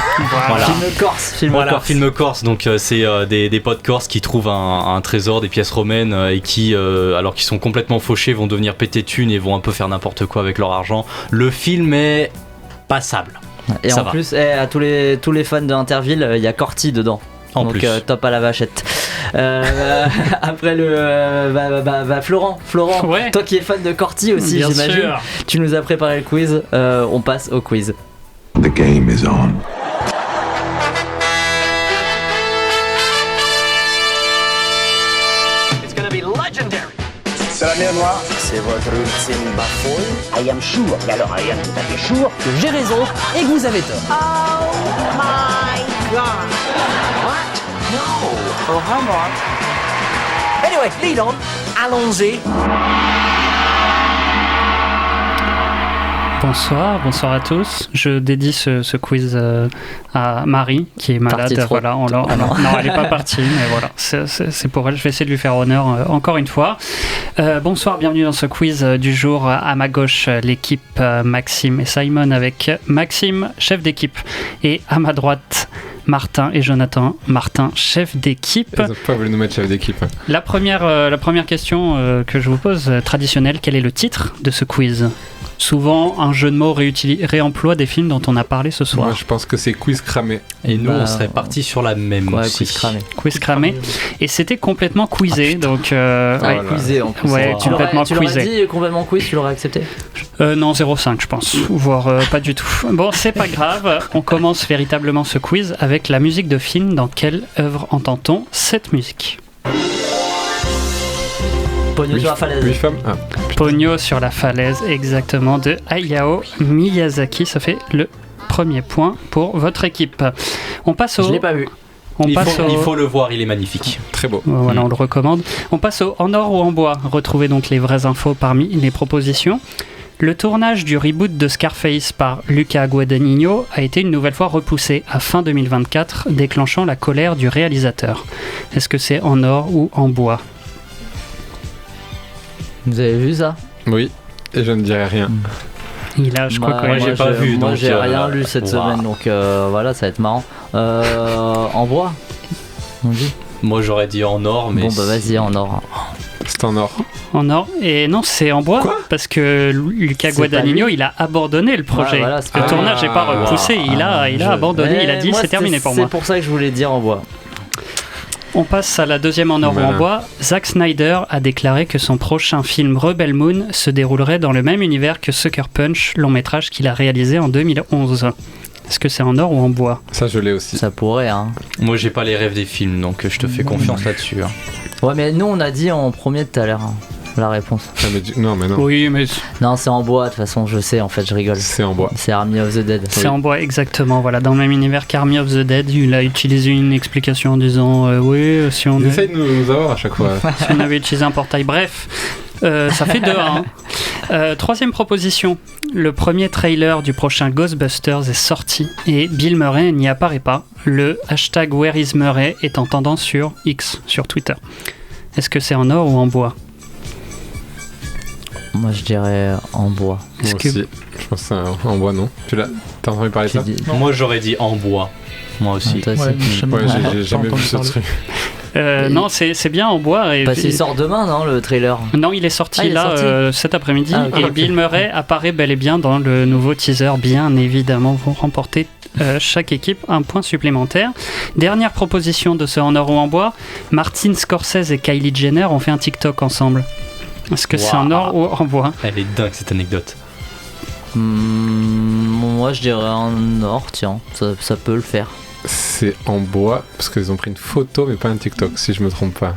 Voilà. Film corse. Donc c'est des potes corses qui trouvent un trésor, des pièces romaines, et qui, alors qu'ils sont complètement fauchés, vont devenir péter thunes et vont un peu faire n'importe quoi avec leur argent. Le film est passable. Et ça en plus, à tous les fans de Interville, il y a Corti dedans. Donc top à la vachette. Après Florent, ouais. Toi qui es fan de Corti aussi, bien j'imagine, sûr. Tu nous as préparé le quiz. On passe au quiz. The game is on. It's gonna be legendary. C'est la mer noire. C'est votre ultime bafouille. I am sure, et alors I am tout à fait sure que j'ai raison et que vous avez tort. Oh my god. What? No. Oh, come on. Anyway, lead on. Allons-y. Bonsoir à tous. Je dédie ce quiz à Marie qui est malade. Voilà, non, elle n'est pas partie, mais voilà, c'est pour elle. Je vais essayer de lui faire honneur encore une fois. Bonsoir, bienvenue dans ce quiz du jour. À ma gauche, l'équipe Maxime et Simon avec Maxime, chef d'équipe, et à ma droite, Martin et Jonathan. Martin, chef d'équipe. Ils n'ont pas voulu nous mettre chef d'équipe. La première question que je vous pose, traditionnelle, quel est le titre de ce quiz ? souvent un jeu de mots réemploi des films dont on a parlé ce soir. Moi, je pense que c'est quiz cramé. Et nous, on serait parti sur la même aussi. Quiz cramé. Et c'était complètement quizé, donc... quizé en plus. Ouais, complètement tu l'aurais quizé. dit complètement quiz, tu l'aurais accepté Non, 0,5 je pense, voire pas du tout. Bon, c'est pas grave, on commence véritablement ce quiz avec la musique de film. Dans quelle œuvre entend-on cette musique ? Pogno sur la falaise. Pogno sur la falaise, exactement, de Hayao Miyazaki. Ça fait le premier point pour votre équipe. On passe au... Je l'ai pas vu. Il faut le voir, il est magnifique. Très beau. Voilà, on le recommande. On passe au En or ou en bois. Retrouvez donc les vraies infos parmi les propositions. Le tournage du reboot de Scarface par Luca Guadagnino a été une nouvelle fois repoussé à fin 2024, déclenchant la colère du réalisateur. Est-ce que c'est en or ou en bois ? Vous avez vu ça ? Oui, et je ne dirai rien. Je crois que j'ai pas vu. Moi, donc, j'ai rien lu cette semaine, donc voilà, ça va être marrant. En bois, on dit. Moi, j'aurais dit en or, mais. Bon, bah vas-y, en or. C'est en or. En or. Et non, c'est en bois. Parce que Luca Guadagnino, il a abandonné le projet. Voilà, le tournage n'est pas repoussé. Il a abandonné. Il a dit c'est terminé pour moi. C'est pour ça que je voulais dire en bois. On passe à la deuxième en or ou en bois. Zack Snyder a déclaré que son prochain film Rebel Moon se déroulerait dans le même univers que Sucker Punch, long métrage qu'il a réalisé en 2011. Est-ce que c'est en or ou en bois ? Ça, je l'ai aussi. Ça pourrait, hein. Moi, j'ai pas les rêves des films, donc je te fais confiance là-dessus. Hein. Ouais, mais nous, on a dit en premier tout à l'heure. La réponse. Non, mais non. Oui, mais. Non, c'est en bois, de toute façon, je sais, en fait, je rigole. C'est en bois. C'est Army of the Dead. C'est en bois, exactement. Voilà, dans le même univers qu'Army of the Dead, il a utilisé une explication en disant si on. Ils essayent de nous avoir à chaque fois. Si on avait utilisé un portail. Bref, ça fait 2-1. Troisième proposition. Le premier trailer du prochain Ghostbusters est sorti et Bill Murray n'y apparaît pas. Le hashtag Where is Murray est en tendance sur X, sur Twitter. Est-ce que c'est en or ou en bois ? Moi, je dirais en bois. Moi aussi. Je pense que c'est en bois, non ? T'as entendu parler de ça ? Moi, j'aurais dit en bois. Moi aussi. Toi aussi. J'ai jamais vu ce truc. Non, c'est bien en bois. Parce qu'il sort demain, non, le trailer ? Non, il est sorti cet après-midi. Et Bill Murray apparaît bel et bien dans le nouveau teaser. Bien évidemment, vous remportez chaque équipe un point supplémentaire. Dernière proposition de ce en or ou en bois. Martin Scorsese et Kylie Jenner ont fait un TikTok ensemble. Est-ce que c'est en or ou en bois ? Elle est dingue cette anecdote. Moi je dirais en or, tiens, ça peut le faire. C'est en bois, parce qu'ils ont pris une photo mais pas un TikTok, si je me trompe pas.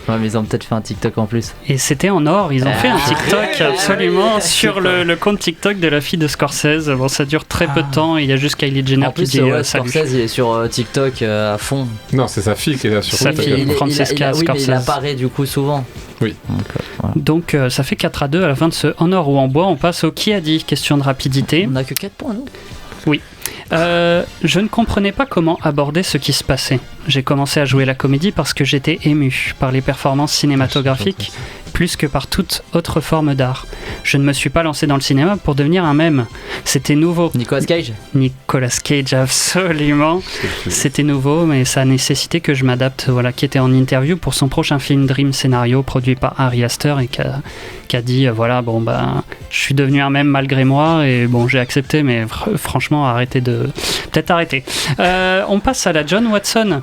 Ouais, mais ils ont peut-être fait un TikTok en plus. Et c'était en or, ils ont fait un TikTok absolument sur le compte TikTok de la fille de Scorsese. Bon, ça dure très peu de temps, il y a juste Kylie Jenner qui dit salut. Scorsese, il est sur TikTok à fond. Non, c'est sa fille qui est là sur TikTok. Sa fille, Francesca Scorsese. Oui, mais il apparaît du coup souvent. Oui. Donc ça fait 4-2 à la fin de ce en or ou en bois. On passe au qui a dit, question de rapidité. On n'a que 4 points, nous. Oui. Je ne comprenais pas comment aborder ce qui se passait. J'ai commencé à jouer la comédie parce que j'étais ému par les performances cinématographiques plus que par toute autre forme d'art. Je ne me suis pas lancé dans le cinéma pour devenir un mème. C'était nouveau. Nicolas Cage ? Nicolas Cage, absolument. C'était nouveau, mais ça a nécessité que je m'adapte. Voilà, qui était en interview pour son prochain film Dream Scénario, produit par Ari Aster, et qui a dit je suis devenu un mème malgré moi, et bon, j'ai accepté, mais franchement, peut-être arrêter. On passe à la John Watson.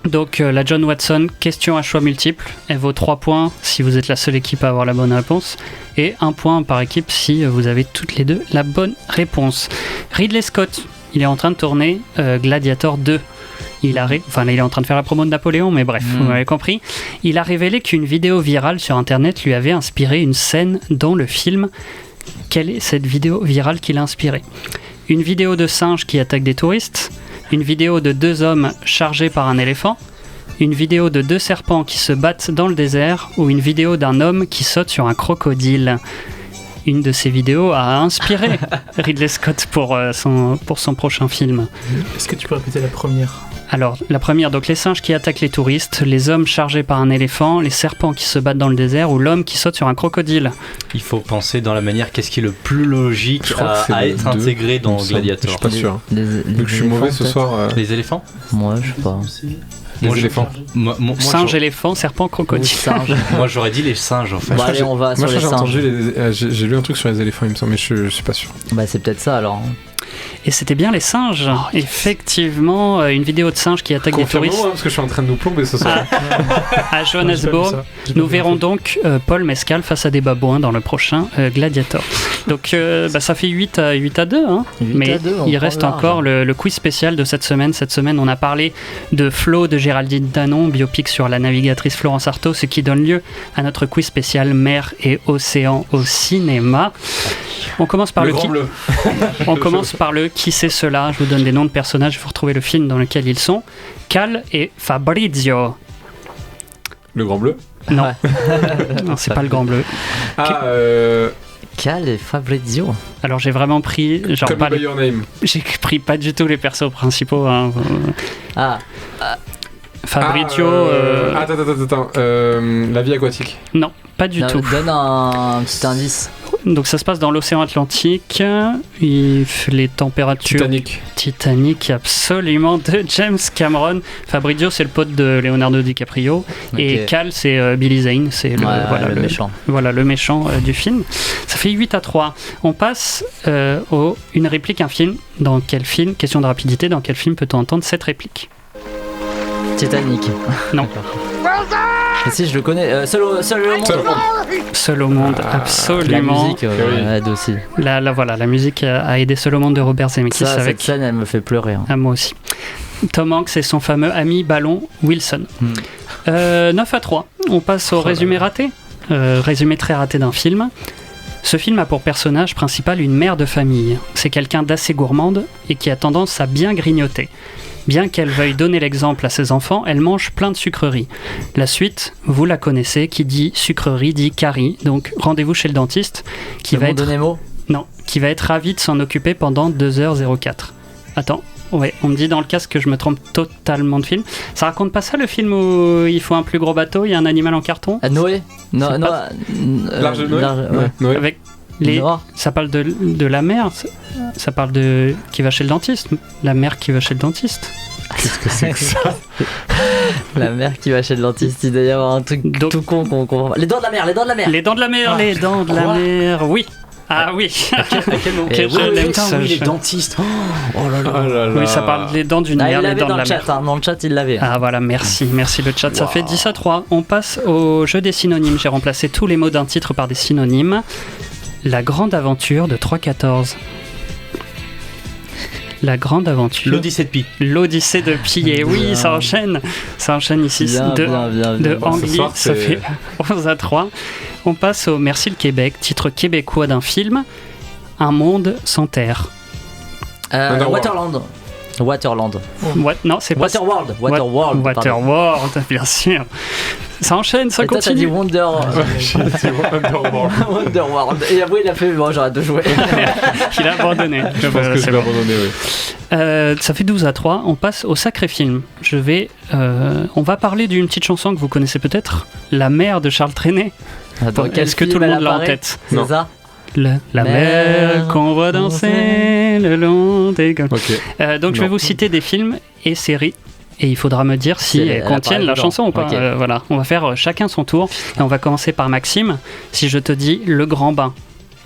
Donc la John Watson, question à choix multiple, elle vaut 3 points si vous êtes la seule équipe à avoir la bonne réponse, et 1 point par équipe si vous avez toutes les deux la bonne réponse. Ridley Scott, il est en train de tourner Gladiator 2. Il est en train de faire la promo de Napoléon, mais bref, vous m'avez compris. Il a révélé qu'une vidéo virale sur internet lui avait inspiré une scène dans le film. Quelle est cette vidéo virale qui l'a inspiré ? Une vidéo de singes qui attaquent des touristes, une vidéo de 2 hommes chargés par un éléphant, une vidéo de 2 serpents qui se battent dans le désert, ou une vidéo d'un homme qui saute sur un crocodile. Une de ces vidéos a inspiré Ridley Scott pour son prochain film. Est-ce que tu peux répéter la première ? Alors, la première, donc les singes qui attaquent les touristes, les hommes chargés par un éléphant, les serpents qui se battent dans le désert, ou l'homme qui saute sur un crocodile. Il faut penser dans la manière, qu'est-ce qui est le plus logique à être intégré dans Gladiator. Je suis pas sûr. Vu que je suis mauvais ce soir. Les éléphants ? Moi, je sais pas. Les éléphants. Singe, éléphant, serpent, crocodile. Moi j'aurais dit les singes en fait. Bon, allez, on va sur les singes. J'ai lu un truc sur les éléphants, il me semble, mais je suis pas sûr. Bah, c'est peut-être ça alors. Et c'était bien les singes. Effectivement, une vidéo de singes qui attaquent des touristes. Parce que je suis en train de nous plomber ce soir. À Johannesburg. Nous verrons donc Paul Mescal face à des babouins dans le prochain Gladiator. Donc ça fait 8 à 2. Hein. 8 à 2, il reste encore le quiz spécial de cette semaine. Cette semaine, on a parlé de Flo de Géraldine Danon, biopic sur la navigatrice Florence Artaud, ce qui donne lieu à notre quiz spécial Mer et Océan au cinéma. On commence par le grand qui. bleu. On commence par le qui c'est cela. Je vous donne des noms de personnages. Il faut retrouver le film dans lequel ils sont. Cal et Fabrizio. Le grand bleu? Non. Non, c'est pas le grand bleu. Cal et Fabrizio. Alors j'ai vraiment pris genre Call pas me by your name. J'ai pris pas du tout les persos principaux. Hein. Fabrizio. Attends. La vie aquatique. Non, pas du tout. Donne un petit indice. Donc ça se passe dans l'océan Atlantique. Les températures. Titanic, absolument, de James Cameron. Fabrizio, c'est le pote de Leonardo DiCaprio. Okay. Et Cal, c'est Billy Zane. C'est le méchant. Voilà, le méchant du film. Ça fait 8 à 3. On passe une réplique, un film. Dans quel film, question de rapidité, dans quel film peut-on entendre cette réplique? Titanic. Non. Si, je le connais. Seul au monde. Seul au monde, absolument. La musique aide aussi. Voilà, la musique a aidé Seul au monde de Robert Zemeckis. Cette scène, elle me fait pleurer. Hein. Ah, moi aussi. Tom Hanks et son fameux ami ballon Wilson. 9 à 3. On passe au résumé raté. Résumé très raté d'un film. Ce film a pour personnage principal une mère de famille. C'est quelqu'un d'assez gourmande et qui a tendance à bien grignoter. Bien qu'elle veuille donner l'exemple à ses enfants, elle mange plein de sucreries. La suite, vous la connaissez, qui dit sucrerie dit carie. Donc rendez-vous chez le dentiste qui va être ravi de s'en occuper pendant 2h04. Attends, ouais, on me dit dans le casque que je me trompe totalement de film. Ça raconte pas ça le film où il faut un plus gros bateau, il y a un animal en carton? Noé. Large Noé. Noé. Avec ça parle de la mer, ça parle de qui va chez le dentiste, la mère qui va chez le dentiste. Qu'est-ce que c'est que ça? La mère qui va chez le dentiste, il doit y avoir un truc tout con qu'on comprend. Les dents de la mer. Les dents de la mer, oui. Ah oui. À quel moment? Les dentistes. Oh là là. Oui, ça parle des dents d'une mère, les dents de la mer. Dans le chat, il l'avait. Ah voilà, merci le chat. Ça fait 10 à 3. On passe au jeu des synonymes. J'ai remplacé tous les mots d'un titre par des synonymes. La grande aventure de 3-14. La grande aventure. L'Odyssée de Pi. L'Odyssée de Pi. Et oui, ça enchaîne ici. De Angly, ça fait 11 à 3. On passe au Merci le Québec, titre québécois d'un film. Un monde sans terre. Waterland. Non, c'est pas Waterworld, bien sûr. Ça enchaîne, ça continue. T'as dit Wonderworld. Et après il a fait bon, j'arrête de jouer. Il a abandonné. Je pense que je vais abandonner, oui. Ça fait 12 à 3. On passe au sacré film. On va parler d'une petite chanson que vous connaissez peut-être, La mer de Charles Trenet. Est-ce que tout le monde l'a en tête? C'est ça. La mer qu'on voit danser le long des golfes. Okay. Donc je vais vous citer des films et séries. Et il faudra me dire si elles contiennent la chanson ou pas. Okay. Voilà, on va faire chacun son tour. Et on va commencer par Maxime. Si je te dis Le Grand Bain,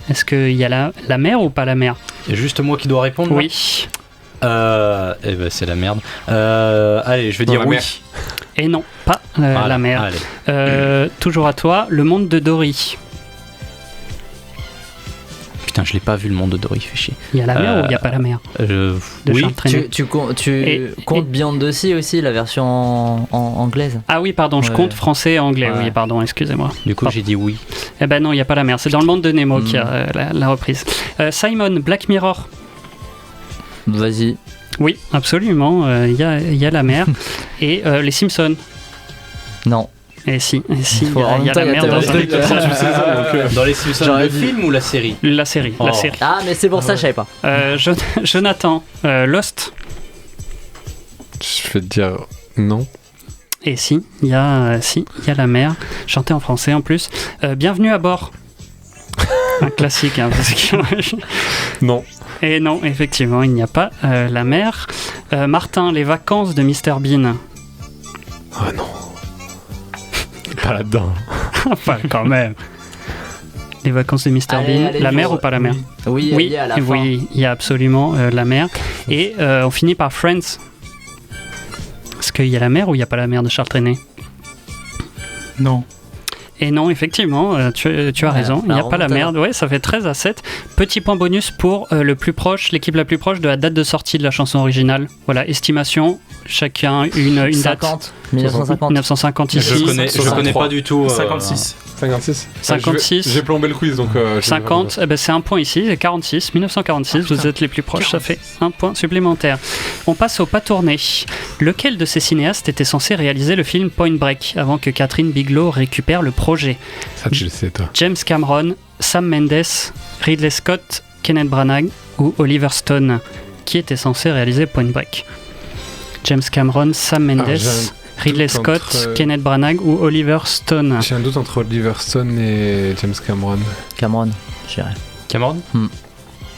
est-ce qu'il y a la mer ou pas la mer? C'est juste moi qui dois répondre? Oui. C'est la merde. Allez, je vais dire oui. Et non, pas la mer. Toujours à toi, Le Monde de Dory. Putain, je l'ai pas vu, Le Monde de Dory, fait chier. Il y a la mer ou il n'y a pas la mer? Oui. Tu comptes Beyond the Sea aussi, la version anglaise? Ah oui, pardon, je compte français et anglais. Oui, pardon, excusez-moi. Du coup, j'ai dit oui. Eh ben non, il n'y a pas la mer. C'est dans Le Monde de Nemo qu'il y a la reprise. Simon, Black Mirror. Vas-y. Oui, absolument. Il y a la mer. Et Les Simpsons. Non. Et si, il y a la mer dans dans les Simpsons, le film ou la série? La série. Ah, mais c'est pour ça, je savais pas. Jonathan, Lost. Je vais te dire non. Et si, il y a la mer, chanté en français en plus. Bienvenue à bord. Un classique, hein, parce que... Non. Et non, effectivement, il n'y a pas la mer. Martin, Les Vacances de Mr Bean. Ah non. Pas là-dedans. Enfin, quand même. Les vacances de Mr. Bean, allez, la mer ou pas la mer? Oui, il y a à la fin. Oui, il y a absolument la mer. Et on finit par Friends. Est-ce qu'il y a la mer ou il n'y a pas la mer de Charles Trenet? Non. Et non, effectivement, tu as raison, il n'y a pas la mer. Ouais, ça fait 13-7. Petit point bonus pour le plus proche, l'équipe la plus proche de la date de sortie de la chanson originale. Voilà, estimation, chacun une 50, date. 1950. 1950 ici. Je connais pas du tout. 56. 56. J'ai plombé le quiz, donc... 50, c'est un point ici, et 46, 1946, vous êtes les plus proches, 46. Ça fait un point supplémentaire. On passe au pas tourné. Lequel de ces cinéastes était censé réaliser le film Point Break avant que Catherine Bigelow récupère le projet? Ça, tu le sais, toi. James Cameron, Sam Mendes, Ridley Scott, Kenneth Branagh ou Oliver Stone? Qui était censé réaliser Point Break? James Cameron, Sam Mendes, Ridley Scott, Kenneth Branagh ou Oliver Stone? J'ai un doute entre Oliver Stone et James Cameron. Cameron, je dirais. Cameron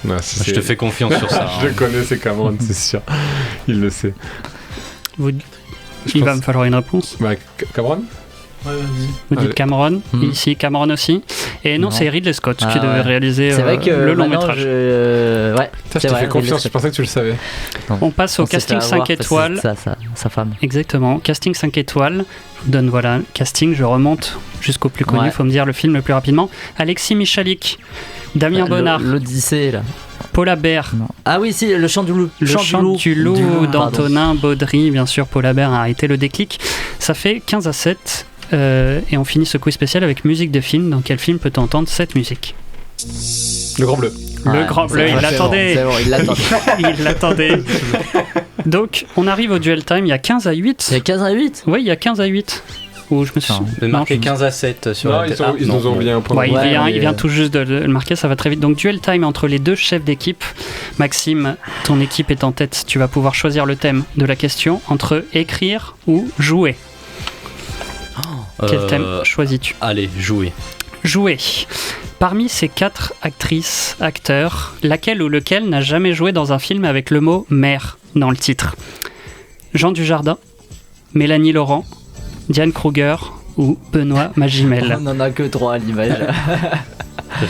Ouais, je te fais confiance sur ça. Je le connais, c'est Cameron, c'est sûr. Il le sait. Il va me falloir une réponse. Bah, Cameron? Ouais, vas-y. Vous dites Cameron, ici Cameron aussi. Et non, c'est Ridley Scott qui devait réaliser le long métrage. Ouais, je t'ai fait confiance, je pensais que tu le savais. On passe au casting 5 étoiles. Sa femme. Exactement, casting 5 étoiles. Je vous donne voilà, casting, je remonte jusqu'au plus connu, il faut me dire le film le plus rapidement. Alexis Michalik, Damien Bonnard. L'Odyssée, là. Paula Bert. Ah oui, si, le chant du loup. Le chant du loup d'Antonin Baudry, bien sûr, Paula Bert a été le déclic. Ça fait 15-7. Et on finit ce quiz spécial avec musique de film. Dans quel film peut-on entendre cette musique? Le Grand Bleu. Le Grand Bleu, il l'attendait. C'est bon, il l'attendait. Il l'attendait. Donc, on arrive au duel time, il y a 15-8. Il y a 15-8? Oui, il y a 15-8. Où je me suis... De marquer 15-7 sur la tête. Ils nous ont bien un point. Ouais, il vient tout juste de le marquer, ça va très vite. Donc, duel time entre les deux chefs d'équipe. Maxime, ton équipe est en tête. Tu vas pouvoir choisir le thème de la question entre écrire ou jouer. Quel thème choisis-tu? Allez, jouer. Jouer. Parmi ces 4 actrices, acteurs, laquelle ou lequel n'a jamais joué dans un film avec le mot mère dans le titre? Jean Dujardin, Mélanie Laurent, Diane Kruger ou Benoît Magimel? On n'en a que 3 à l'image.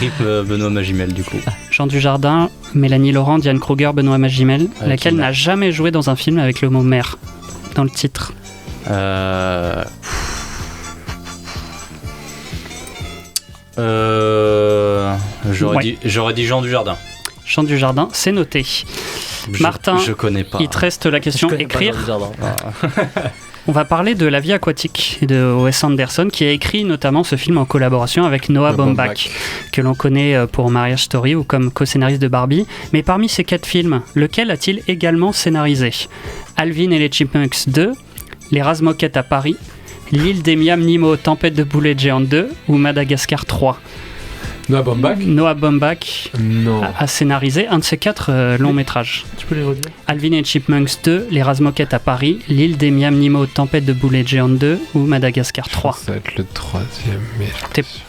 RIP Benoît Magimel, du coup. Jean Dujardin, Mélanie Laurent, Diane Kruger, Benoît Magimel, laquelle n'a jamais joué dans un film avec le mot mère dans le titre? J'aurais dit Jean Dujardin. Jean Dujardin, c'est noté. Martin, je connais pas. Il te reste la question écrire. On va parler de La vie aquatique de Wes Anderson, qui a écrit notamment ce film en collaboration avec Noah Baumbach, que l'on connaît pour Marriage Story ou comme co-scénariste de Barbie. Mais parmi ces 4 films, lequel a-t-il également scénarisé? Alvin et les Chipmunks 2, Les Razmoquettes à Paris, L'île des Miam Nemo, Tempête de boulettes géantes 2 ou Madagascar 3? Noah Baumbach? Noah Baumbach a scénarisé un de ces 4 longs métrages. Tu peux les redire? Alvin et Chipmunks 2, Les Razmoquettes à Paris, L'île des Miam Nemo, Tempête de boulettes géantes 2 ou Madagascar 3. Ça va être le 3e.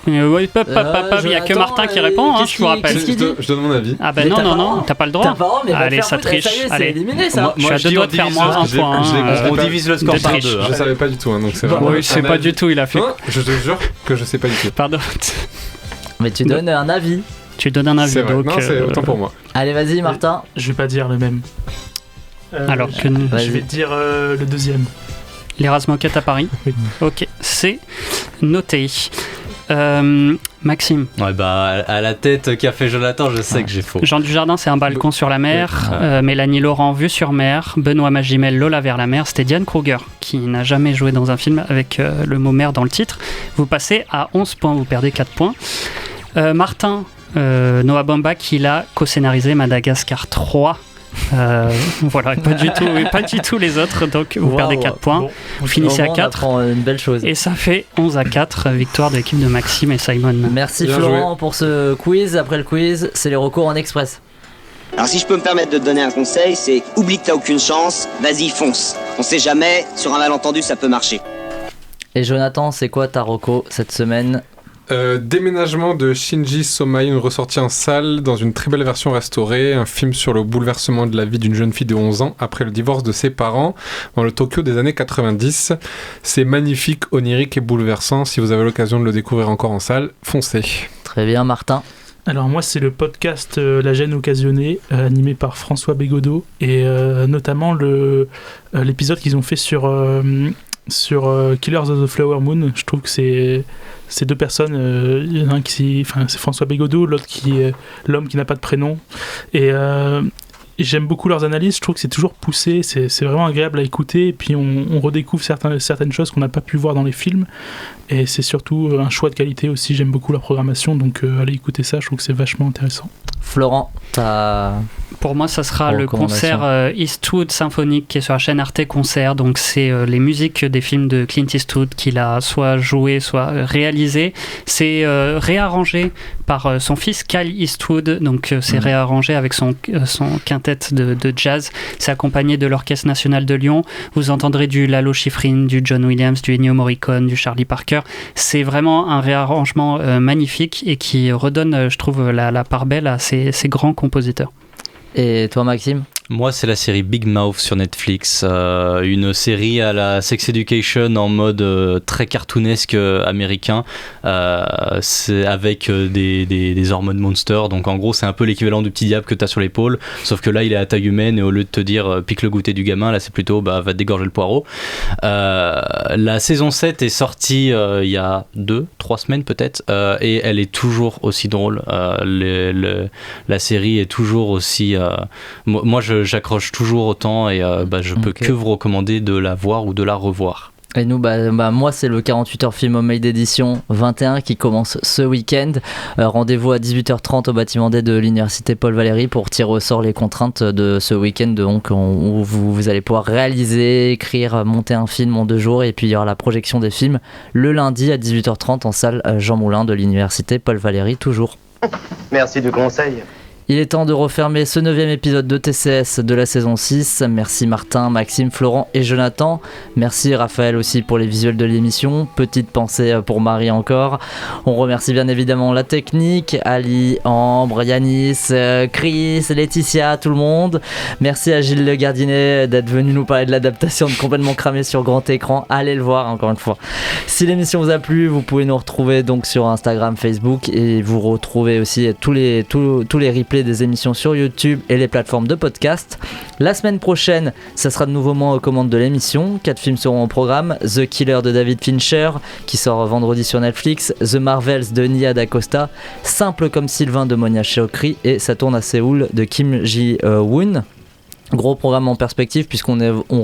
Il n'y a que Martin qui répond, je vous rappelle. Je donne mon avis. Ah ben non, t'as pas le droit. Allez, ça triche. Allez, éliminé ça. Je suis à 2 doigts de faire moins un point. On divise le score par 2. Je savais pas du tout, donc c'est vraiment. Oui, c'est pas du tout, il a fait. Je te jure que je sais pas du tout. Pardon. Mais tu donnes un avis. Tu donnes un avis, donc. Non, c'est autant pour moi. Allez, vas-y, Martin. Je vais pas dire le même. Alors que je vais dire le 2e. Les Razmoquettes à Paris. Oui. Ok, c'est noté. Maxime. Ouais, bah, à la tête qu'a fait Jonathan, je sais que j'ai faux. Jean Dujardin, c'est Un balcon sur la mer. Mélanie Laurent, Vue sur mer. Benoît Magimel, Lola vers la mer. C'était Diane Kruger, qui n'a jamais joué dans un film avec le mot mer dans le titre. Vous passez à 11 points, vous perdez 4 points. Martin, Noah Baumbach, il a co-scénarisé Madagascar 3. Voilà, pas du tout les autres, donc vous perdez 4 points. Bon, vous finissez à 4. Une belle chose. Et ça fait 11-4, victoire de l'équipe de Maxime et Simon. Merci bien Florent joué pour ce quiz. Après le quiz, c'est les recours en express. Alors si je peux me permettre de te donner un conseil, c'est oublie que t'as aucune chance, vas-y fonce. On sait jamais, sur un malentendu ça peut marcher. Et Jonathan, c'est quoi ta reco cette semaine? Déménagement de Shinji Somai, une ressortie en salle dans une très belle version restaurée, un film sur le bouleversement de la vie d'une jeune fille de 11 ans après le divorce de ses parents dans le Tokyo des années 90. C'est magnifique, onirique et bouleversant. Si vous avez l'occasion de le découvrir encore en salle, foncez. Très bien, Martin. Alors moi c'est le podcast La Gêne Occasionnée animé par François Bégodeau et notamment l'épisode qu'ils ont fait sur Killers of the Flower Moon. Je trouve que c'est deux personnes, un c'est François Bégodeau, l'autre qui est l'homme qui n'a pas de prénom et j'aime beaucoup leurs analyses. Je trouve que c'est toujours poussé, c'est vraiment agréable à écouter et puis on redécouvre certaines choses qu'on n'a pas pu voir dans les films et c'est surtout un choix de qualité aussi. J'aime beaucoup leur programmation, donc allez écouter ça, je trouve que c'est vachement intéressant. Florent, pour moi, ça sera le concert Eastwood symphonique qui est sur la chaîne Arte Concert. Donc, c'est les musiques des films de Clint Eastwood qu'il a soit joué, soit réalisé. C'est réarrangé par son fils Kyle Eastwood. Donc, c'est réarrangé avec son quintet de jazz. C'est accompagné de l'Orchestre National de Lyon. Vous entendrez du Lalo Schifrin, du John Williams, du Ennio Morricone, du Charlie Parker. C'est vraiment un réarrangement magnifique et qui redonne, je trouve, la part belle à ces grands compositeurs. Et toi, Maxime ? Moi, c'est la série Big Mouth sur Netflix, une série à la Sex Education en mode très cartoonesque américain, c'est avec des hormones monsters. Donc en gros, c'est un peu l'équivalent du petit diable que tu as sur l'épaule, sauf que là, il est à taille humaine et au lieu de te dire pique le goûter du gamin, là c'est plutôt va te dégorger le poireau. La saison 7 est sortie il y a 2-3 semaines peut-être, et elle est toujours aussi drôle. La série est toujours aussi... moi, j'accroche toujours autant et je peux que vous recommander de la voir ou de la revoir. Et nous, moi, c'est le 48 heures film Homemade Edition 21 qui commence ce week-end. Rendez-vous à 18h30 au bâtiment D de l'université Paul Valéry pour tirer au sort les contraintes de ce week-end. Donc, où vous allez pouvoir réaliser, écrire, monter un film en 2 jours. Et puis, il y aura la projection des films le lundi à 18h30 en salle Jean Moulin de l'université Paul Valéry, toujours. Merci du conseil. Il est temps de refermer ce 9e épisode de TCS de la saison 6. Merci Martin, Maxime, Florent et Jonathan. Merci Raphaël aussi pour les visuels de l'émission. Petite pensée pour Marie encore. On remercie bien évidemment la technique, Ali, Ambre, Yanis, Chris, Laetitia, tout le monde. Merci à Gilles Le Gardinet d'être venu nous parler de l'adaptation de Complètement Cramé sur grand écran. Allez le voir encore une fois. Si l'émission vous a plu, vous pouvez nous retrouver donc sur Instagram, Facebook et vous retrouvez aussi tous les replays des émissions sur YouTube et les plateformes de podcast. La semaine prochaine, ça sera de nouveau moi aux commandes de l'émission. 4 films seront au programme: The Killer de David Fincher qui sort vendredi sur Netflix, The Marvels de Nia DaCosta, Simple comme Sylvain de Monia Chokri et Ça tourne à Séoul de Kim Ji-woon. Gros programme en perspective puisqu'on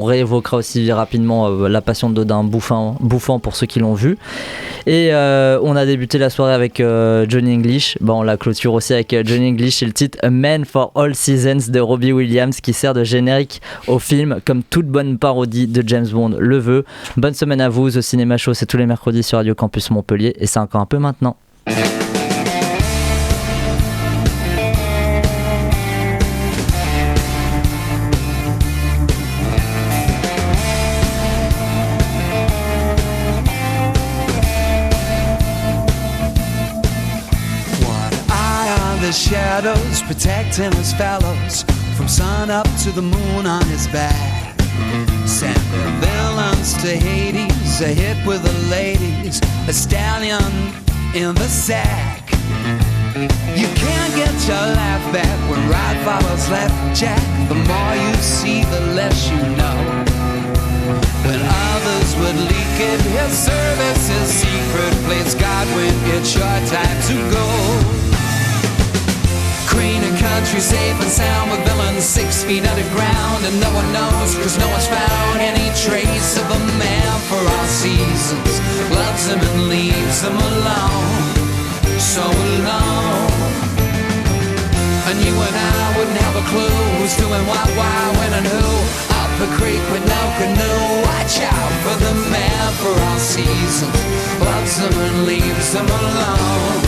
réévoquera aussi rapidement La Passion de Dodin bouffant pour ceux qui l'ont vu. Et on a débuté la soirée avec Johnny English. On la clôture aussi avec Johnny English et le titre A Man for All Seasons de Robbie Williams qui sert de générique au film comme toute bonne parodie de James Bond le veut. Bonne semaine à vous. The Cinema Show, c'est tous les mercredis sur Radio Campus Montpellier et c'est encore un peu maintenant. Shadows protecting his fellows from sun up to the moon on his back. Send the villains to Hades, a hit with the ladies, a stallion in the sack. You can't get your laugh back when right follows left, Jack. The more you see, the less you know. When others would leak it, his service is secret. Please God when it's your time to go. Green and country safe and sound with villains 6 feet underground. And no one knows cause no one's found any trace of a man for all seasons. Loves them and leaves them alone, so alone. And you and I wouldn't have a clue who's doing what, why, when and who. Up a creek with no canoe. Watch out for the man for all seasons. Loves them and leaves them alone,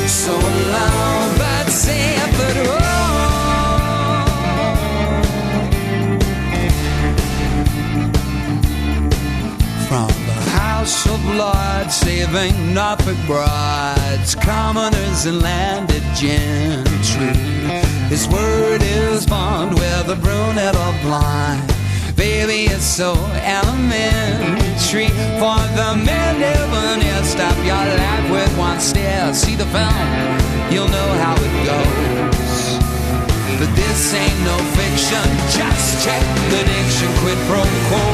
so alone, but safe at home. From the house martial blood, saving Norfolk brides, commoners and landed gentry. His word is bond, whether brunette or blind. Baby, it's so elementary. For the men never near, stop your life with one stare. See the film, you'll know how it goes. But this ain't no fiction, just check the diction. Quid pro quo,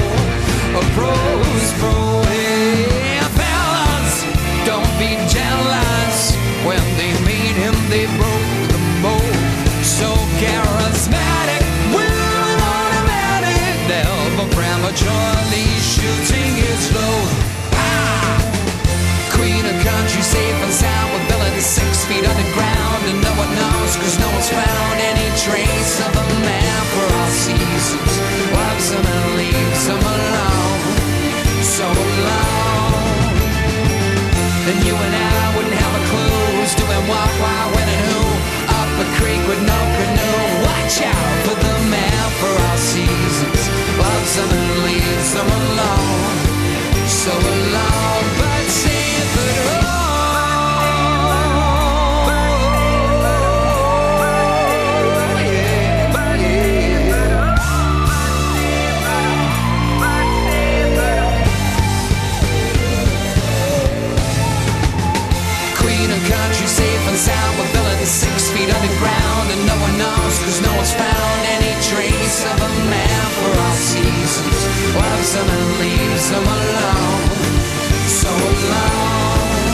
a pro's pro. Hey, fellas, don't be jealous. When they made him, they broke the mold. So charismatic, with an automatic, never prematurely shooting his load. Ah! Queen of country, safe and sound, with villains 6 feet underground, and no one knows, cause no one's found any trace of a man for all seasons. Loves him and leaves him alone, so alone. And you and I wouldn't have a clue who's doing what, why, when, and who. Up a creek with no canoe, watch out for the man for all seasons. Loves him and leaves him alone, so alone, but safe at home. Country safe and sound, with villains 6 feet underground, and no one knows, cause no one's found any trace of a man for all seasons. Loves him and leaves him alone, so alone.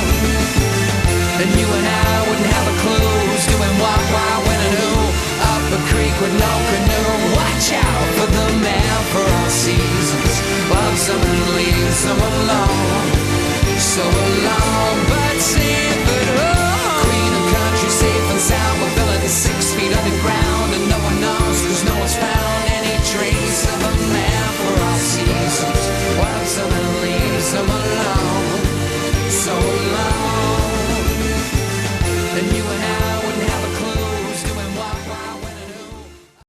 And you and I wouldn't have a clue who's doing what, why, when, and who. Up a creek with no canoe, watch out.